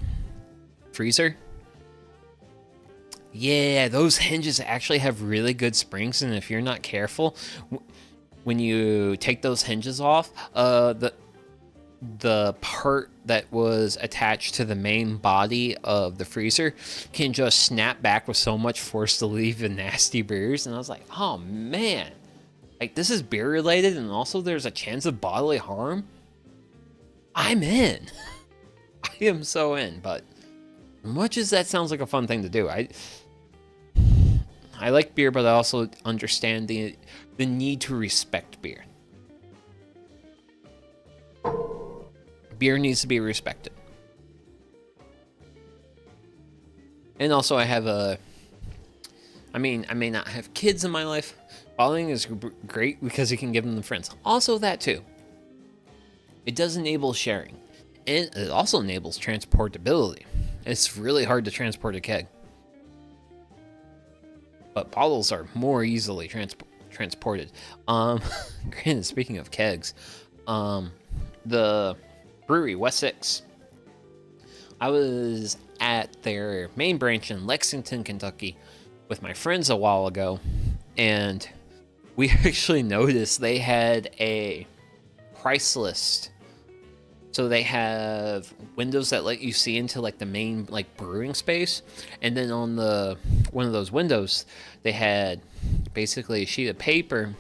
Speaker 1: freezer. Yeah, those hinges actually have really good springs, and if you're not careful, when you take those hinges off, the part that was attached to the main body of the freezer can just snap back with so much force to leave the nasty beers. And I was like, oh man, like this is beer related, and also there's a chance of bodily harm. I'm in. I am so in. But much as that sounds like a fun thing to do, I like beer, but I also understand the need to respect beer. Beer needs to be respected. And also I have I may not have kids in my life. Bottling is great because you can give them to friends. Also that too. It does enable sharing. And it also enables transportability. It's really hard to transport a keg. But bottles are more easily transported. Granted, speaking of kegs, the brewery, West 6, I was at their main branch in Lexington, Kentucky with my friends a while ago, and we actually noticed they had a price list So they have windows that let you see into like the main like brewing space, and then on the one of those windows, they had basically a sheet of paper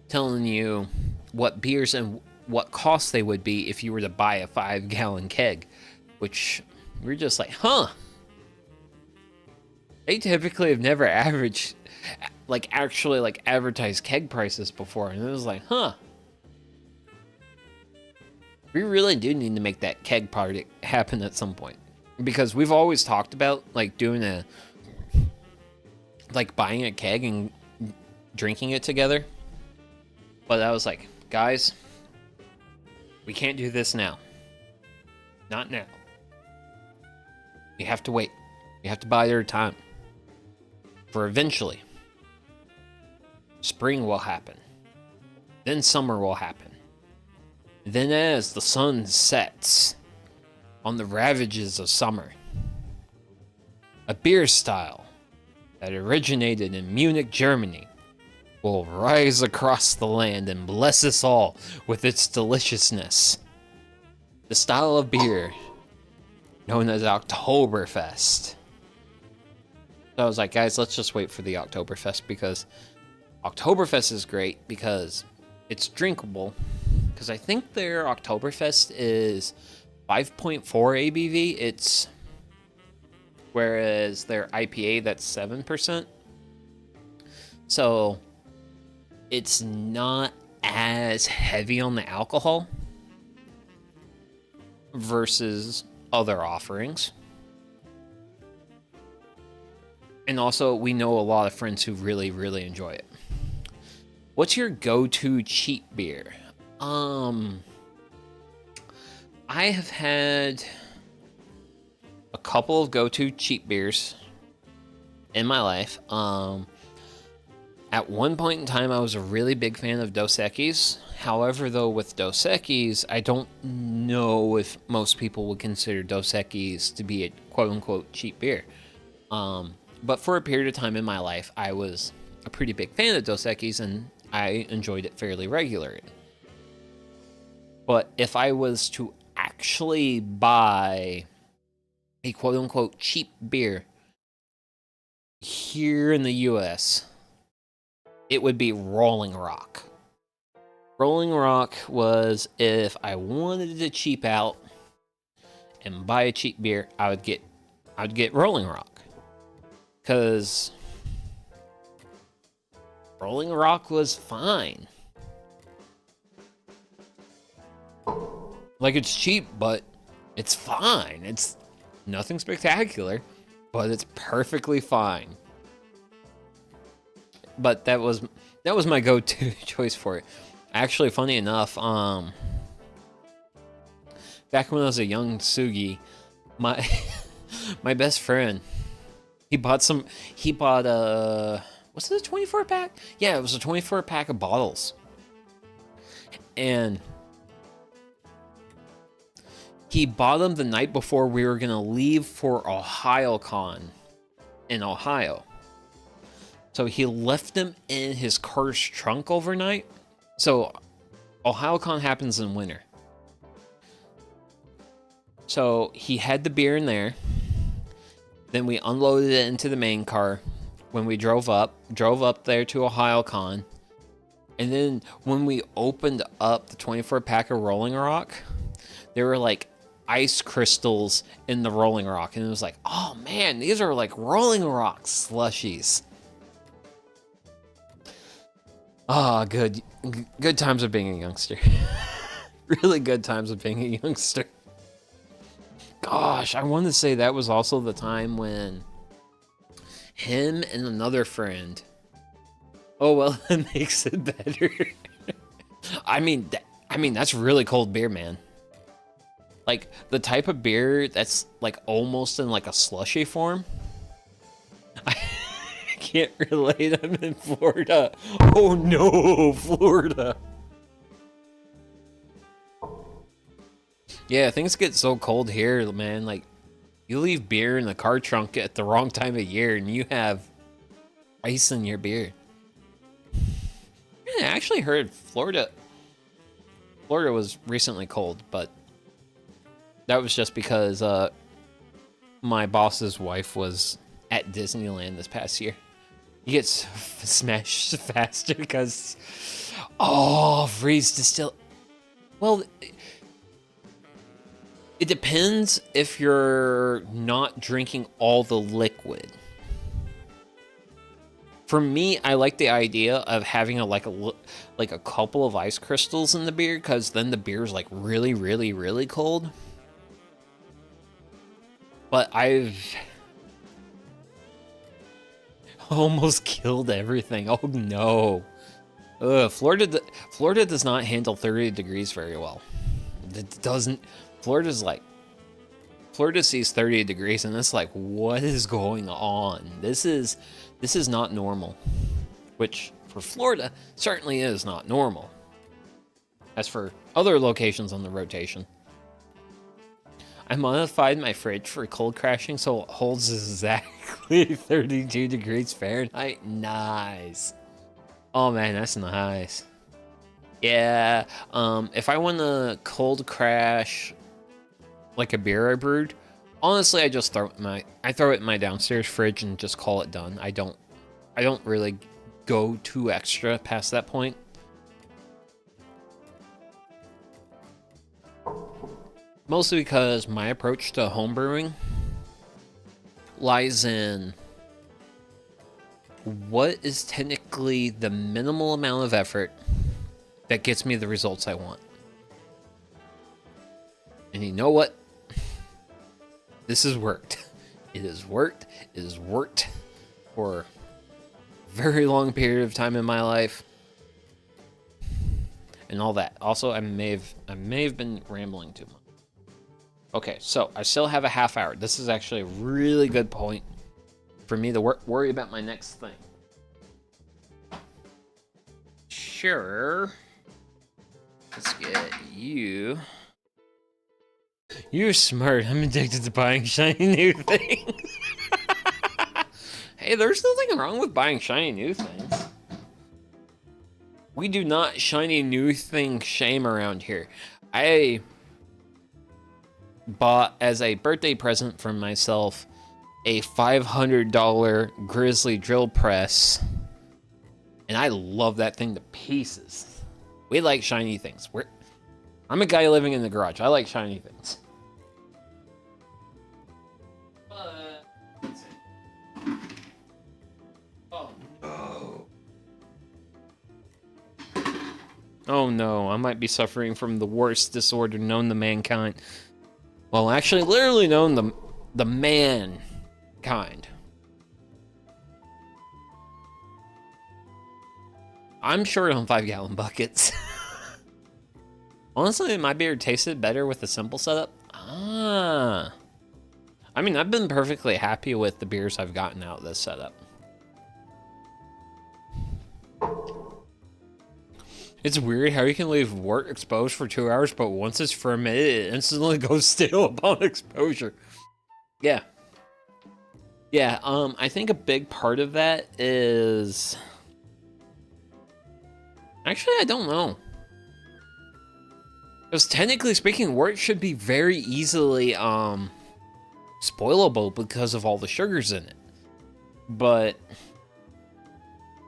Speaker 1: telling you what beers and what cost they would be if you were to buy a 5-gallon keg, which we're just like, huh? They typically have never averaged, like actually like advertised keg prices before, and it was like, huh? We really do need to make that keg party happen at some point, because we've always talked about like doing a, like buying a keg and drinking it together. But I was like, guys, we can't do this now. Not now. We have to wait. We have to buy their time. For eventually, spring will happen. Then summer will happen. Then as the sun sets on the ravages of summer, a beer style that originated in Munich, Germany, will rise across the land and bless us all with its deliciousness. The style of beer known as Oktoberfest. So I was like, guys, let's just wait for the Oktoberfest, because Oktoberfest is great because it's drinkable. Because I think their Oktoberfest is 5.4 ABV. It's whereas their IPA, that's 7%. So it's not as heavy on the alcohol versus other offerings. And also, we know a lot of friends who really, really enjoy it. What's your go-to cheap beer? I have had a couple of go-to cheap beers in my life. At one point in time, I was a really big fan of Dos Equis. However, though, with Dos Equis, I don't know if most people would consider Dos Equis to be a quote-unquote cheap beer. But for a period of time in my life, I was a pretty big fan of Dos Equis, and I enjoyed it fairly regularly. But if I was to actually buy a quote-unquote cheap beer here in the US, it would be Rolling Rock. Rolling Rock was, if I wanted to cheap out and buy a cheap beer, I'd get Rolling Rock. Because Rolling Rock was fine. Like, it's cheap, but it's fine. It's nothing spectacular, but it's perfectly fine. But that was my go-to choice for it. Actually, funny enough, back when I was a young Sugi, my my best friend, he bought was it a 24 pack? Yeah, it was a 24 pack of bottles. And he bought them the night before we were gonna leave for OhioCon in Ohio. So he left them in his car's trunk overnight. So OhioCon happens in winter. So he had the beer in there. Then we unloaded it into the main car when we drove up there to OhioCon. And then when we opened up the 24 pack of Rolling Rock, there were like ice crystals in the Rolling Rock. And it was like, oh man, these are like Rolling Rock slushies. Ah, good times of being a youngster. Really good times of being a youngster. Gosh, I want to say that was also the time when him and another friend. Oh well, that makes it better. I mean, that's really cold beer, man. Like the type of beer that's like almost in like a slushy form. I can't relate. I'm in Florida. Oh no, Florida. Yeah, things get so cold here, man. Like, you leave beer in the car trunk at the wrong time of year and you have ice in your beer. Yeah, I actually heard Florida Florida was recently cold, but that was just because my boss's wife was at Disneyland this past year. You get smashed faster because, oh, freeze distill. Well, it depends if you're not drinking all the liquid. For me, I like the idea of having a couple of ice crystals in the beer, because then the beer's like really, really, really cold. But I've almost killed everything. Oh no. Ugh, Florida does not handle 30 degrees very well. It doesn't. Florida sees 30 degrees and it's like, what is going on? This is not normal. Which for Florida certainly is not normal. As for other locations on the rotation, I modified my fridge for cold crashing so it holds exactly 32 degrees Fahrenheit. Nice. Oh man, that's nice. Yeah, if I want to cold crash like a beer I brewed, honestly, I just throw it in my downstairs fridge and just call it done. I don't really go too extra past that point. Mostly because my approach to homebrewing lies in what is technically the minimal amount of effort that gets me the results I want. And you know what? This has worked. It has worked. It has worked for a very long period of time in my life. And all that. Also, I may have been rambling too much. Okay, so I still have a half hour. This is actually a really good point for me to worry about my next thing. Sure. Let's get you. You're smart. I'm addicted to buying shiny new things. Hey, there's nothing wrong with buying shiny new things. We do not shiny new thing shame around here. I bought as a birthday present for myself a $500 Grizzly drill press, and I love that thing to pieces. We like shiny things. I'm a guy living in the garage. I like shiny things. Oh no. Oh no, I might be suffering from the worst disorder known to mankind. Well, actually, literally known the mankind. I'm short on 5-gallon buckets. Honestly, my beer tasted better with a simple setup. I mean, I've been perfectly happy with the beers I've gotten out of this setup. It's weird how you can leave wort exposed for 2 hours, but once it's fermented, it instantly goes stale upon exposure. Yeah. Yeah, I think a big part of that is... Actually, I don't know. Because technically speaking, wort should be very easily, spoilable because of all the sugars in it. But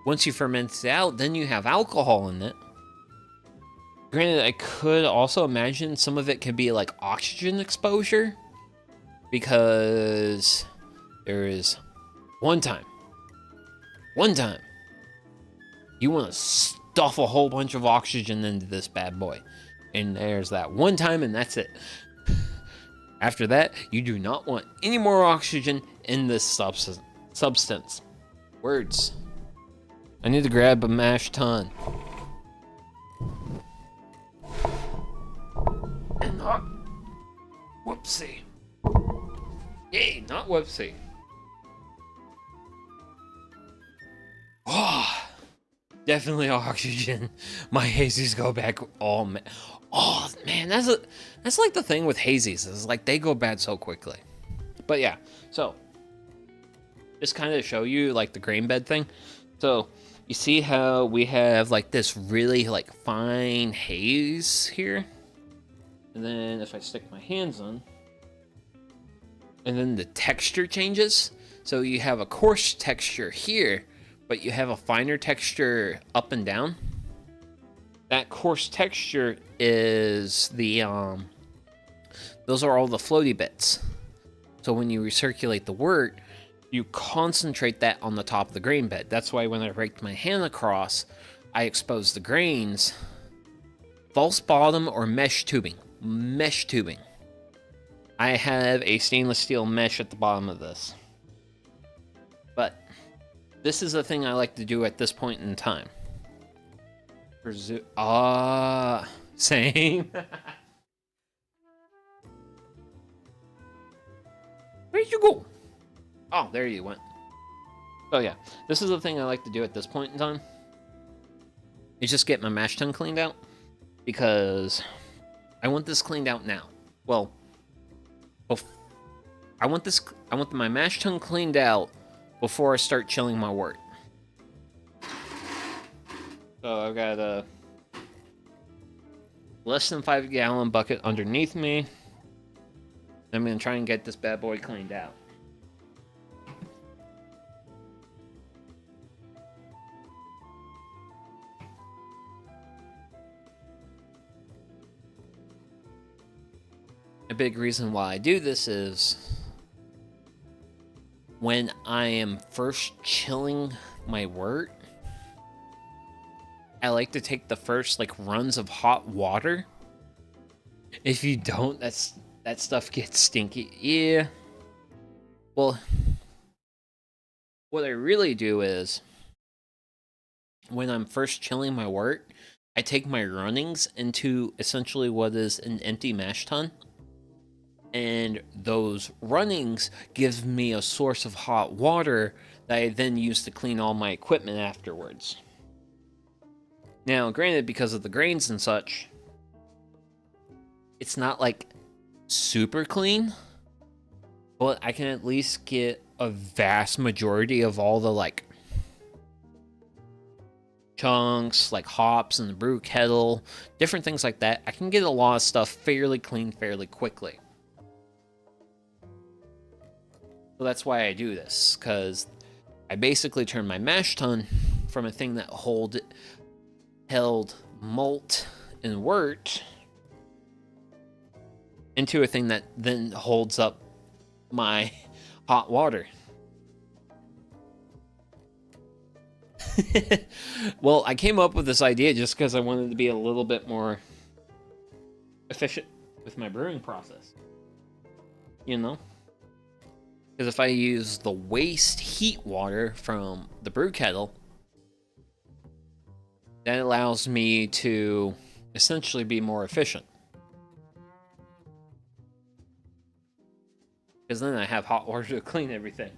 Speaker 1: once you ferment it out, then you have alcohol in it. Granted, I could also imagine some of it could be like oxygen exposure, because there is one time you want to stuff a whole bunch of oxygen into this bad boy, and there's that one time, and that's it. After that, you do not want any more oxygen in this substance. Words. I need to grab a mashed ton. And not whoopsie. Yay, not whoopsie. Oh, definitely oxygen. My hazies go back. Oh man, that's like the thing with hazies, is like they go bad so quickly. But yeah, so just kind of show you like the grain bed thing. So You see how we have like this really like fine haze here? And then if I stick my hands on, and then the texture changes. So you have a coarse texture here, but you have a finer texture up and down. That coarse texture is the, those are all the floaty bits. So when you recirculate the wort, you concentrate that on the top of the grain bed. That's why when I raked my hand across, I exposed the grains. False bottom or mesh tubing. Mesh tubing. I have a stainless steel mesh at the bottom of this. But this is the thing I like to do at this point in time. Same. Where'd you go? Oh, there you went. Oh yeah, this is the thing I like to do at this point in time. Is just get my mash tun cleaned out. Because I want this cleaned out now. Well, I want my mash tun cleaned out before I start chilling my wort. So I've got a less than 5 gallon bucket underneath me. I'm gonna try and get this bad boy cleaned out. A big reason why I do this is when I am first chilling my wort, I like to take the first like runs of hot water. If you don't, that stuff gets stinky. Yeah. Well, what I really do is when I'm first chilling my wort, I take my runnings into essentially what is an empty mash tun. And those runnings give me a source of hot water that I then use to clean all my equipment afterwards. Now, granted, because of the grains and such, it's not like super clean, but I can at least get a vast majority of all the like chunks, like hops in the brew kettle, different things like that. I can get a lot of stuff fairly clean fairly quickly. So that's why I do this, because I basically turn my mash tun from a thing that held malt and wort into a thing that then holds up my hot water. Well, I came up with this idea just because I wanted to be a little bit more efficient with my brewing process. You know? Because if I use the waste heat water from the brew kettle, that allows me to essentially be more efficient. Because then I have hot water to clean everything.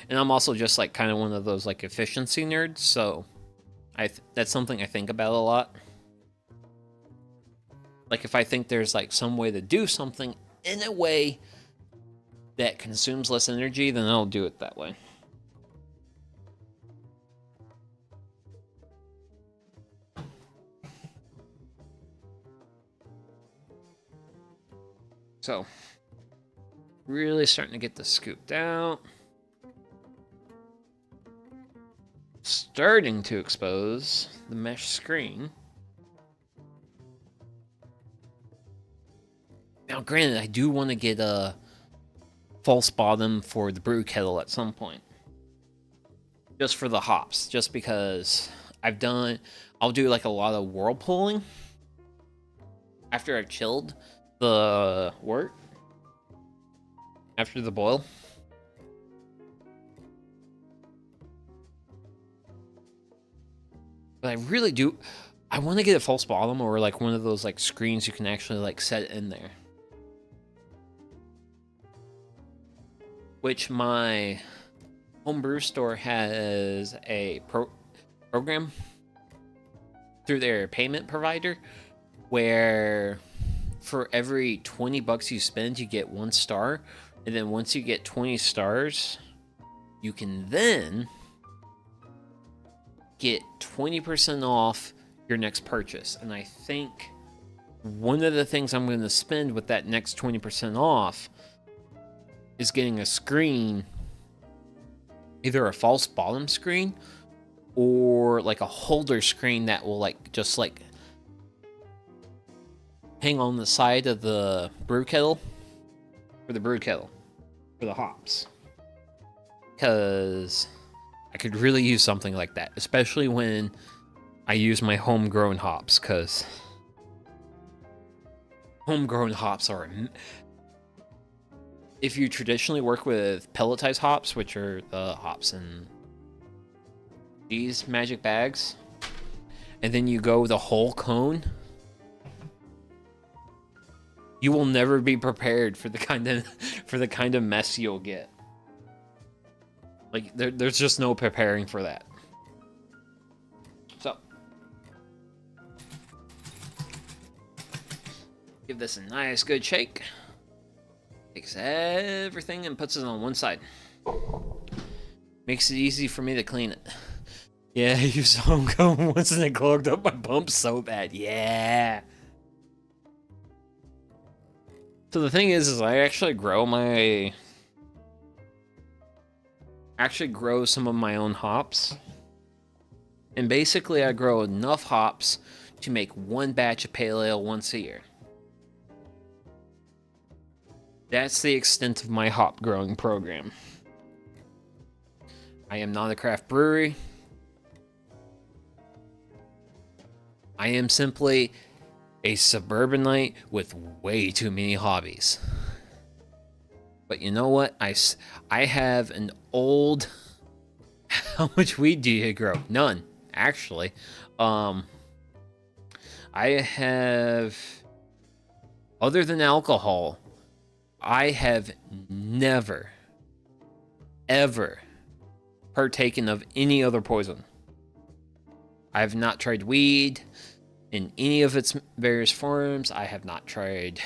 Speaker 1: And I'm also just like kind of one of those like efficiency nerds, so that's something I think about a lot. Like if I think there's like some way to do something in a way that consumes less energy, then I'll do it that way. So, really starting to get this scooped out. Starting to expose the mesh screen. Now, granted, I do want to get a false bottom for the brew kettle at some point. Just for the hops. Just because I'll do like a lot of whirlpooling after I've chilled the wort. After the boil. But I really do. I want to get a false bottom or like one of those like screens you can actually like set in there. Which my homebrew store has a program through their payment provider where for every 20 bucks you spend, you get 1 star. And then once you get 20 stars, you can then get 20% off your next purchase. And I think one of the things I'm going to spend with that next 20% off is getting a screen, either a false bottom screen or like a holder screen that will like just like hang on the side of the brew kettle for the hops, because I could really use something like that, especially when I use my homegrown hops, because homegrown hops are, if you traditionally work with pelletized hops, which are the hops in these magic bags, and then you go the whole cone, you will never be prepared for the kind of mess you'll get. Like there's just no preparing for that. So give this a nice good shake. Takes everything and puts it on one side. Makes it easy for me to clean it. Yeah, I used homegrown once and it clogged up my pump so bad. Yeah. So the thing is I actually grow some of my own hops. And basically I grow enough hops to make one batch of pale ale once a year. That's the extent of my hop growing program. I am not a craft brewery. I am simply a suburbanite with way too many hobbies. But you know what? I have an old... How much weed do you grow? None, actually. I have... Other than alcohol, I have never, ever partaken of any other poison. I have not tried weed in any of its various forms. I haven't tried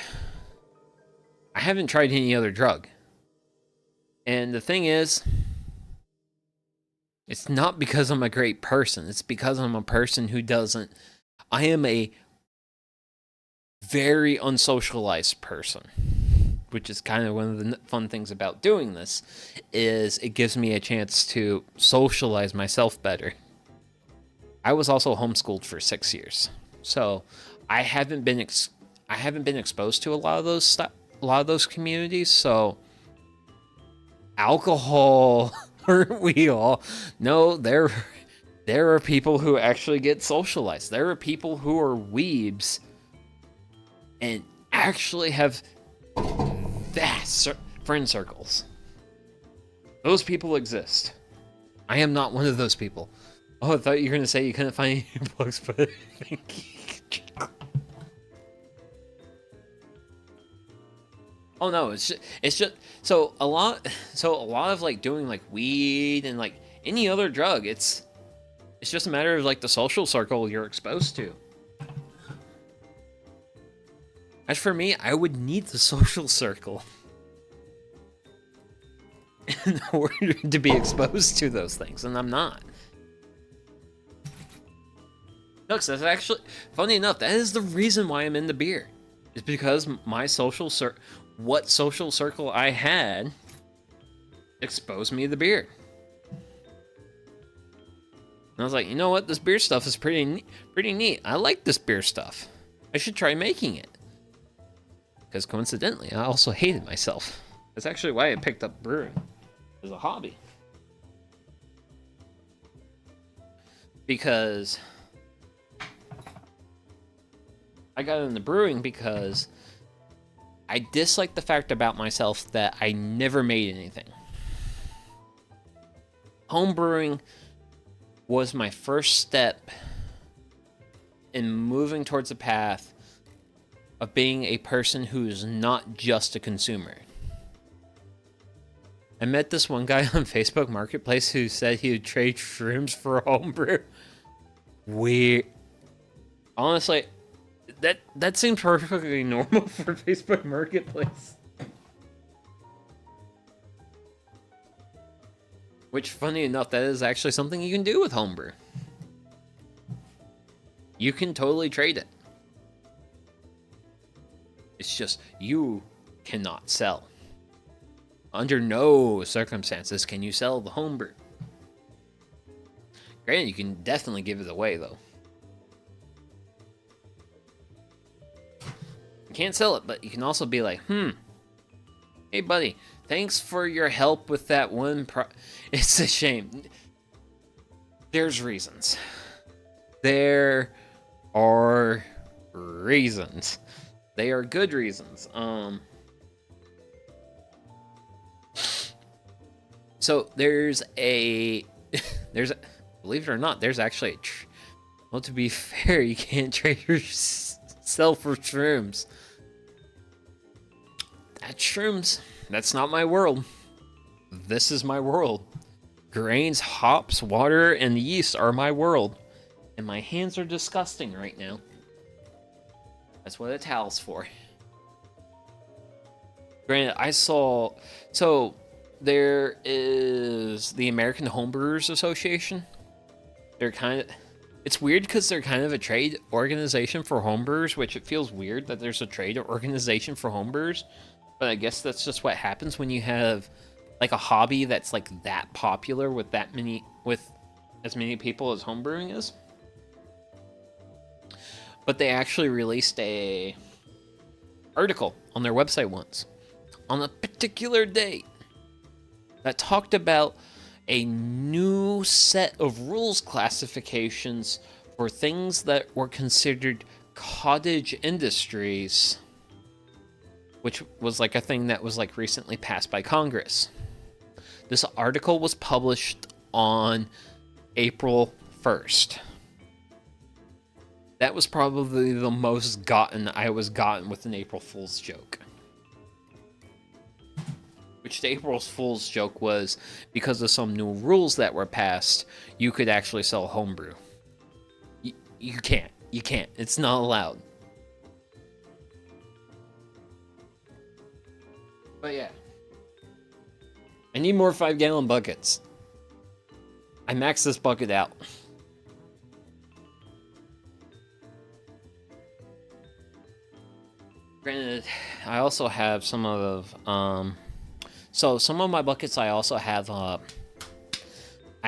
Speaker 1: any other drug. And the thing is, it's not because I'm a great person. It's because I'm a person who doesn't... I am a very unsocialized person, which is kind of one of the fun things about doing this, is it gives me a chance to socialize myself better. I was also homeschooled for 6 years. So I haven't been exposed to a lot of those communities. So alcohol, aren't we all? No, there are people who actually get socialized. There are people who are weebs and actually have vast friend circles. Those people exist. I am not one of those people. Oh, I thought you were going to say you couldn't find any books, but thank you. Oh no, it's just so a lot of like doing like weed and like any other drug, it's just a matter of like the social circle you're exposed to. As for me, I would need the social circle in order to be exposed to those things, and I'm not. Look, that's actually, funny enough, that is the reason why I'm into beer. It's because my what social circle I had exposed me to the beer. And I was like, you know what, this beer stuff is pretty neat. I like this beer stuff. I should try making it. Because coincidentally, I also hated myself. That's actually why I picked up brewing as a hobby. Because I got into brewing because I dislike the fact about myself that I never made anything. Home brewing was my first step in moving towards a path of being a person who's not just a consumer. I met this one guy on Facebook Marketplace who said he would trade shrooms for homebrew. Weird. Honestly, that seems perfectly normal for Facebook Marketplace. Which, funny enough, that is actually something you can do with homebrew. You can totally trade it. It's just you cannot sell. Under no circumstances can you sell the homebrew. Granted, you can definitely give it away, though. You can't sell it, but you can also be like, hey, buddy, thanks for your help with that one It's a shame. There's reasons. There are reasons. They are good reasons. So there's a believe it or not, there's actually a well, to be fair, you can't trade yourself for shrooms. That's shrooms. That's not my world. This is my world. Grains, hops, water, and yeast are my world. And my hands are disgusting right now. That's what a towel's for. Granted, I saw... So, there is the American Homebrewers Association. They're kind of... It's weird because they're kind of a trade organization for homebrewers, which it feels weird that there's a trade organization for homebrewers. But I guess that's just what happens when you have like a hobby that's like that popular with as many people as homebrewing is. But they actually released a article on their website once on a particular date that talked about a new set of rules classifications for things that were considered cottage industries, which was like a thing that was like recently passed by Congress. This article was published on April 1st. That was probably the most I was gotten with an April Fool's joke. Which the April Fool's joke was, because of some new rules that were passed, you could actually sell homebrew. You can't. You can't. It's not allowed. But yeah. I need more 5-gallon buckets. I maxed this bucket out. Granted, I also have some of... So some of my buckets I also have... I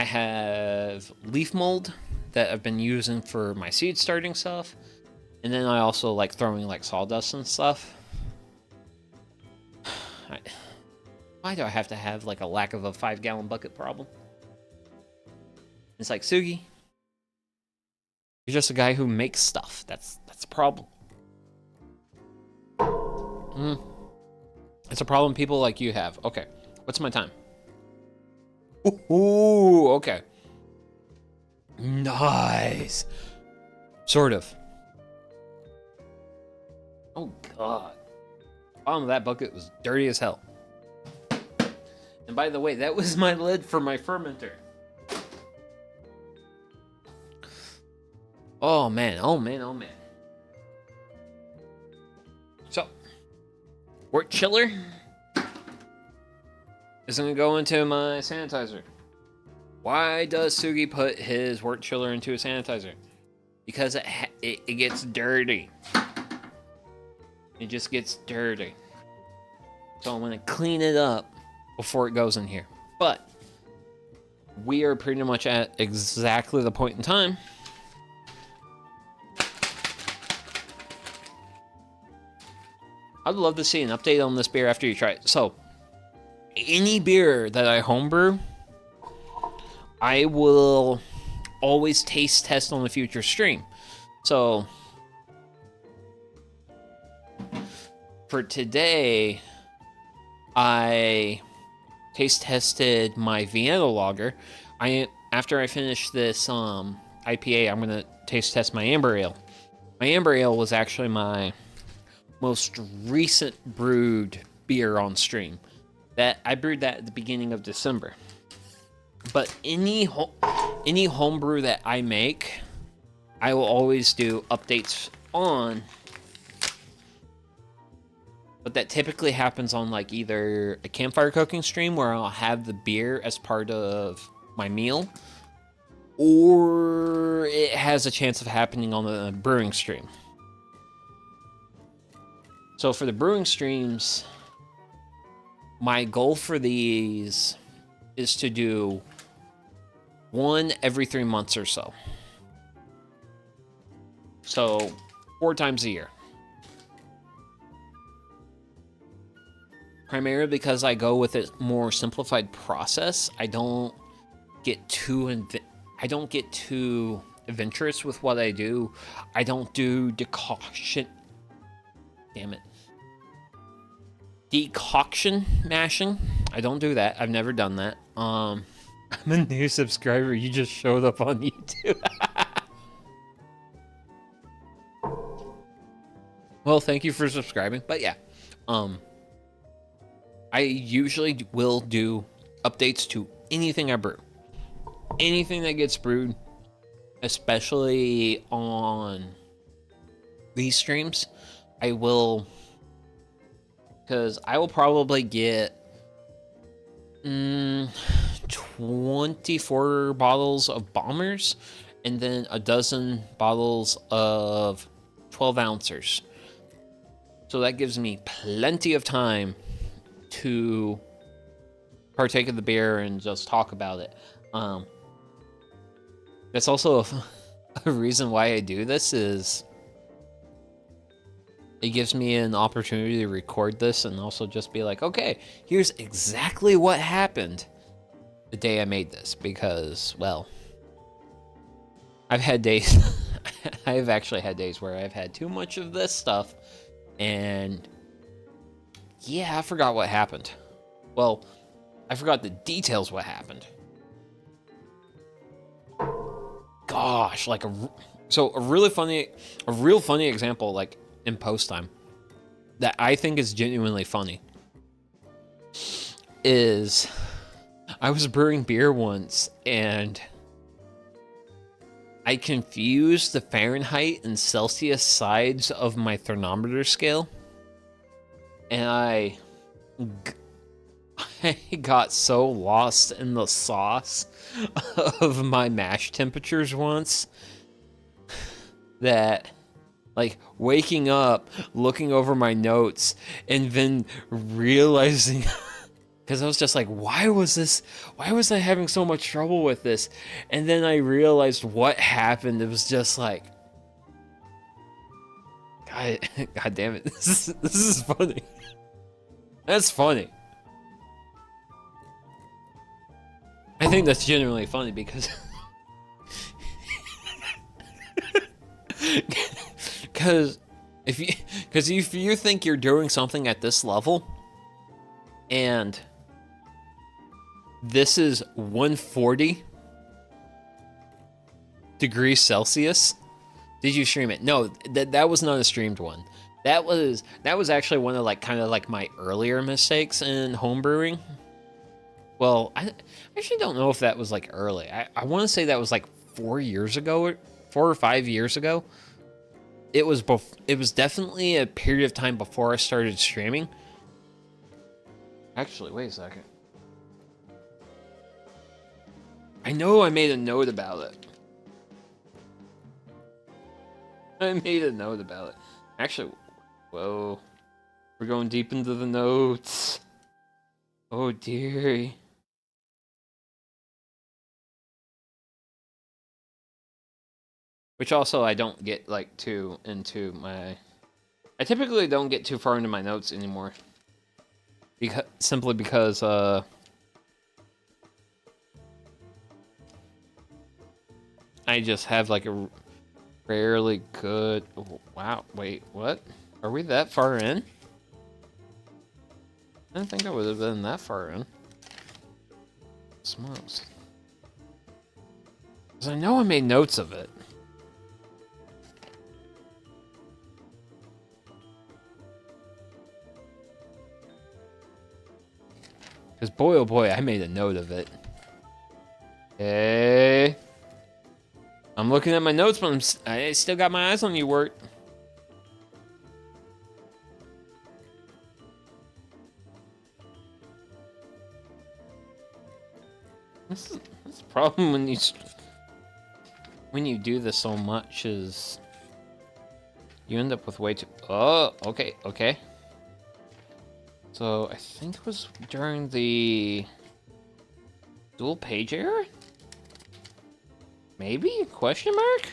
Speaker 1: have leaf mold that I've been using for my seed starting stuff. And then I also like throwing like sawdust and stuff. Why do I have to have like a lack of a 5-gallon bucket problem? It's like, Sugi, you're just a guy who makes stuff. That's a problem. It's a problem people like you have. Okay, what's my time? Ooh, okay. Nice. Sort of. Oh, God. The bottom of that bucket was dirty as hell. And by the way, that was my lid for my fermenter. Oh, man. Oh, man. Oh, man. So, wort chiller is going to go into my sanitizer. Why does Sugi put his wort chiller into a sanitizer? Because it gets dirty. It just gets dirty. So I'm going to clean it up before it goes in here. But we are pretty much at exactly the point in time I'd love to see an update on this beer after you try it. So, any beer that I homebrew, I will always taste test on a future stream. So, for today, I taste tested my Vienna lager. After I finish this IPA, I'm gonna taste test my amber ale. My amber ale was actually my most recent brewed beer on stream. That I brewed that at the beginning of December. But any homebrew that I make, I will always do updates on. but that typically happens on like either a campfire cooking stream where I'll have the beer as part of my meal, or it has a chance of happening on a brewing stream. So for the brewing streams, my goal for these is to do one every 3 months or so. So 4 times a year. Primarily because I go with a more simplified process. I don't get too adventurous with what I do. I don't do decoction. Damn it. Decoction mashing. I don't do that. I've never done that. I'm a new subscriber. You just showed up on YouTube. Well, thank you for subscribing. But yeah, I usually will do updates to anything I brew. Anything that gets brewed, especially on these streams, I will, because I will probably get 24 bottles of bombers and then a dozen bottles of 12 ounces. So that gives me plenty of time to partake of the beer and just talk about it. That's also a reason why I do this, is it gives me an opportunity to record this and also just be like, okay, here's exactly what happened the day I made this, because, well, I've had days, I've actually had days where I've had too much of this stuff, and yeah, I forgot what happened. Well, I forgot the details what happened. Gosh, like a real funny example, like in post time, that I think is genuinely funny, is I was brewing beer once and I confused the Fahrenheit and Celsius sides of my thermometer scale, and I got so lost in the sauce of my mash temperatures once that, like, waking up, looking over my notes, and then realizing, because I was just like, why was I having so much trouble with this? And then I realized what happened. It was just like, God damn it, this is funny. That's funny. I think that's genuinely funny because if you think you're doing something at this level and this is 140 degrees Celsius, did you stream it? No, that was not a streamed one. That was actually one of kind of my earlier mistakes in homebrewing. Well, I actually don't know if that was early. I want to say that was 4 years ago, 4 or 5 years ago. It was definitely a period of time before I started streaming. Actually, wait a second. I know I made a note about it. Actually, whoa. We're going deep into the notes. Oh, dearie. Which also I don't get too into my... I typically don't get too far into my notes anymore. Simply because I just have a fairly good... Oh, wow, wait, what? Are we that far in? I didn't think I would have been that far in. Smokes. Because I know I made notes of it. Because boy, oh boy, I made a note of it. Okay. I'm looking at my notes, but I still got my eyes on you, Wirt. This is the problem when you do this so much is you end up with way too. Oh, okay, okay. So I think it was during the dual page era? Maybe? Question mark?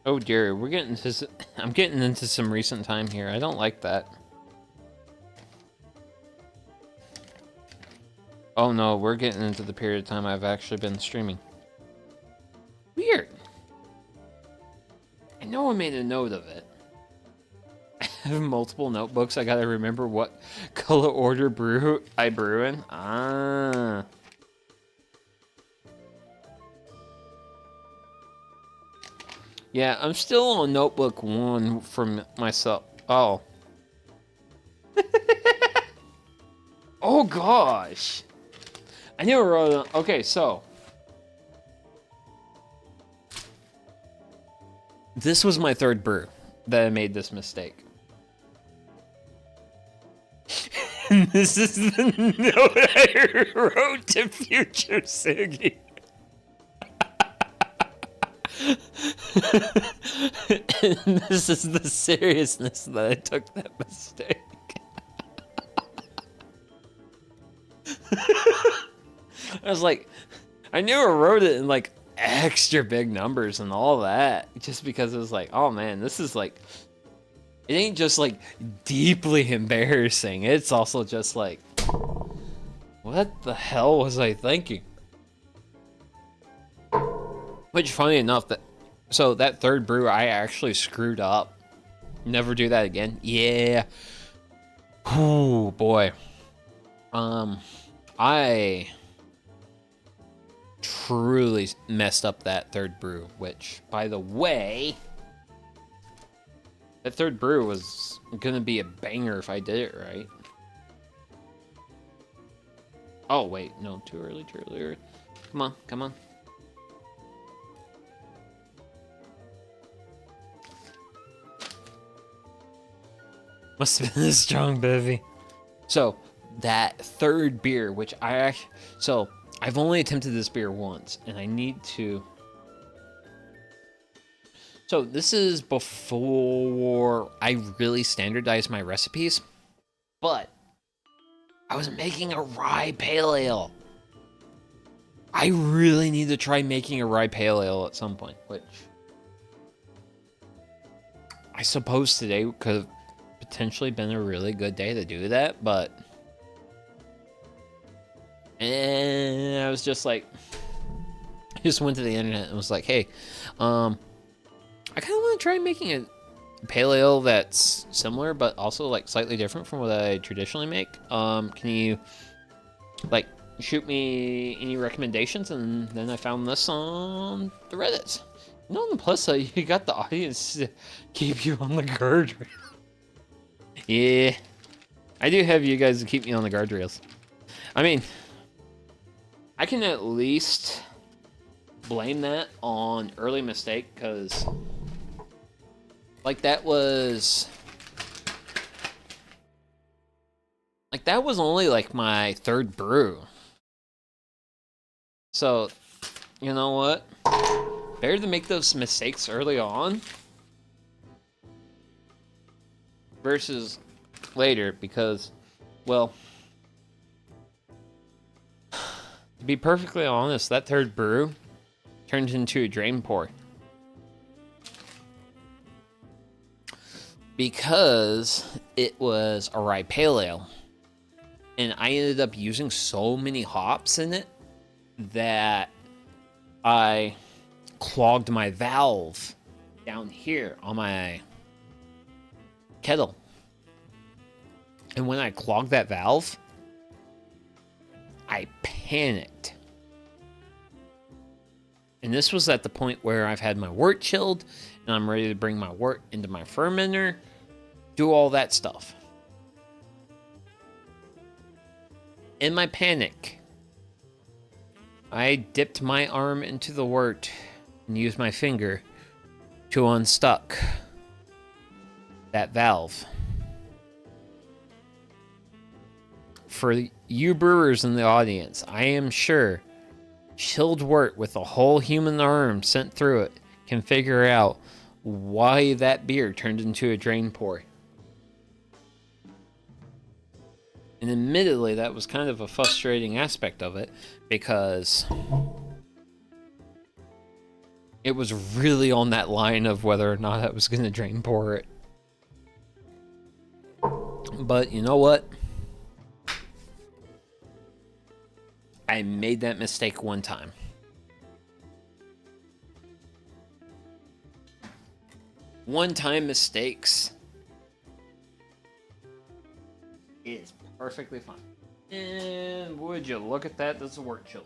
Speaker 1: Oh dear, we're getting into I'm getting into some recent time here. I don't like that. Oh no, we're getting into the period of time I've actually been streaming. Weird. I know I made a note of it. I have multiple notebooks. I gotta remember what color order brew I brew in. Ah. Yeah, I'm still on notebook 1 from myself. Oh. Oh gosh. I never wrote it. Okay, so. This was my 3rd brew that I made this mistake. This is the note I wrote to future Siggy. And this is the seriousness that I took that mistake. I was like, I knew I wrote it in like extra big numbers and all that, just because it was like, oh man, this is like, it ain't just like deeply embarrassing. It's also just like, what the hell was I thinking? Which, funny enough, that that 3rd brew I actually screwed up. Never do that again. Yeah. Oh boy. I truly messed up that 3rd brew, which, by the way, that 3rd brew was gonna be a banger if I did it right. Oh wait, no, too early, too early. Come on, come on. Must have been a strong bevy. So, that 3rd beer, which I've only attempted this beer once, and I need to. So, this is before I really standardized my recipes, but I was making a rye pale ale. I really need to try making a rye pale ale at some point, which I suppose today could have potentially been a really good day to do that, but and I was just like, I just went to the internet and was like, hey, I kind of want to try making a pale ale that's similar but also like slightly different from what I traditionally make. Can you like shoot me any recommendations? And then I found this on the Reddits. You know, on the plus side, you got the audience to keep you on the guardrail. Yeah, I do have you guys to keep me on the guardrails. I mean, I can at least blame that on early mistake, because like that was only like my 3rd brew. So, you know what? Better to make those mistakes early on versus later, because, well, to be perfectly honest, that 3rd brew turned into a drain pour. Because it was a rye pale ale. And I ended up using so many hops in it that I clogged my valve down here on my kettle. And when I clogged that valve, I panicked. And this was at the point where I've had my wort chilled, and I'm ready to bring my wort into my fermenter, do all that stuff. In my panic, I dipped my arm into the wort and used my finger to unstuck that valve. for you brewers in the audience, I am sure chilled wort with a whole human arm sent through it can figure out why that beer turned into a drain pour. And admittedly, that was kind of a frustrating aspect of it, because it was really on that line of whether or not I was going to drain pour it. But you know what? I made that mistake one time. One-time mistakes is perfectly fine. And would you look at that? That's a wort chiller.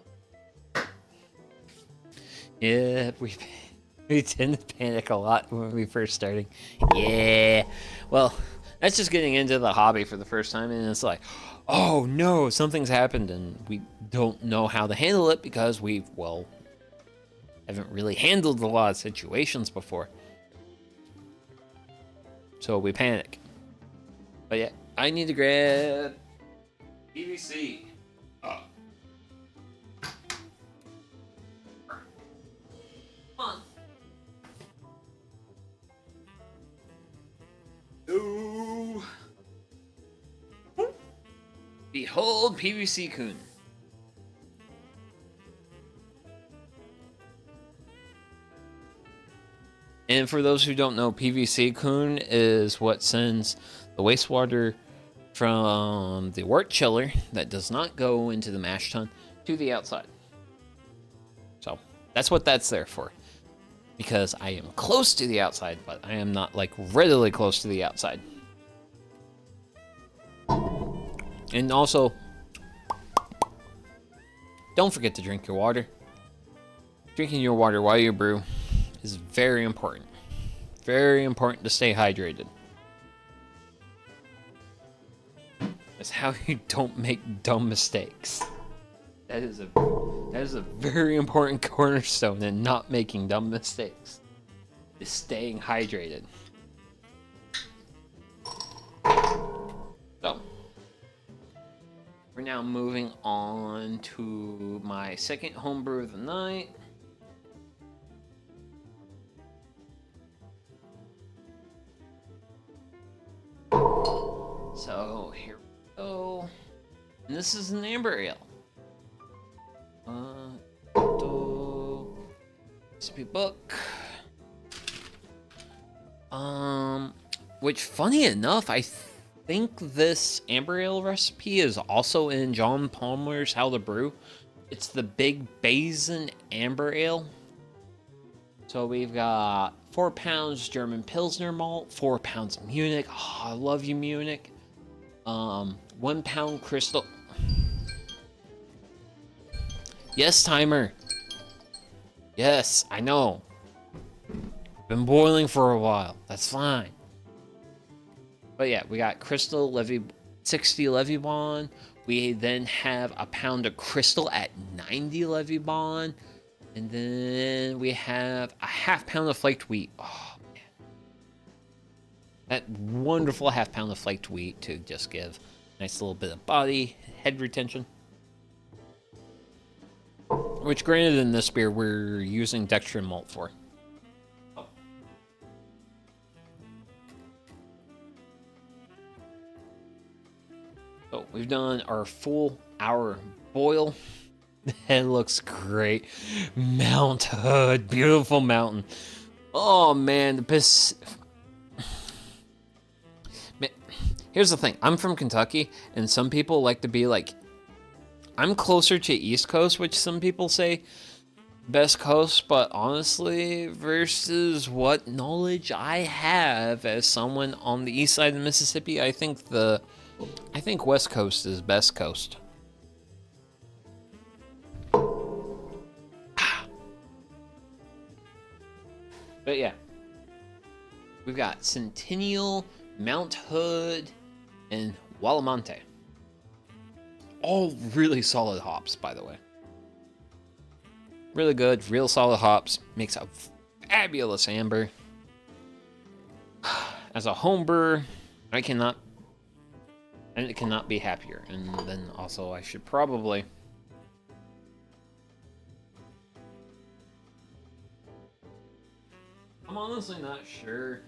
Speaker 1: Yeah, we tend to panic a lot when we first starting. Yeah. Well, that's just getting into the hobby for the first time, and it's like, oh no, something's happened, and we don't know how to handle it because we, well, haven't really handled a lot of situations before. So we panic. But yeah, I need to grab PVC. Come on. Ooh. Behold PVC Kun. And for those who don't know, PVC Kun is what sends the wastewater from the wort chiller that does not go into the mash tun to the outside. So that's what that's there for. Because I am close to the outside, but I am not like readily close to the outside. And also, don't forget to drink your water. Drinking your water while you brew is very important. Very important to stay hydrated. That's how you don't make dumb mistakes. That is a very important cornerstone in not making dumb mistakes. Is staying hydrated. So, we're now moving on to my second homebrew of the night. So here we go. And this is an amber ale. Recipe book. Which, funny enough, I think this amber ale recipe is also in John Palmer's How to Brew. It's the Big Basin Amber Ale. So we've got 4 pounds German Pilsner malt, 4 pounds Munich. Oh, I love you, Munich. 1 pound crystal. Yes, timer. Yes, I know. Been boiling for a while. That's fine. But yeah, we got crystal 60 Levy Bond. We then have a pound of crystal at 90 Levy Bond. And then we have a half pound of flaked wheat. Oh, man. That wonderful half pound of flaked wheat to just give a nice little bit of body, head retention. Which, granted, in this beer, we're using dextrin malt for. Oh. So, we've done our full hour boil. It looks great. Mount Hood. Beautiful mountain. Oh, man. Here's the thing. I'm from Kentucky, and some people like to be like, I'm closer to East Coast, which some people say best coast, but honestly, versus what knowledge I have as someone on the east side of Mississippi, I think West Coast is best coast. But yeah, we've got Centennial, Mount Hood, and Wallamonte. All really solid hops, by the way. Really good, real solid hops. Makes a fabulous amber. As a home brewer, I cannot And it cannot be happier. And then also I should probably... I'm honestly not sure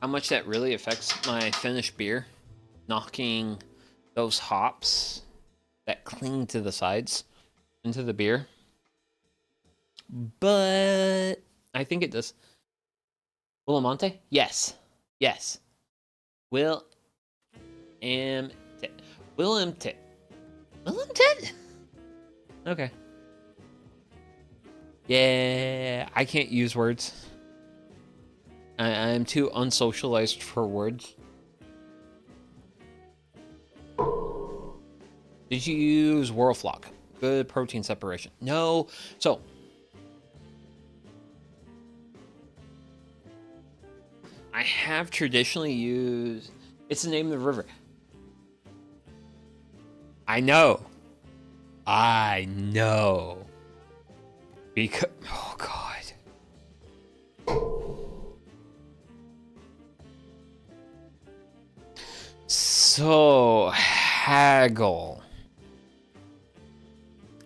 Speaker 1: how much that really affects my finished beer. Knocking those hops that cling to the sides into the beer. But I think it does. Willamonte? Yes. Yes. Will am Willem Tit. Willem Tit? Okay. Yeah, I can't use words. I'm too unsocialized for words. Did you use Whirlflock? Good protein separation. No. So, I have traditionally used... It's the name of the river. I know. I know. Because... Oh, God. So, Haggle.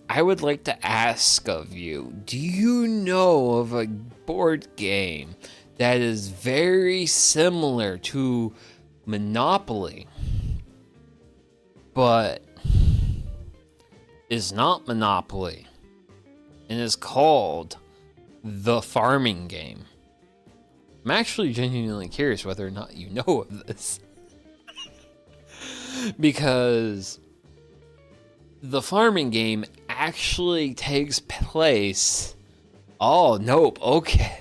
Speaker 1: I would like to ask of you, do you know of a board game that is very similar to Monopoly, but is not Monopoly, and is called The Farming Game? I'm actually genuinely curious whether or not you know of this. Because the farming game actually takes place... Oh, nope, okay.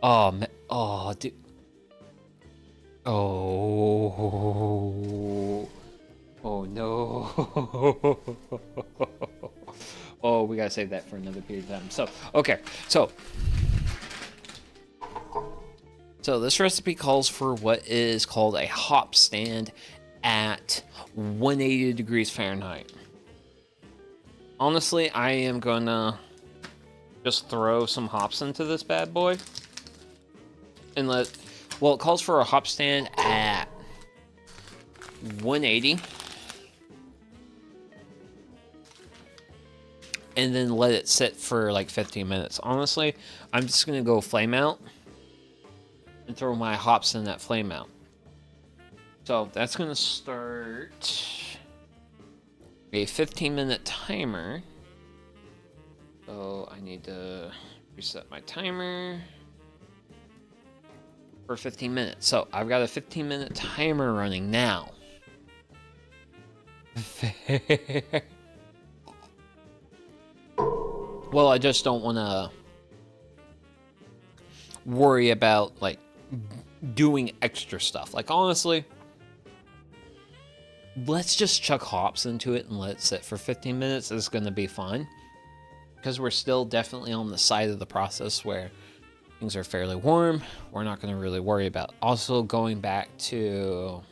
Speaker 1: Oh, man. Oh, dude. Oh. Oh, no. Oh, we gotta save that for another period of time. So, okay. So this recipe calls for what is called a hop stand at 180 degrees Fahrenheit. Honestly, I am gonna just throw some hops into this bad boy. And let... Well, it calls for a hop stand at 180. And then let it sit for like 15 minutes. Honestly, I'm just gonna go flame out and throw my hops in that flame out. So that's gonna start a 15-minute timer. So I need to reset my timer for 15 minutes. So I've got a 15-minute timer running now. Well, I just don't want to worry about like doing extra stuff. Like honestly, let's just chuck hops into it and let it sit for 15 minutes. It's going to be fine. Because we're still definitely on the side of the process where things are fairly warm. We're not going to really worry about it. Also, going back to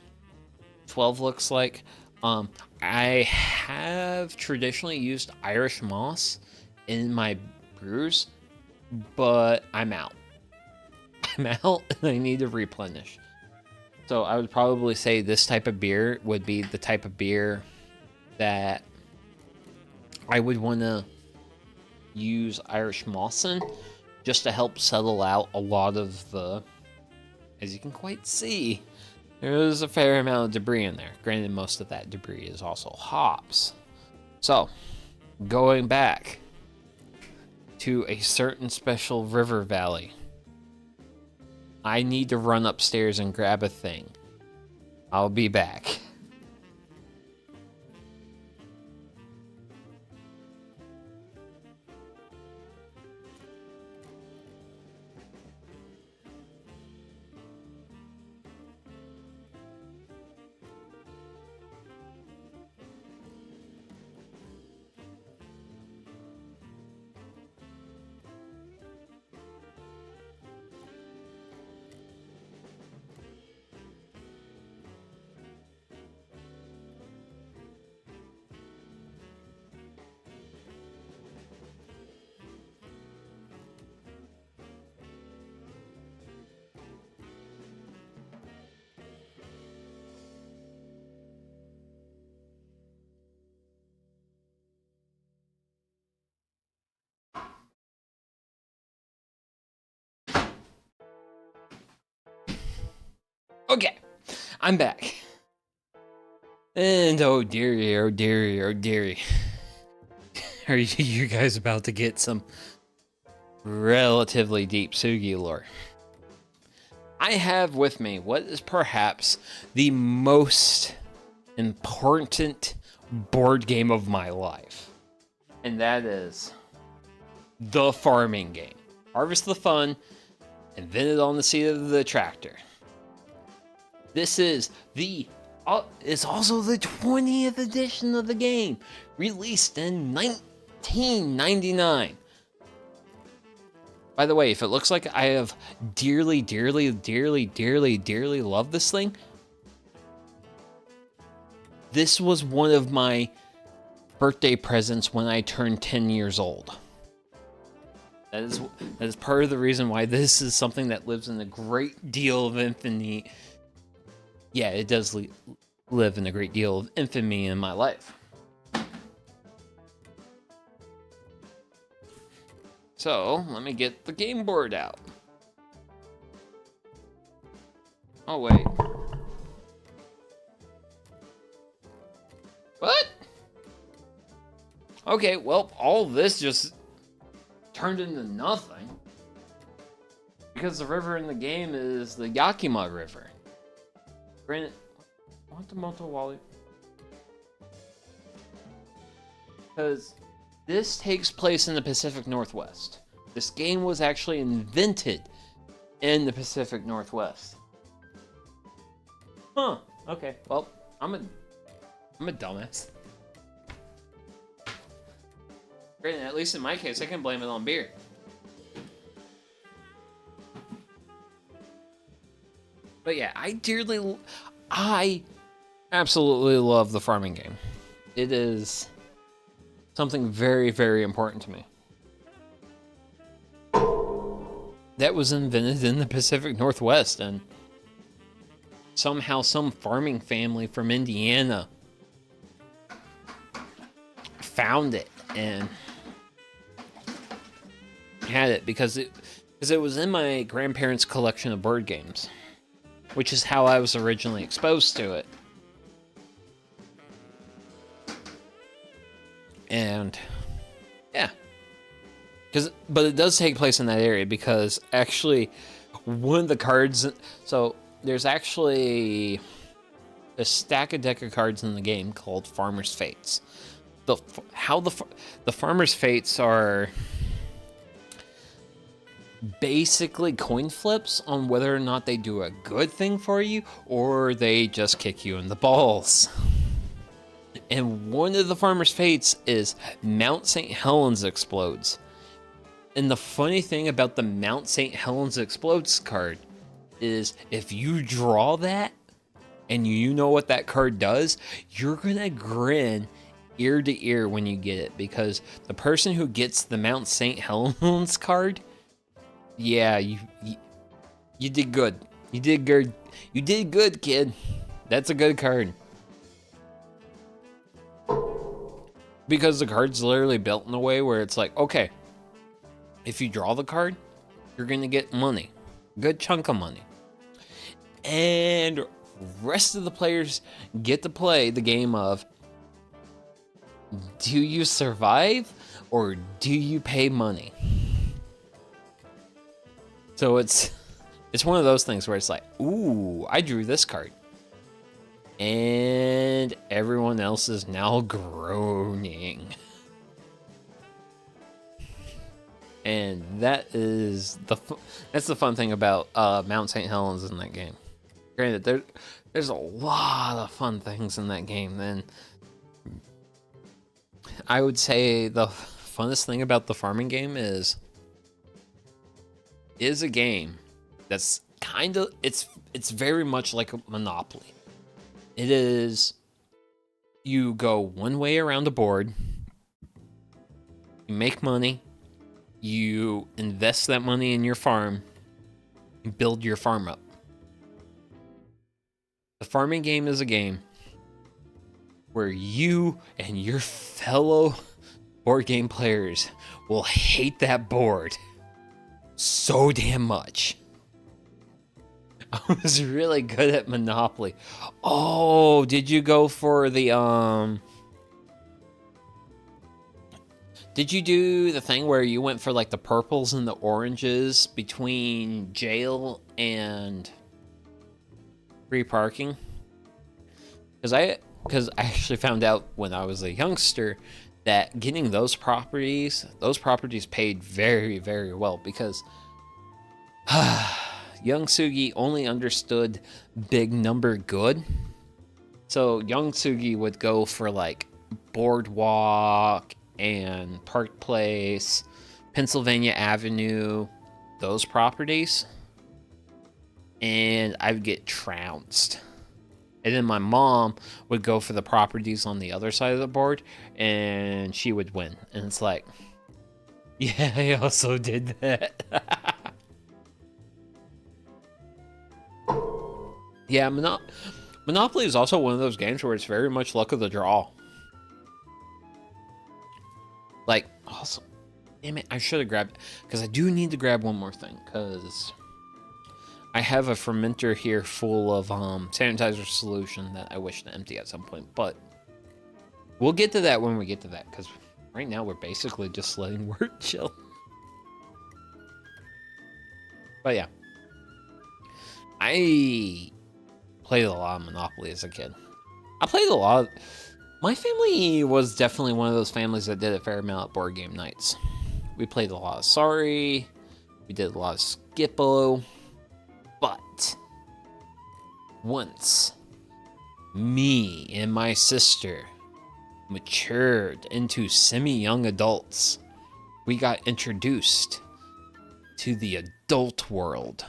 Speaker 1: 12 looks like. I have traditionally used Irish moss in my brews, but I'm out. I'm out and I need to replenish. So I would probably say this type of beer would be the type of beer that I would want to use Irish moss in, just to help settle out a lot of the... As you can quite see, there's a fair amount of debris in there. Granted, most of that debris is also hops. So, going back to a certain special river valley. I need to run upstairs and grab a thing. I'll be back. Okay, I'm back. And oh dearie, oh dearie, oh dearie. Are you guys about to get some relatively deep Sugi lore? I have with me what is perhaps the most important board game of my life. And that is the farming game. Harvest the Fun, invented on the seat of the tractor. This is it's also the 20th edition of the game, released in 1999. By the way, if it looks like I have dearly, dearly, dearly, dearly, dearly loved this thing, this was one of my birthday presents when I turned 10 years old. That is part of the reason why this is something that lives in a great deal of infamy. Yeah, it does live in a great deal of infamy in my life. So, let me get the game board out. Oh, wait. What? Okay, well, all this just turned into nothing. Because the river in the game is the Yakima River. Granted, what the Motowali? Because this takes place in the Pacific Northwest. This game was actually invented in the Pacific Northwest. Huh. Okay. Well, I'm a dumbass. Granted, at least in my case, I can blame it on beer. But yeah, I absolutely love the farming game. It is something very, very important to me. That was invented in the Pacific Northwest, and somehow some farming family from Indiana found it and had it because it was in my grandparents' collection of board games, which is how I was originally exposed to it. And yeah, but it does take place in that area because actually one of the cards, so there's actually a deck of cards in the game called Farmer's Fates. The Farmer's Fates are basically coin flips on whether or not they do a good thing for you or they just kick you in the balls. And one of the Farmer's Fates is Mount St. Helens Explodes. And the funny thing about the Mount St. Helens Explodes card is if you draw that and you know what that card does, you're gonna grin ear to ear when you get it, because the person who gets the Mount St. Helens card, yeah, you did good. You did good. You did good, kid. That's a good card. Because the card's literally built in a way where it's like, okay, if you draw the card, you're gonna get money. Good chunk of money. And rest of the players get to play the game of, do you survive or do you pay money? So it's one of those things where it's like, ooh, I drew this card. And everyone else is now groaning. And that's the fun thing about Mount St. Helens in that game. Granted, there's a lot of fun things in that game. And I would say the funnest thing about the farming game is a game that's kind of, it's very much like a Monopoly. It is, you go one way around the board, you make money, you invest that money in your farm, and build your farm up. The farming game is a game where you and your fellow board game players will hate that board so damn much I was really good at Monopoly. Oh, did you go for the Did you do the thing where you went for like the purples and the oranges between jail and free parking? Because I actually found out when I was a youngster that getting those properties paid very, very well, because young Sugi only understood big number good. So young Sugi would go for like Boardwalk and Park Place, Pennsylvania Avenue, those properties, and I would get trounced. And then my mom would go for the properties on the other side of the board, and she would win. And it's like, yeah, I also did that. Yeah, Monopoly is also one of those games where it's very much luck of the draw. Like, awesome. Damn it, I should have grabbed, because I do need to grab one more thing, because I have a fermenter here full of sanitizer solution that I wish to empty at some point, but we'll get to that when we get to that, because right now we're basically just letting work chill. But yeah, I played a lot of Monopoly as a kid. I played a lot. My family was definitely one of those families that did a fair amount of board game nights. We played a lot of Sorry. We did a lot of Skippo. But once me and my sister matured into semi-young adults, we got introduced to the adult world.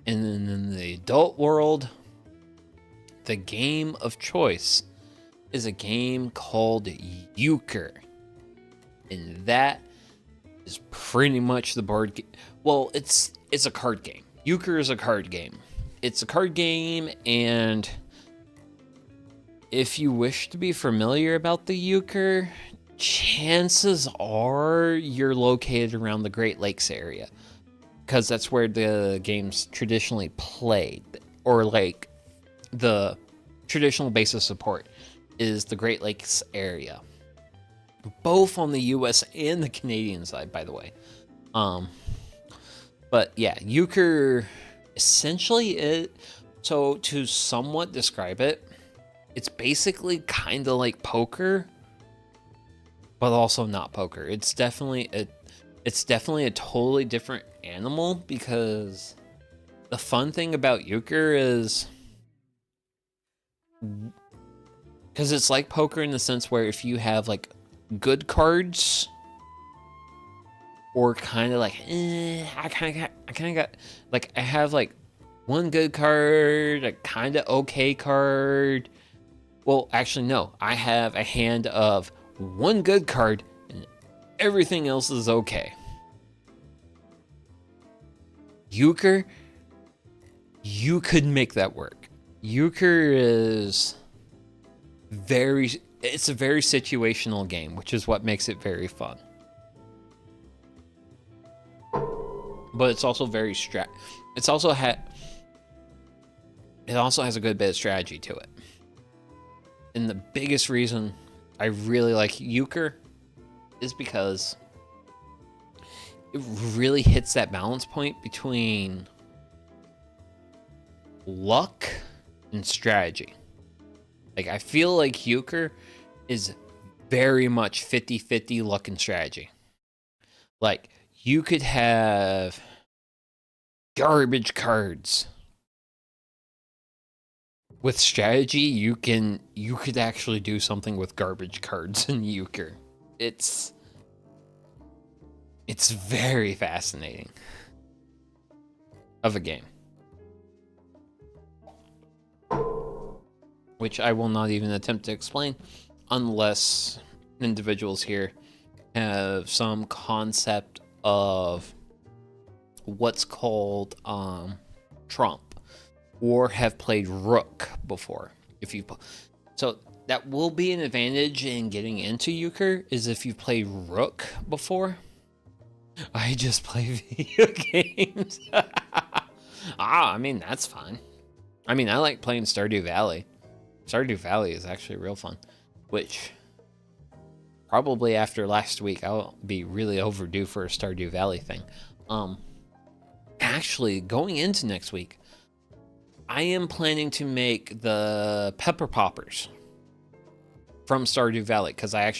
Speaker 1: And in the adult world, the game of choice is a game called Euchre. And that is pretty much the board game. Well, it's a card game. Euchre is a card game. It's a card game, and if you wish to be familiar about the Euchre, chances are you're located around the Great Lakes area, because that's where the game's traditionally played, or like the traditional base of support is the Great Lakes area, both on the US and the Canadian side, by the way. But yeah, Euchre essentially so to somewhat describe it, it's basically kind of like poker, but also not poker. It's definitely a totally different animal, because the fun thing about Euchre is, because it's like poker in the sense where if you have like good cards, or kind of like, I kind of got, like, I have like one good card, a kind of okay card. Well, actually, no, I have a hand of one good card and everything else is okay. Euchre, you could make that work. Euchre is it's a very situational game, which is what makes it very fun. But it's also very it also has a good bit of strategy to it. And the biggest reason I really like Euchre is because it really hits that balance point between luck and strategy. Like, I feel like Euchre is very much 50-50 luck and strategy. Like, you could have garbage cards. With strategy, you could actually do something with garbage cards in Euchre. It's very fascinating of a game, which I will not even attempt to explain unless individuals here have some concept of what's called trump, or have played Rook before. So that will be an advantage in getting into Euchre, is if you've played Rook before. I just play video games. I mean, that's fine. I mean, I like playing Stardew Valley. Stardew Valley is actually real fun, which probably after last week, I'll be really overdue for a Stardew Valley thing. Actually, going into next week, I am planning to make the pepper poppers from Stardew Valley, because I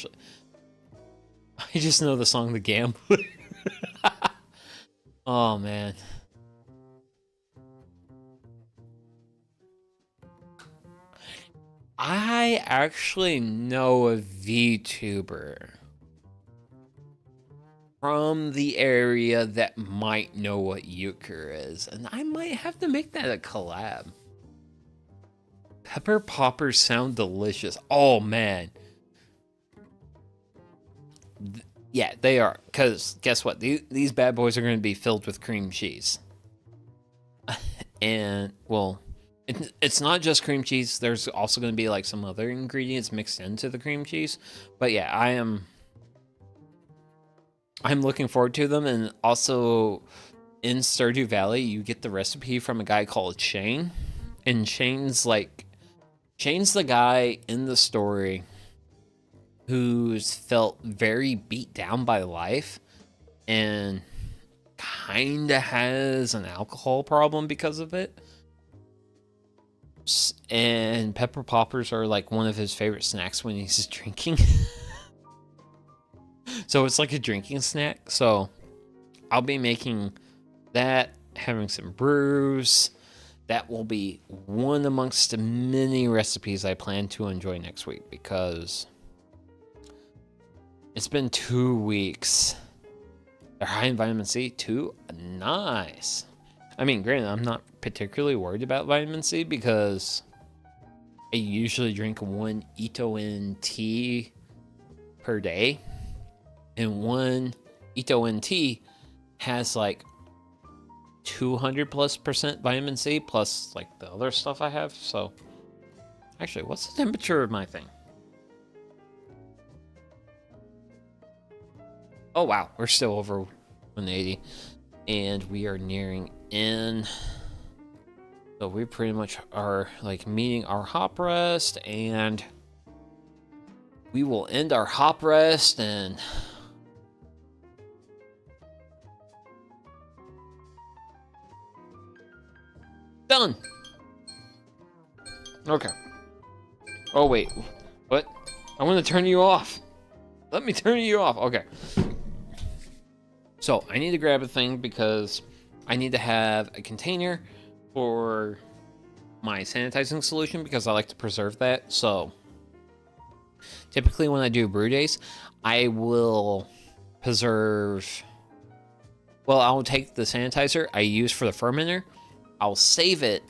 Speaker 1: just know the song The Gambler. Oh, man. I actually know a VTuber from the area that might know what euchre is, and I might have to make that a collab. Pepper poppers sound delicious. Oh, man. Yeah, they are. Because guess what? These bad boys are going to be filled with cream cheese. And, well, it's not just cream cheese. There's also going to be like some other ingredients mixed into the cream cheese. But yeah, I'm looking forward to them. And also in Stardew Valley, you get the recipe from a guy called Shane. And Shane's the guy in the story who's felt very beat down by life and kind of has an alcohol problem because of it. And pepper poppers are like one of his favorite snacks when he's drinking. So it's like a drinking snack. So I'll be making that, having some brews. That will be one amongst the many recipes I plan to enjoy next week, because it's been 2 weeks. They're high in vitamin C too. Nice. I mean, granted, I'm not particularly worried about vitamin C because I usually drink 1 Ito-En tea per day. And 1 Ito-En tea has like 200+% vitamin C plus like the other stuff I have. So actually, what's the temperature of my thing? Oh wow, we're still over 180 and we are nearing in. So we pretty much are like meeting our hop rest, and we will end our hop rest and done. Okay. Oh wait, what? I want to turn you off. Let me turn you off. Okay. So I need to grab a thing because I need to have a container for my sanitizing solution because I like to preserve that. So typically when I do brew days, I will preserve. Well, I'll take the sanitizer I use for the fermenter, I'll save it,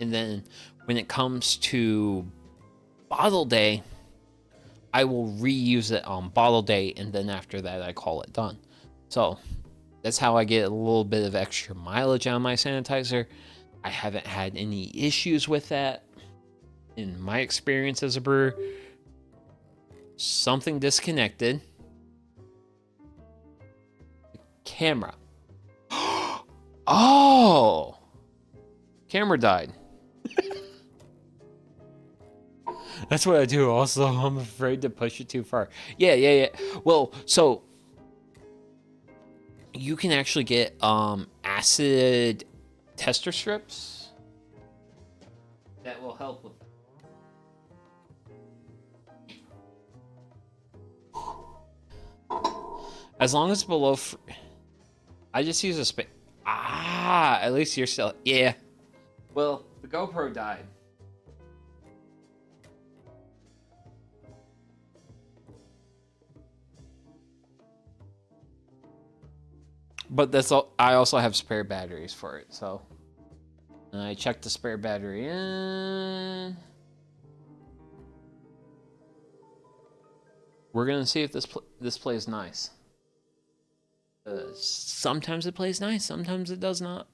Speaker 1: and then when it comes to bottle day, I will reuse it on bottle day, and then after that I call it done. So that's how I get a little bit of extra mileage on my sanitizer. I haven't had any issues with that in my experience as a brewer. Something disconnected. Camera. Oh! Camera died. That's what I do also. I'm afraid to push it too far. Yeah. Well, so you can actually get acid tester strips that will help with that. As long as it's below I just use a space. At least you're still. Yeah. Well, the GoPro died. But that's all. I also have spare batteries for it, so. And I checked the spare battery in. We're gonna see if this plays nice. Sometimes it plays nice, sometimes it does not.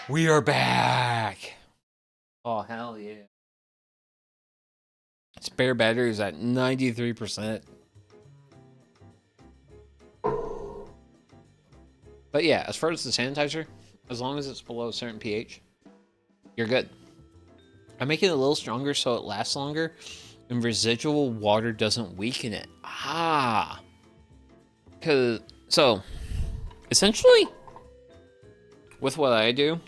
Speaker 1: We are back. Oh hell yeah! Spare batteries at 93%. But yeah, as far as the sanitizer, as long as it's below a certain pH, you're good. I make it a little stronger so it lasts longer, and residual water doesn't weaken it. So, essentially, with what I do,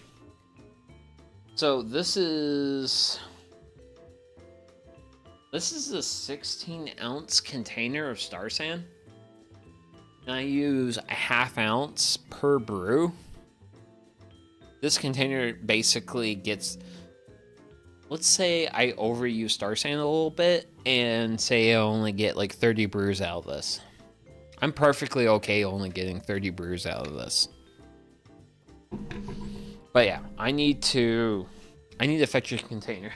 Speaker 1: so this is a 16-ounce container of Star Sand, and I use a ½ ounce per brew. This container basically gets, let's say I overuse Star Sand a little bit, and say I only get like 30 brews out of this. I'm perfectly okay only getting 30 brews out of this. But yeah, I need to fetch a container.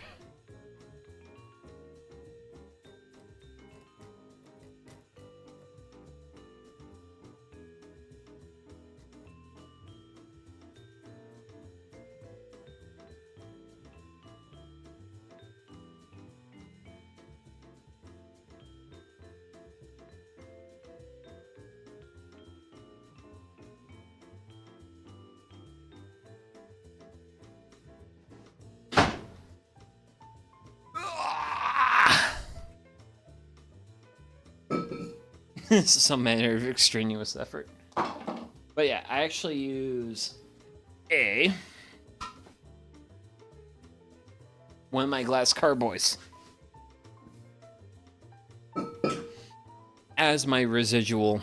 Speaker 1: Some manner of extraneous effort. But yeah, I actually use one of my glass carboys as my residual.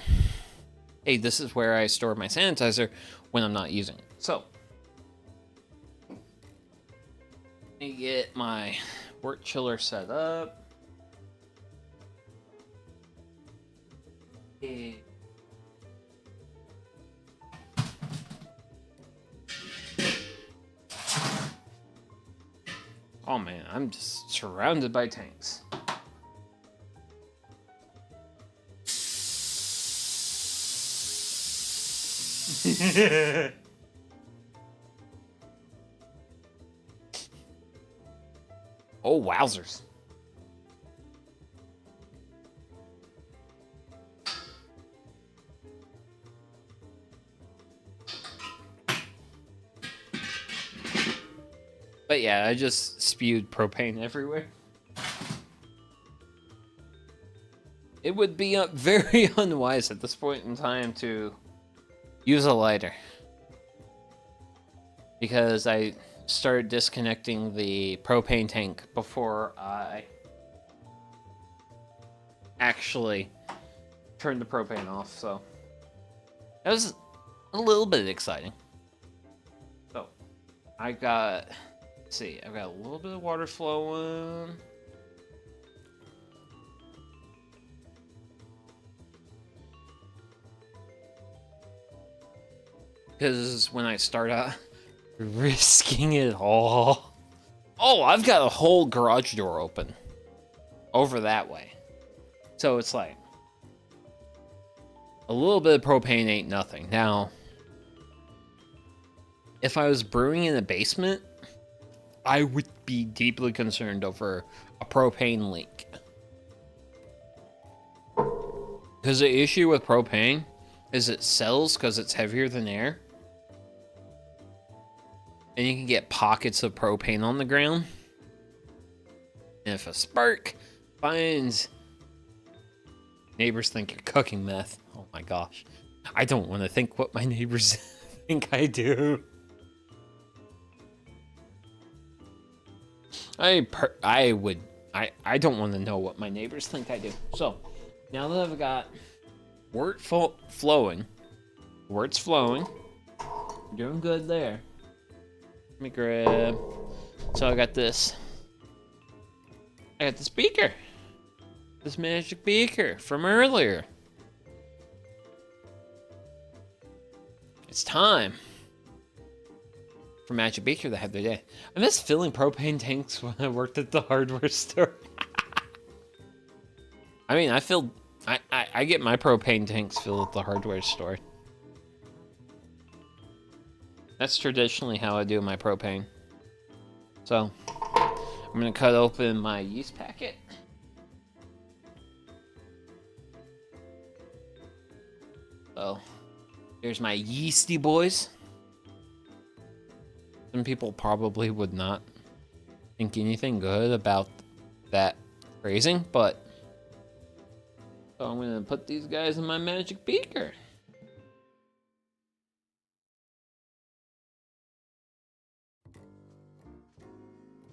Speaker 1: Hey, this is where I store my sanitizer when I'm not using it. So, let me get my work chiller set up. Oh man, I'm just surrounded by tanks. Oh, wowzers. But yeah, I just spewed propane everywhere. It would be very unwise at this point in time to use a lighter, because I started disconnecting the propane tank before I actually turned the propane off, so that was a little bit exciting. So I've got a little bit of water flowing. Because when I start out risking it all. Oh, I've got a whole garage door open over that way. So it's like a little bit of propane ain't nothing. Now, if I was brewing in a basement, I would be deeply concerned over a propane leak. Because the issue with propane is it settles because it's heavier than air. And you can get pockets of propane on the ground. And if a spark finds, neighbors think you're cooking meth. Oh my gosh. I don't want to think what my neighbors think I do. I don't want to know what my neighbors think I do. So, now that I've got wort flowing, wort's flowing, doing good there. Let me grab. So I got this beaker, this magic beaker from earlier. It's time for magic beaker to have their day. I miss filling propane tanks when I worked at the hardware store. I mean, I get my propane tanks filled at the hardware store. That's traditionally how I do my propane. So, I'm gonna cut open my yeast packet. So, There's my yeasty boys. Some people probably would not think anything good about that phrasing, but so I'm gonna put these guys in my magic beaker.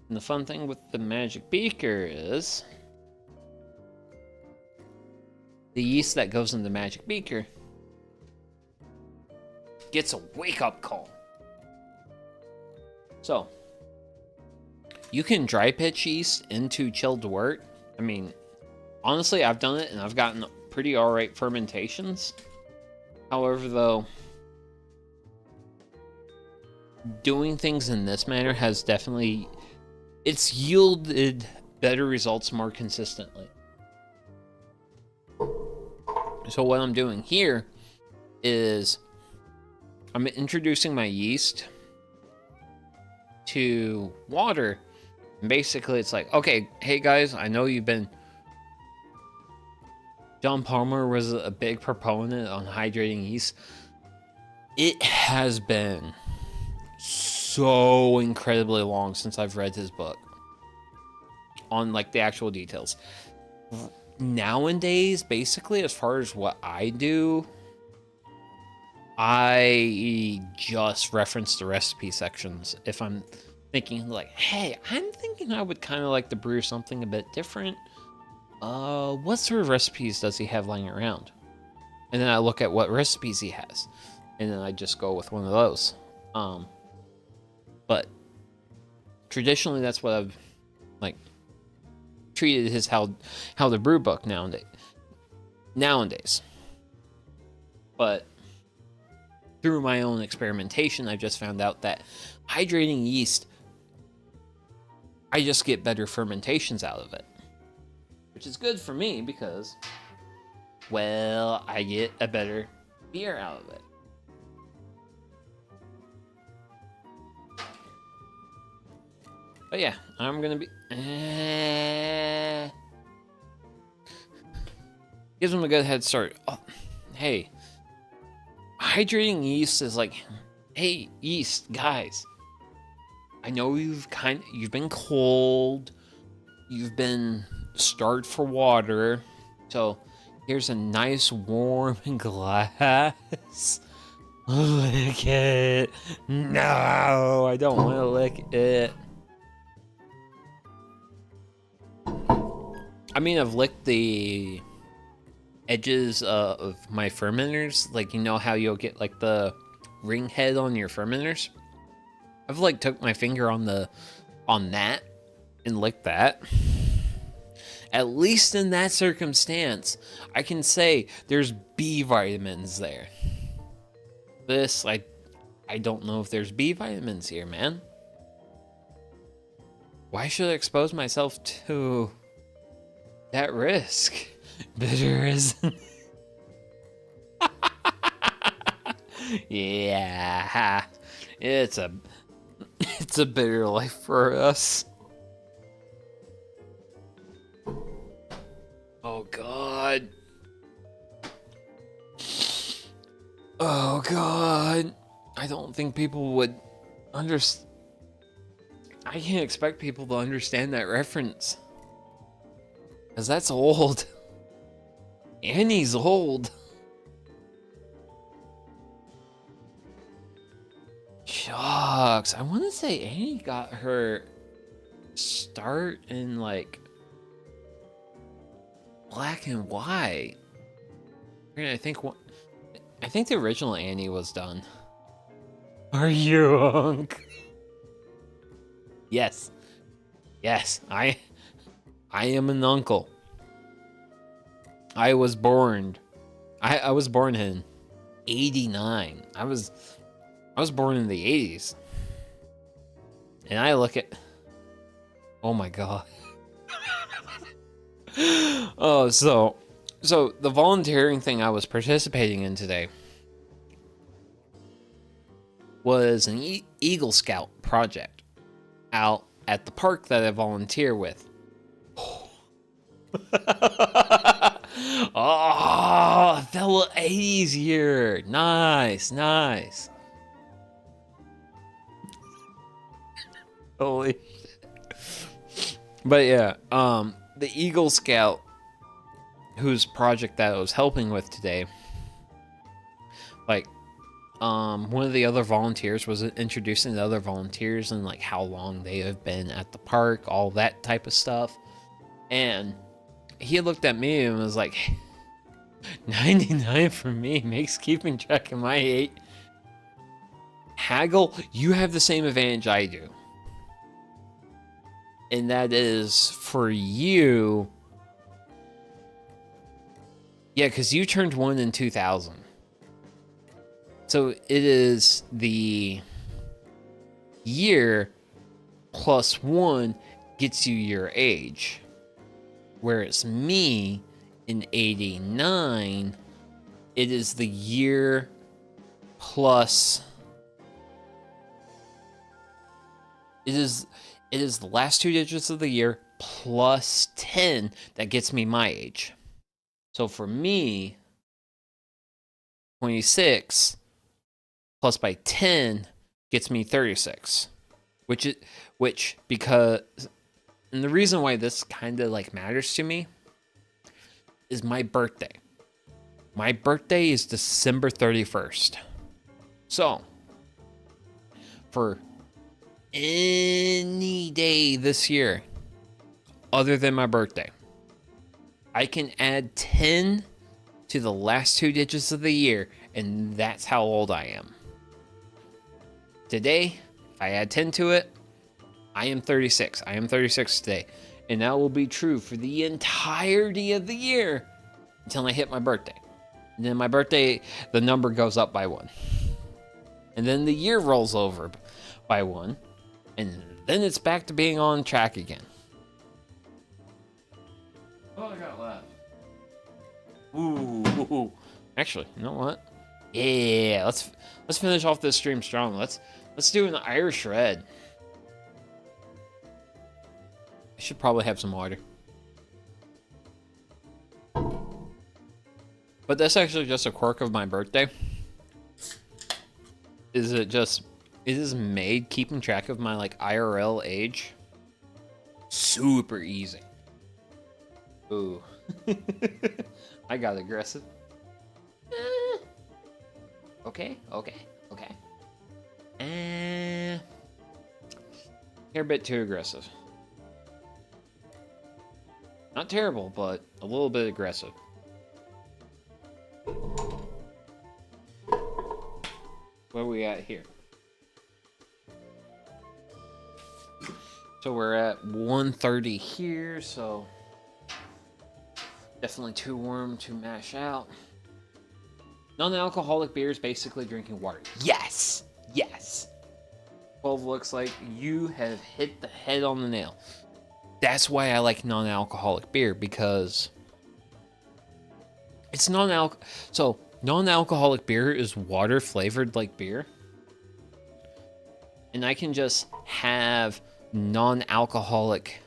Speaker 1: And the fun thing with the magic beaker is the yeast that goes in the magic beaker gets a wake-up call. So, you can dry pitch yeast into chilled wort. I mean, honestly, I've done it and I've gotten pretty alright fermentations. However, though, doing things in this manner has definitely... it's yielded better results more consistently. So what I'm doing here is I'm introducing my yeast to water. And basically, it's like, okay, hey guys, I know you've been... John Palmer was a big proponent on hydrating yeast. It has been so incredibly long since I've read his book on like the actual details. Nowadays, basically, as far as what I do, I just reference the recipe sections if I'm thinking like, hey, I'm thinking I would kind of like to brew something a bit different. What sort of recipes does he have lying around? And then I look at what recipes he has, and then I just go with one of those. But traditionally, that's what I've like treated his how to brew book nowadays. But through my own experimentation, I just found out that hydrating yeast, I just get better fermentations out of it, which is good for me because, well, I get a better beer out of it. But yeah, I'm gonna be... gives them a good head start. Oh, hey, hydrating yeast is like, hey, yeast guys, I know you've been cold, you've been starved for water, so here's a nice warm glass. Lick it. No, I don't want to lick it. I mean, I've licked the edges of my fermenters, like, you know how you'll get like the ring head on your fermenters? I've like took my finger on that and licked that. At least in that circumstance, I can say there's B vitamins there. This, I don't know if there's B vitamins here, man. Why should I expose myself to that risk? Bitter isn't. Yeah, it's a bitter life for us. Oh God. Oh God. I don't think people would understand. I can't expect people to understand that reference, because that's old. Annie's old. Shucks. I want to say Annie got her start in like black and white. I think the original Annie was done. Are you hunk? Yes. Yes, I am an uncle. I was born in 89. I was born in the 80s. And I look at... Oh my God. Oh, so the volunteering thing I was participating in today was an Eagle Scout project out at the park that I volunteer with. Oh, fellow 80s year. Nice, nice. Holy. But yeah, the Eagle Scout, whose project that I was helping with today, like, one of the other volunteers was introducing the other volunteers and like how long they have been at the park, all that type of stuff. And he looked at me and was like, 99 for me makes keeping track of my age. Haggle, you have the same advantage I do. And that is for you. Yeah, because you turned 1 in 2000. So it is the year plus 1 gets you your age. Whereas me, in 89, it is the year plus... It is the last 2 digits of the year plus 10 that gets me my age. So for me, 26 plus by 10 gets me 36. Which because... And the reason why this kind of like matters to me is my birthday. My birthday is December 31st. So, for any day this year other than my birthday, I can add 10 to the last 2 digits of the year, and that's how old I am. Today, if I add 10 to it, I am 36. I am 36 today. And that will be true for the entirety of the year until I hit my birthday. And then my birthday, the number goes up by 1. And then the year rolls over by 1. And then it's back to being on track again. Oh, I got left. Ooh. Actually, you know what? Yeah, let's finish off this stream strong. Let's do an Irish Red. I should probably have some water. But that's actually just a quirk of my birthday. It is made keeping track of my like IRL age super easy. Ooh. I got aggressive. Okay. You're a bit too aggressive. Not terrible, but a little bit aggressive. Where are we at here? So we're at 1:30 here, so definitely too warm to mash out. Non-alcoholic beer is basically drinking water. Yes! 12 looks like you have hit the head on the nail. That's why I like non-alcoholic beer, because it's so non-alcoholic beer is water flavored like beer. And I can just have non-alcoholic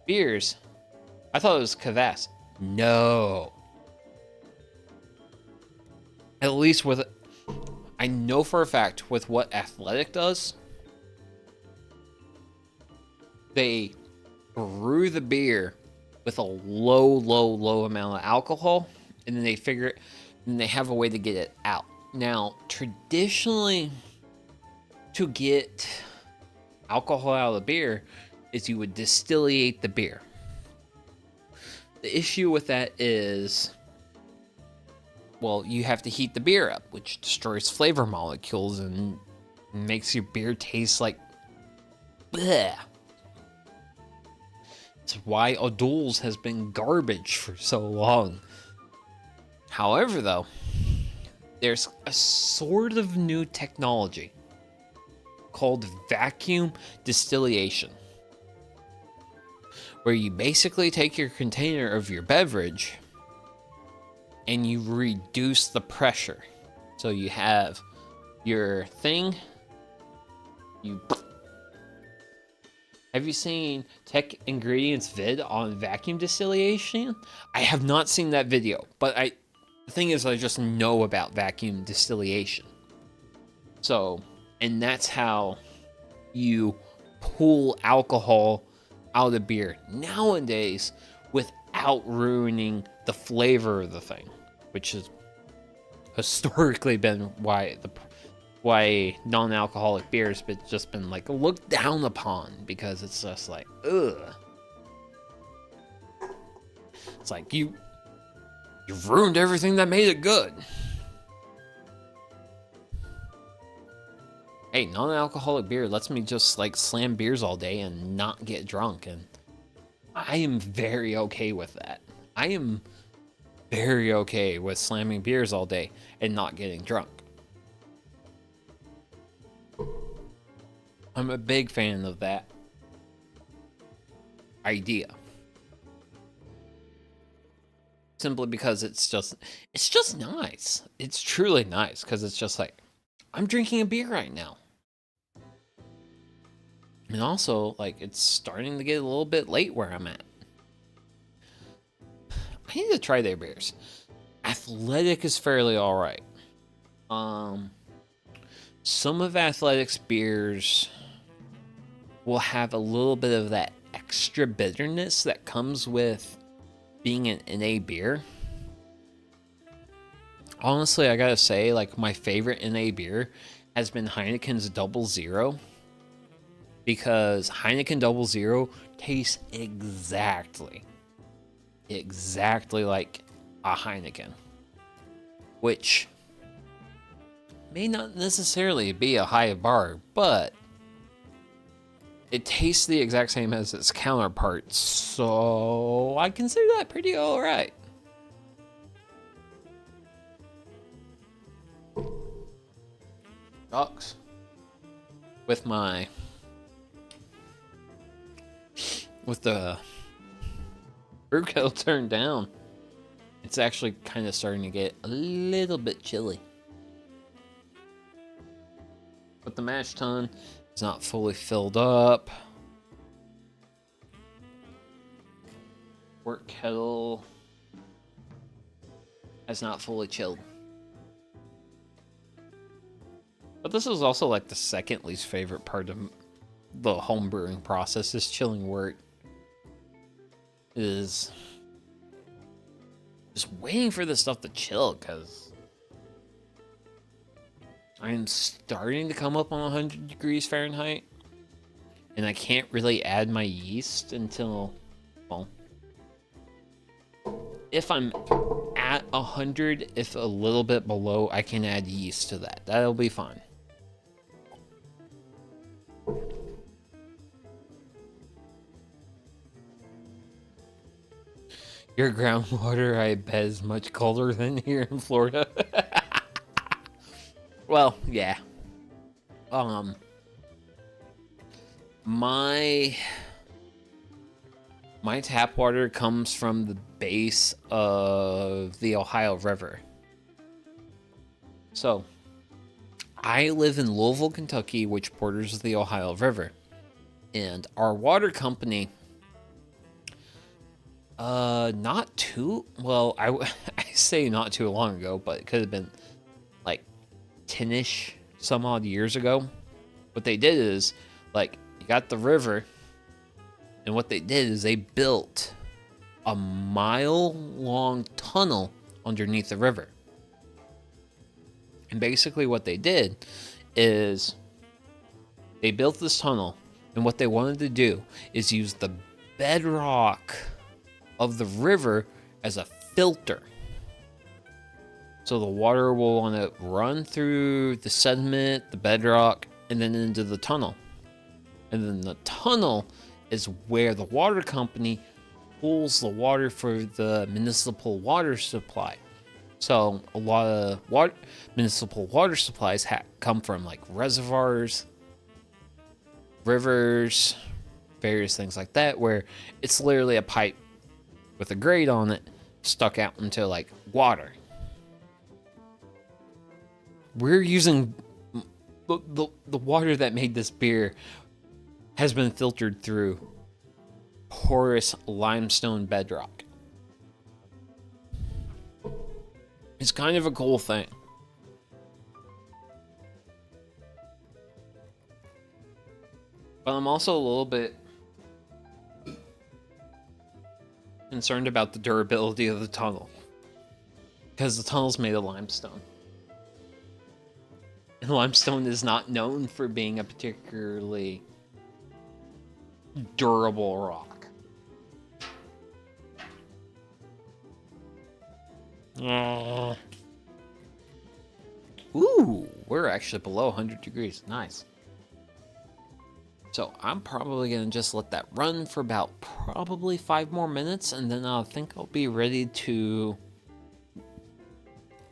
Speaker 1: beers. I thought it was kvass. No. At least with... I know for a fact with what Athletic does, they brew the beer with a low amount of alcohol, and then they have a way to get it out. Now, traditionally, to get alcohol out of the beer is you would distillate the beer. The issue with that is, well, you have to heat the beer up, which destroys flavor molecules and makes your beer taste like bleh. It's why O'Doul's has been garbage for so long. However, though, there's a sort of new technology called vacuum distillation, where you basically take your container of your beverage and you reduce the pressure. So you have your thing, you Have you seen Tech Ingredients vid on vacuum distillation? I have not seen that video, but the thing is, I just know about vacuum distillation. So, and that's how you pull alcohol out of beer nowadays without ruining the flavor of the thing, which has historically been why non-alcoholic beers but just been like looked down upon, because it's just like, ugh. It's like you've ruined everything that made it good. Hey, non-alcoholic beer lets me just like slam beers all day and not get drunk, and I am very okay with that. I am very okay with slamming beers all day and not getting drunk. I'm a big fan of that idea. Simply because it's just nice. It's truly nice because it's just like, I'm drinking a beer right now. And also, like, it's starting to get a little bit late where I'm at. I need to try their beers. Athletic is fairly alright. Some of Athletic's beers will have a little bit of that extra bitterness that comes with being an NA beer. Honestly, I gotta say, like, my favorite NA beer has been Heineken's Double Zero, because Heineken Double Zero tastes exactly like a Heineken, which may not necessarily be a high bar, but it tastes the exact same as its counterpart, so I consider that pretty alright. Sucks. With the brew kettle turned down, it's actually kind of starting to get a little bit chilly. But the mash tun is not fully filled up. Work kettle has not fully chilled. But this is also like the second least favorite part of the home brewing process, is chilling wort. Is just waiting for this stuff to chill, because I'm starting to come up on 100 degrees Fahrenheit, and I can't really add my yeast until, well, if I'm at 100, if a little bit below, I can add yeast to that. That'll be fine. Your groundwater, I bet, is much colder than here in Florida. Well, yeah. My tap water comes from the base of the Ohio River. So, I live in Louisville, Kentucky, which borders the Ohio River. And our water company, not too, well, I say not too long ago, but it could have been like 10-ish some odd years ago. What they did is, like, you got the river, and what they did is they built a mile-long tunnel underneath the river. And basically what they did is they built this tunnel, and what they wanted to do is use the bedrock of the river as a filter. So the water will want to run through the sediment, the bedrock, and then into the tunnel. And then the tunnel is where the water company pulls the water for the municipal water supply. So a lot of municipal water supplies come from like reservoirs, rivers, various things like that, where it's literally a pipe with a grate on it stuck out into like water. We're using the water that made this beer has been filtered through porous limestone bedrock. It's kind of a cool thing. But I'm also a little bit concerned about the durability of the tunnel, because the tunnel's made of limestone. And limestone is not known for being a particularly durable rock. Ooh, we're actually below 100 degrees. Nice. So I'm probably going to just let that run for about probably 5 more minutes, and then I think I'll be ready to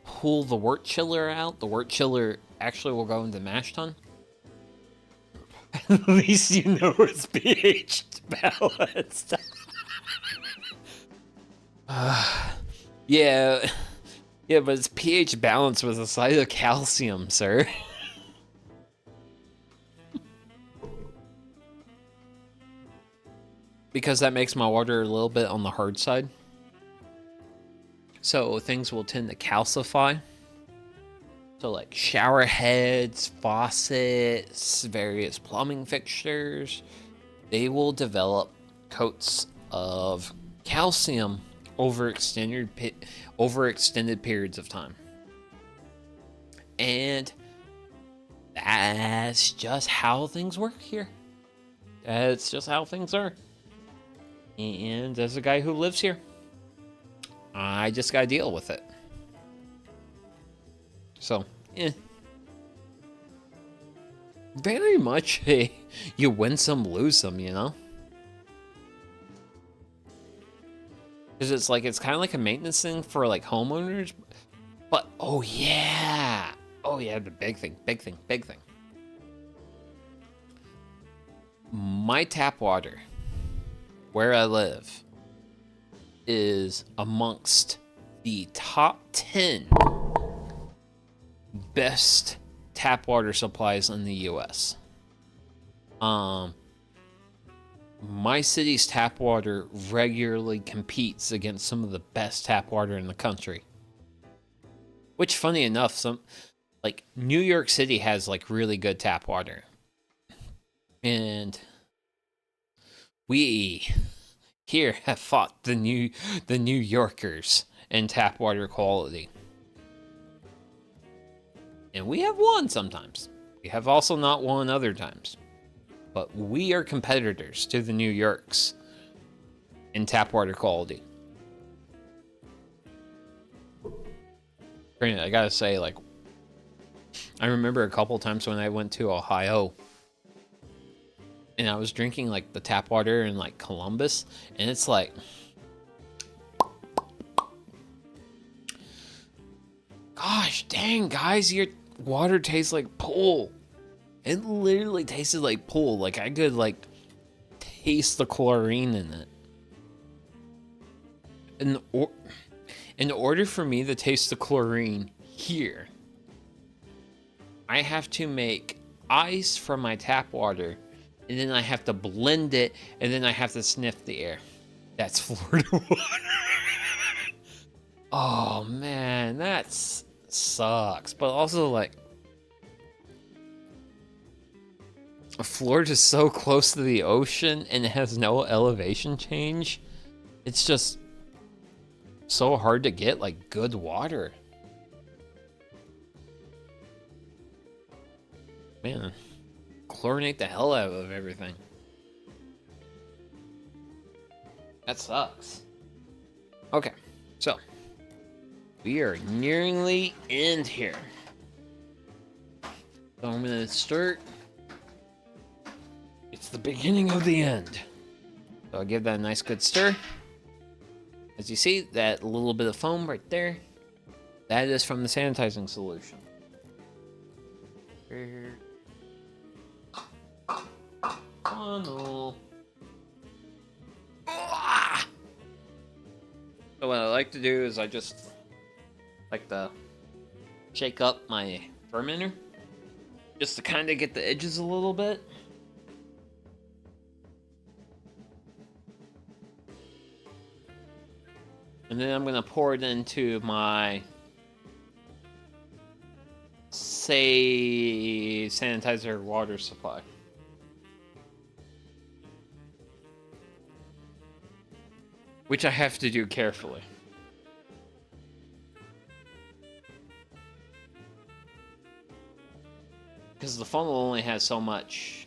Speaker 1: pull the wort chiller out. The wort chiller actually will go into the mash tun. At least you know it's pH balanced. Yeah, but it's pH balanced with a side of calcium, sir. Because that makes my water a little bit on the hard side. So things will tend to calcify. So like shower heads, faucets, various plumbing fixtures, they will develop coats of calcium over extended periods of time. And that's just how things work here. That's just how things are. And as a guy who lives here, I just gotta deal with it. So, very much you win some, lose some, you know? Because it's kind of like a maintenance thing for like homeowners. But, oh yeah, the big thing. My tap water, where I live, is amongst the top 10 best tap water supplies in the US. My city's tap water regularly competes against some of the best tap water in the country. Which, funny enough, like New York City has like really good tap water. And we here have fought the New Yorkers in tap water quality. And we have won sometimes. We have also not won other times. But we are competitors to the New Yorks in tap water quality. Granted, I gotta say, like, I remember a couple times when I went to Ohio and I was drinking like the tap water in like Columbus, and it's like, gosh dang, guys, your water tastes like pool. It literally tasted like pool. Like I could like taste the chlorine in it. In order for me to taste the chlorine here, I have to make ice from my tap water, and then I have to blend it, and then I have to sniff the air. That's Florida water. Oh man, that sucks. But also, like, Florida's so close to the ocean and it has no elevation change. It's just so hard to get like good water. Man, chlorinate the hell out of everything. That sucks. Okay, so we are nearing the end here. So I'm gonna start. It's the beginning of the end. So I'll give that a nice good stir. As you see, that little bit of foam right there, that is from the sanitizing solution. Funnel. So what I like to do is I just like to shake up my fermenter just to kind of get the edges a little bit. And then I'm going to pour it into my, say, sanitizer water supply. Which I have to do carefully. Because the funnel only has so much.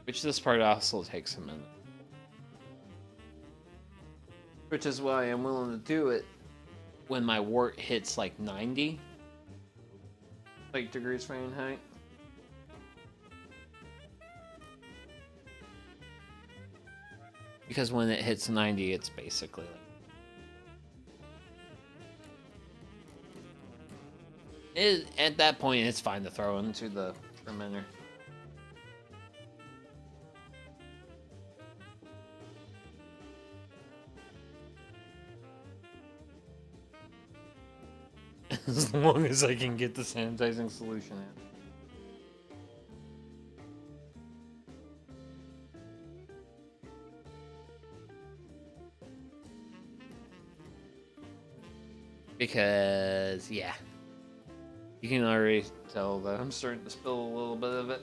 Speaker 1: Which this part also takes a minute. Which is why I'm willing to do it when my wort hits like 90 degrees Fahrenheit. Because when it hits 90, it's basically like... at that point, it's fine to throw into the fermenter. As long as I can get the sanitizing solution in. Because, yeah. You can already tell that I'm starting to spill a little bit of it.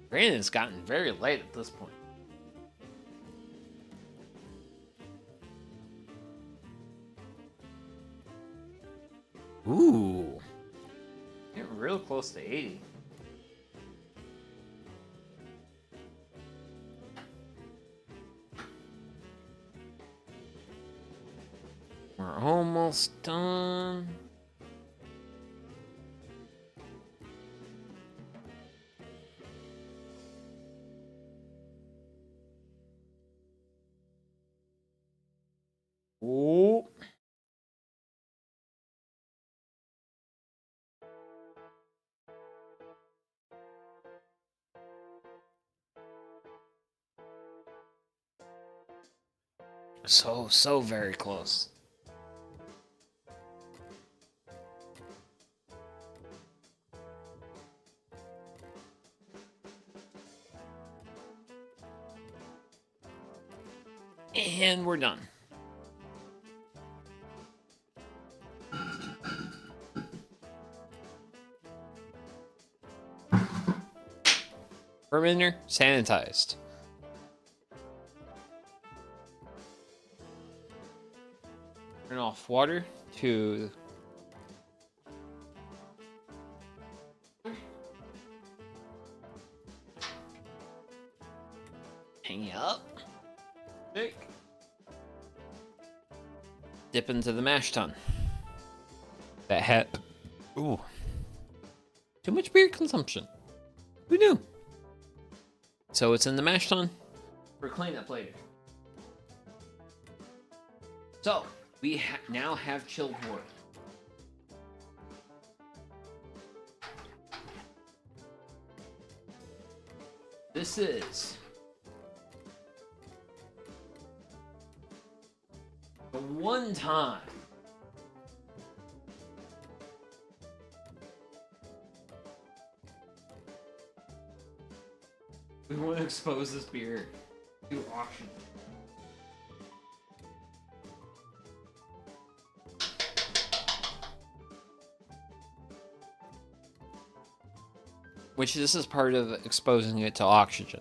Speaker 1: Granted, it's gotten very late at this point. Ooh. Getting real close to 80. We're almost done. Ooh. So very close. And we're done. Fermenter sanitized. Turn off water to hang it up. Stick. Dip into the mash tun. That had ooh, too much beer consumption. Who knew? So it's in the mash tun for cleanup later. So we now have chilled wort. This is the one time we want to expose this beer to auction. Which this is part of exposing it to oxygen.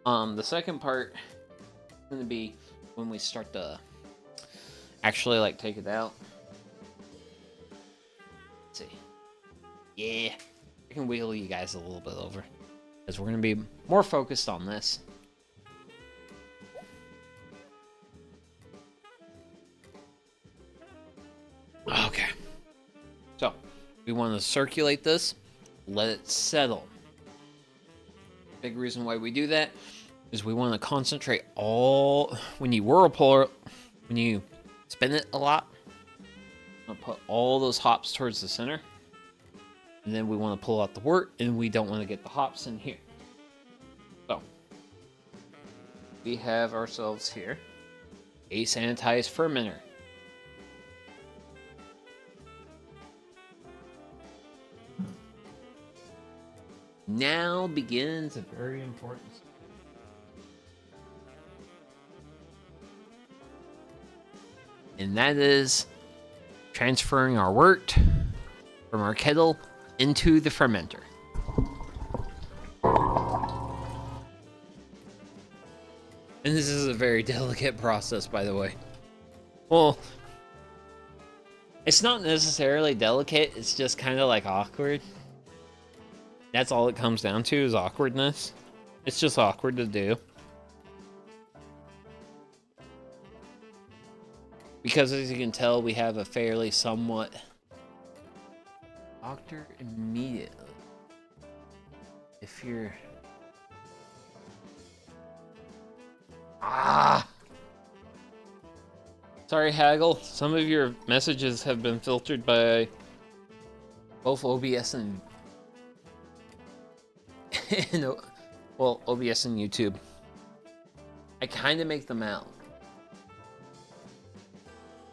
Speaker 1: The second part is going to be when we start to actually like take it out. Let's see. Yeah, I can wheel you guys a little bit over because we're going to be more focused on this. Okay. So we want to circulate this. Let it settle. Big reason why we do that is we want to concentrate all when you whirlpool, when you spin it a lot, I'll put all those hops towards the center. And then we want to pull out the wort, and we don't want to get the hops in here. So, we have ourselves here a sanitized fermenter. Now begins a very important step. And that is transferring our wort from our kettle into the fermenter. And this is a very delicate process, by the way. Well, it's not necessarily delicate, it's just kind of like awkward. That's all it comes down to, is awkwardness. It's just awkward to do. Because as you can tell, we have a fairly somewhat... Doctor immediately. If you're... Sorry, Haggle. Some of your messages have been filtered by both OBS and... well, OBS and YouTube. I kind of make them out.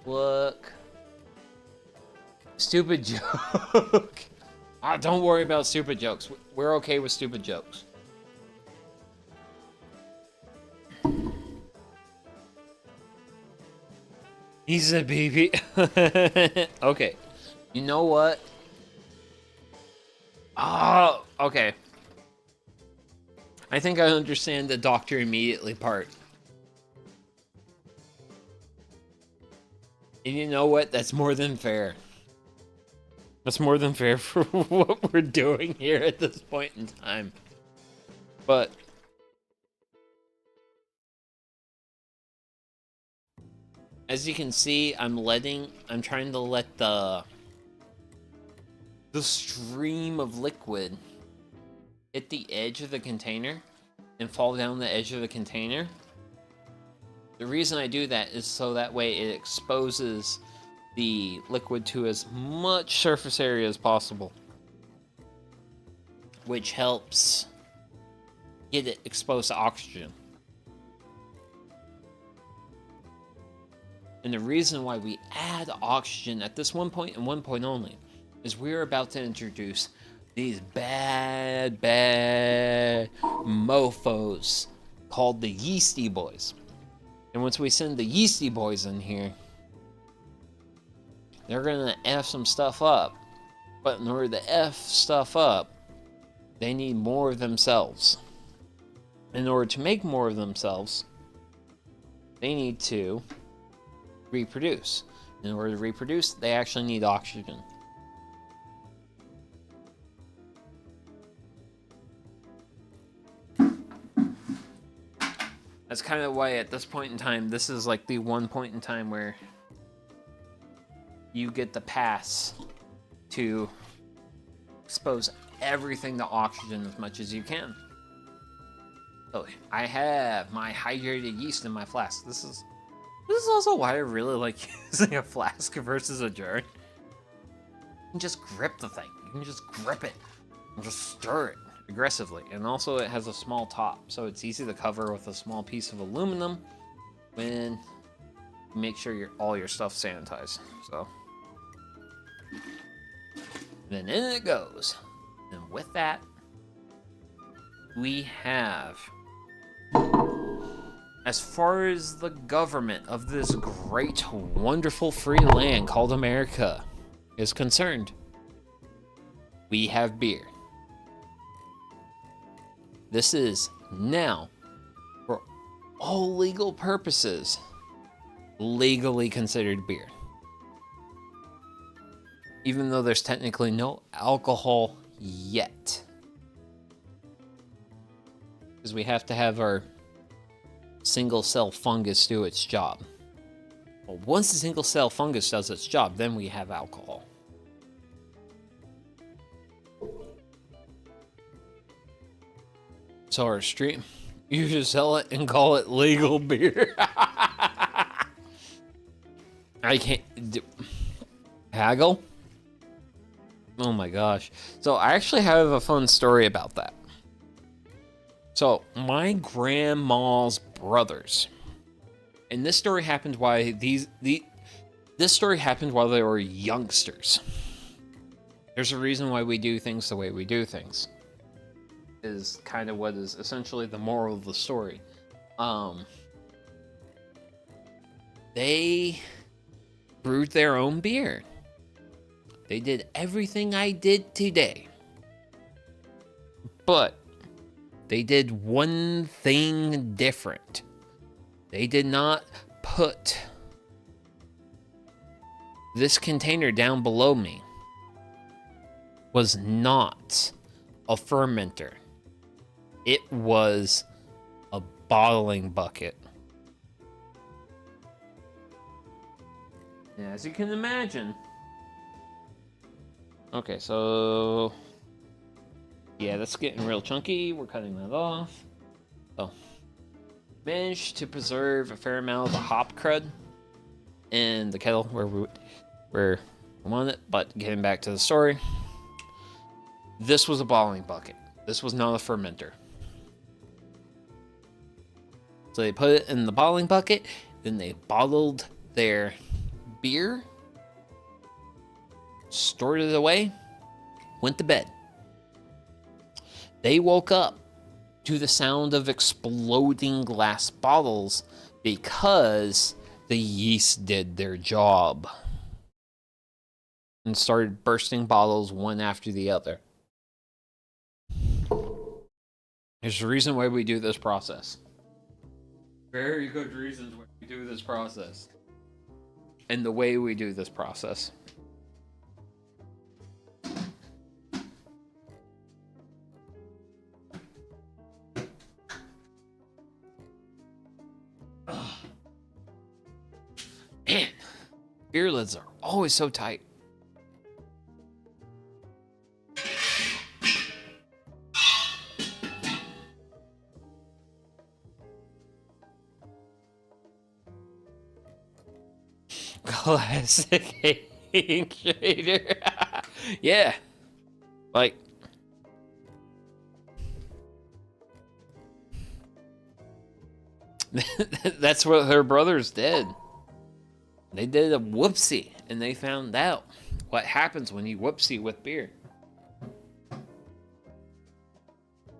Speaker 1: Look. Stupid joke. Don't worry about stupid jokes. We're okay with stupid jokes. He's a baby. Okay. You know what? Oh, okay. I think I understand the doctor immediately part. And you know what? That's more than fair. That's more than fair for what we're doing here at this point in time. But as you can see, I'm trying to let the stream of liquid hit the edge of the container and fall down the edge of the container. The reason I do that is so that way it exposes the liquid to as much surface area as possible, which helps get it exposed to oxygen. And the reason why we add oxygen at this one point and one point only is we're about to introduce these bad mofos called the yeasty boys. And once we send the yeasty boys in here, they're gonna F some stuff up. But in order to F stuff up, they need more of themselves. In order to make more of themselves, they need to reproduce. In order to reproduce, they actually need oxygen. That's kind of why at this point in time, this is like the one point in time where you get the pass to expose everything to oxygen as much as you can. So I have my hydrated yeast in my flask. This is also why I really like using a flask versus a jar. You can just grip the thing. You can just grip it and just stir it aggressively. And also it has a small top, so it's easy to cover with a small piece of aluminum when you make sure all your stuff's sanitized. So then in it goes. And with that, we have, as far as the government of this great, wonderful, free land called America is concerned, we have beer. This is now, for all legal purposes, legally considered beer. Even though there's technically no alcohol yet. Because we have to have our single cell fungus do its job. Well, once the single cell fungus does its job, then we have alcohol. So our stream, you should sell it and call it legal beer. I can't do... Haggle? Oh my gosh. So I actually have a fun story about that. So my grandma's brothers, and this story happened while this story happened while they were youngsters. There's a reason why we do things the way we do things. Is kind of what is essentially the moral of the story. They brewed their own beer. They did everything I did today. But they did one thing different. They did not put this container down below me was not a fermenter. It was a bottling bucket. And as you can imagine. Okay, so yeah, that's getting real chunky. We're cutting that off. Oh. Managed to preserve a fair amount of the hop crud in the kettle where we want it, but getting back to the story. This was a bottling bucket. This was not a fermenter. So they put it in the bottling bucket, then they bottled their beer, stored it away, went to bed. They woke up to the sound of exploding glass bottles because the yeast did their job and started bursting bottles one after the other. There's a reason why we do this process. Very good reasons why we do this process. And the way we do this process. Man, beer lids are always so tight. Classic hating shader. Yeah. Like. That's what her brothers did. They did a whoopsie, and they found out what happens when you whoopsie with beer.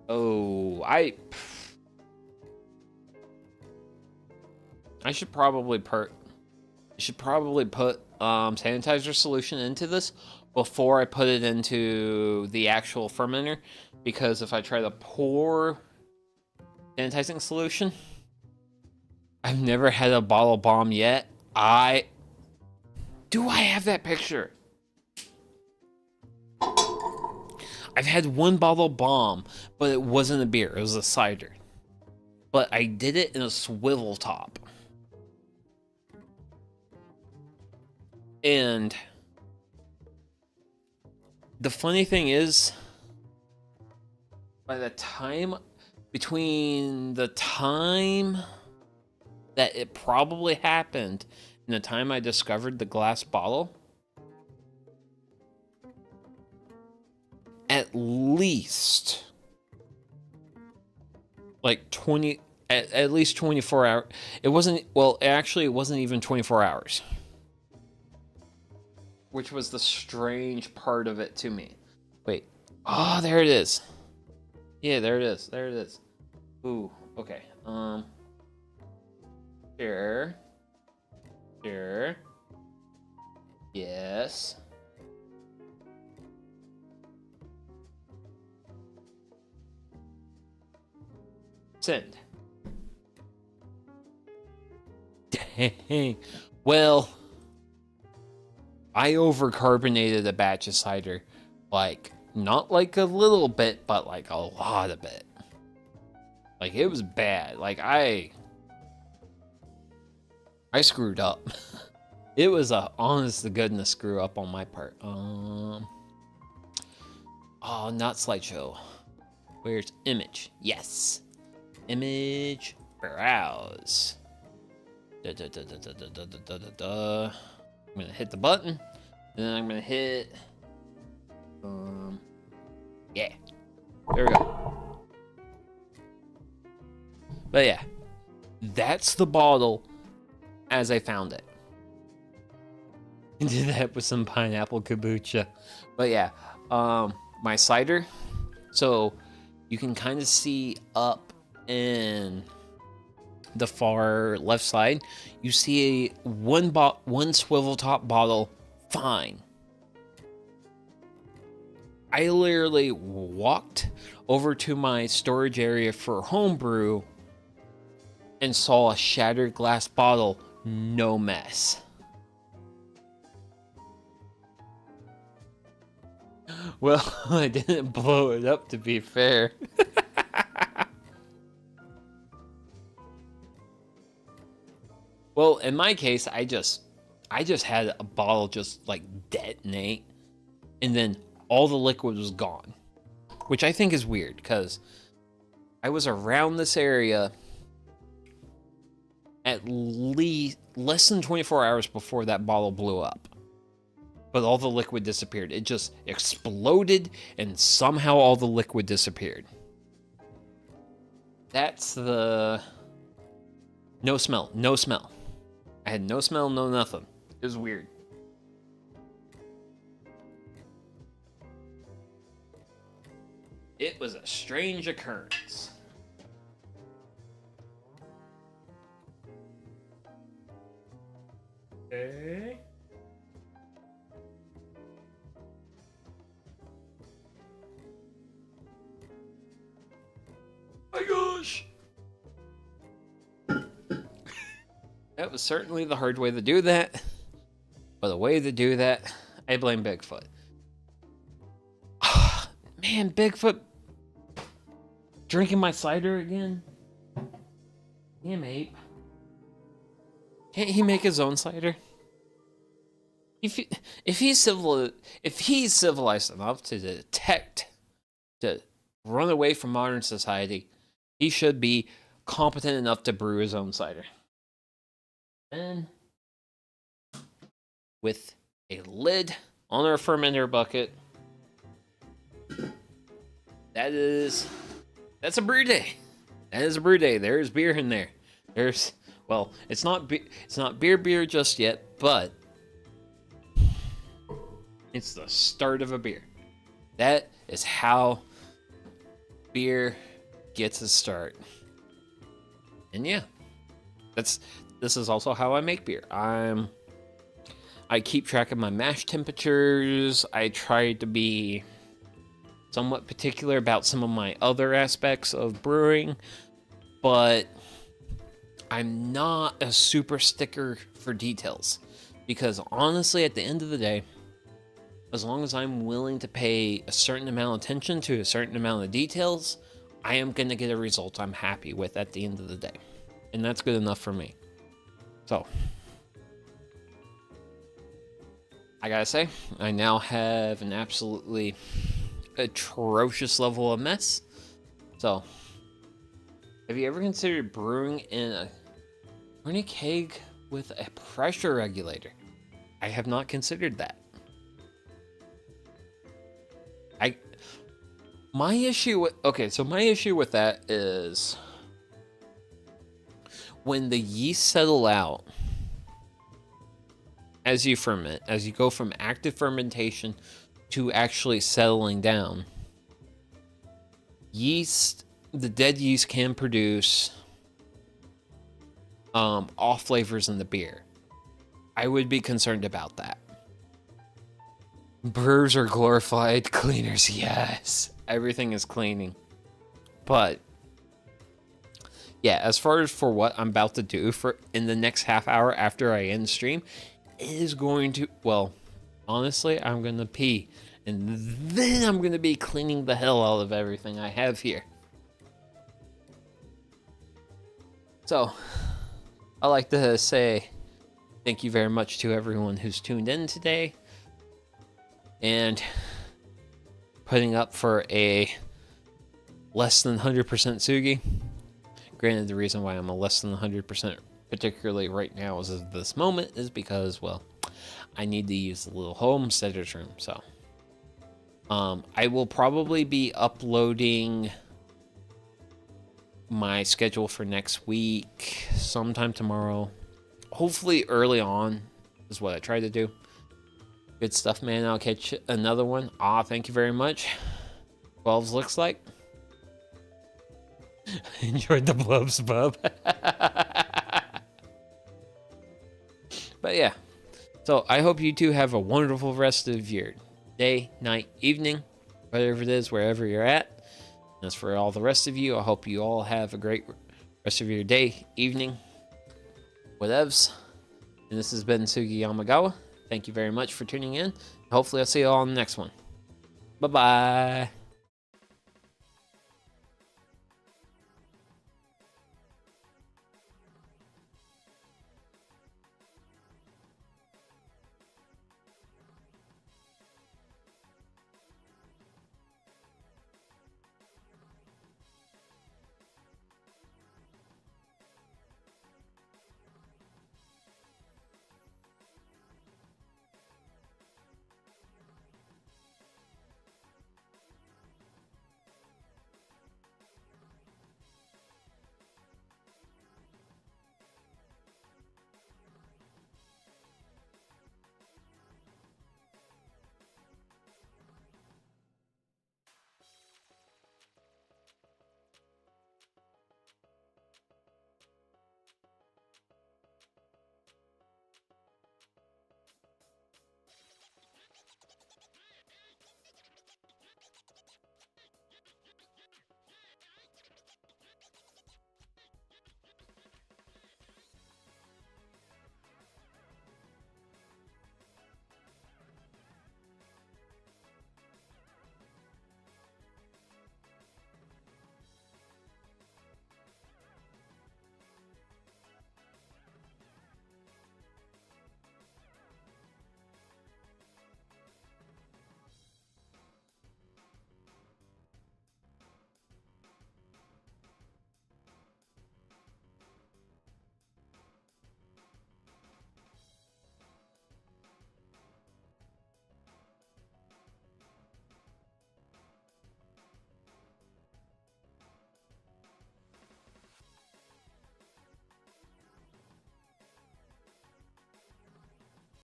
Speaker 1: Oh, I should probably put sanitizer solution into this before I put it into the actual fermenter, because if I try to pour sanitizing solution, I've never had a bottle bomb yet. Do I have that picture? I've had one bottle bomb, but it wasn't a beer, it was a cider. But I did it in a swivel top. And the funny thing is, by the time, between the time that it probably happened and the time I discovered the glass bottle, at least like 20, at least 24 hours. It wasn't, well, actually, it wasn't even 24 hours. Which was the strange part of it to me. Wait. Oh, there it is. Yeah, there it is. There it is. Ooh, okay. Sure. Sure. Yes. Send. Dang. Well, I overcarbonated a batch of cider. Like, not like a little bit, but like a lot of it. Like, it was bad. Like, I screwed up. It was a honest to goodness screw up on my part. Oh, not slideshow. Where's image? Yes. Image. Browse. I'm gonna hit the button, and then I'm gonna hit Yeah. There we go. But yeah, that's the bottle as I found it. Did that with some pineapple kombucha. But yeah, my cider. So you can kind of see up in the far left side, you see one swivel top bottle. Fine. I literally walked over to my storage area for homebrew and saw a shattered glass bottle. No mess. Well, I didn't blow it up, to be fair. Well, in my case, I just had a bottle just like detonate, and then all the liquid was gone, which I think is weird because I was around this area at least less than 24 hours before that bottle blew up. But all the liquid disappeared. It just exploded, and somehow all the liquid disappeared. That's the... No smell. No smell. I had no smell, no nothing. It was weird. It was a strange occurrence. Okay. My gosh! That was certainly the hard way to do that. But the way to do that, I blame Bigfoot. Man, Bigfoot drinking my cider again? Damn ape. Can't he make his own cider? If he's civilized enough to detect, to run away from modern society, he should be competent enough to brew his own cider. And with a lid on our fermenter bucket, that's a brew day. That is a brew day. There's beer in there. Well, it's not beer just yet, but it's the start of a beer. That is how beer gets a start. And yeah, this is also how I make beer. I keep track of my mash temperatures. I try to be somewhat particular about some of my other aspects of brewing, but I'm not a super sticker for details, because honestly, at the end of the day, as long as I'm willing to pay a certain amount of attention to a certain amount of details, I am going to get a result I'm happy with at the end of the day. And that's good enough for me. So, I gotta say, I now have an absolutely atrocious level of mess. So, have you ever considered brewing in a keg with a pressure regulator? I have not considered that. My issue with that is when the yeast settle out as you ferment, as you go from active fermentation to actually settling down, the dead yeast can produce off flavors in the beer. I would be concerned about that. Brewers are glorified cleaners, yes. Everything is cleaning. But yeah, as far as for what I'm about to do for in the next half hour after I end stream, it is going to, well, honestly, I'm going to pee. And then I'm going to be cleaning the hell out of everything I have here. So, I like to say thank you very much to everyone who's tuned in today and putting up for a less than 100% Sugi. Granted, the reason why I'm a less than 100%, particularly right now as of this moment, is because, well, I need to use the little homesteader's room, so. I will probably be uploading my schedule for next week sometime tomorrow. Hopefully early on is what I try to do. Good stuff, man. I'll catch another one. Thank you very much. 12s looks like. Enjoyed the blubs, bub. But yeah. So I hope you two have a wonderful rest of your day, night, evening, whatever it is, wherever you're at. And as for all the rest of you, I hope you all have a great rest of your day, evening, whatevs. And this has been Sugi Yamagawa. Thank you very much for tuning in. Hopefully I'll see you all in the next one. Bye-bye.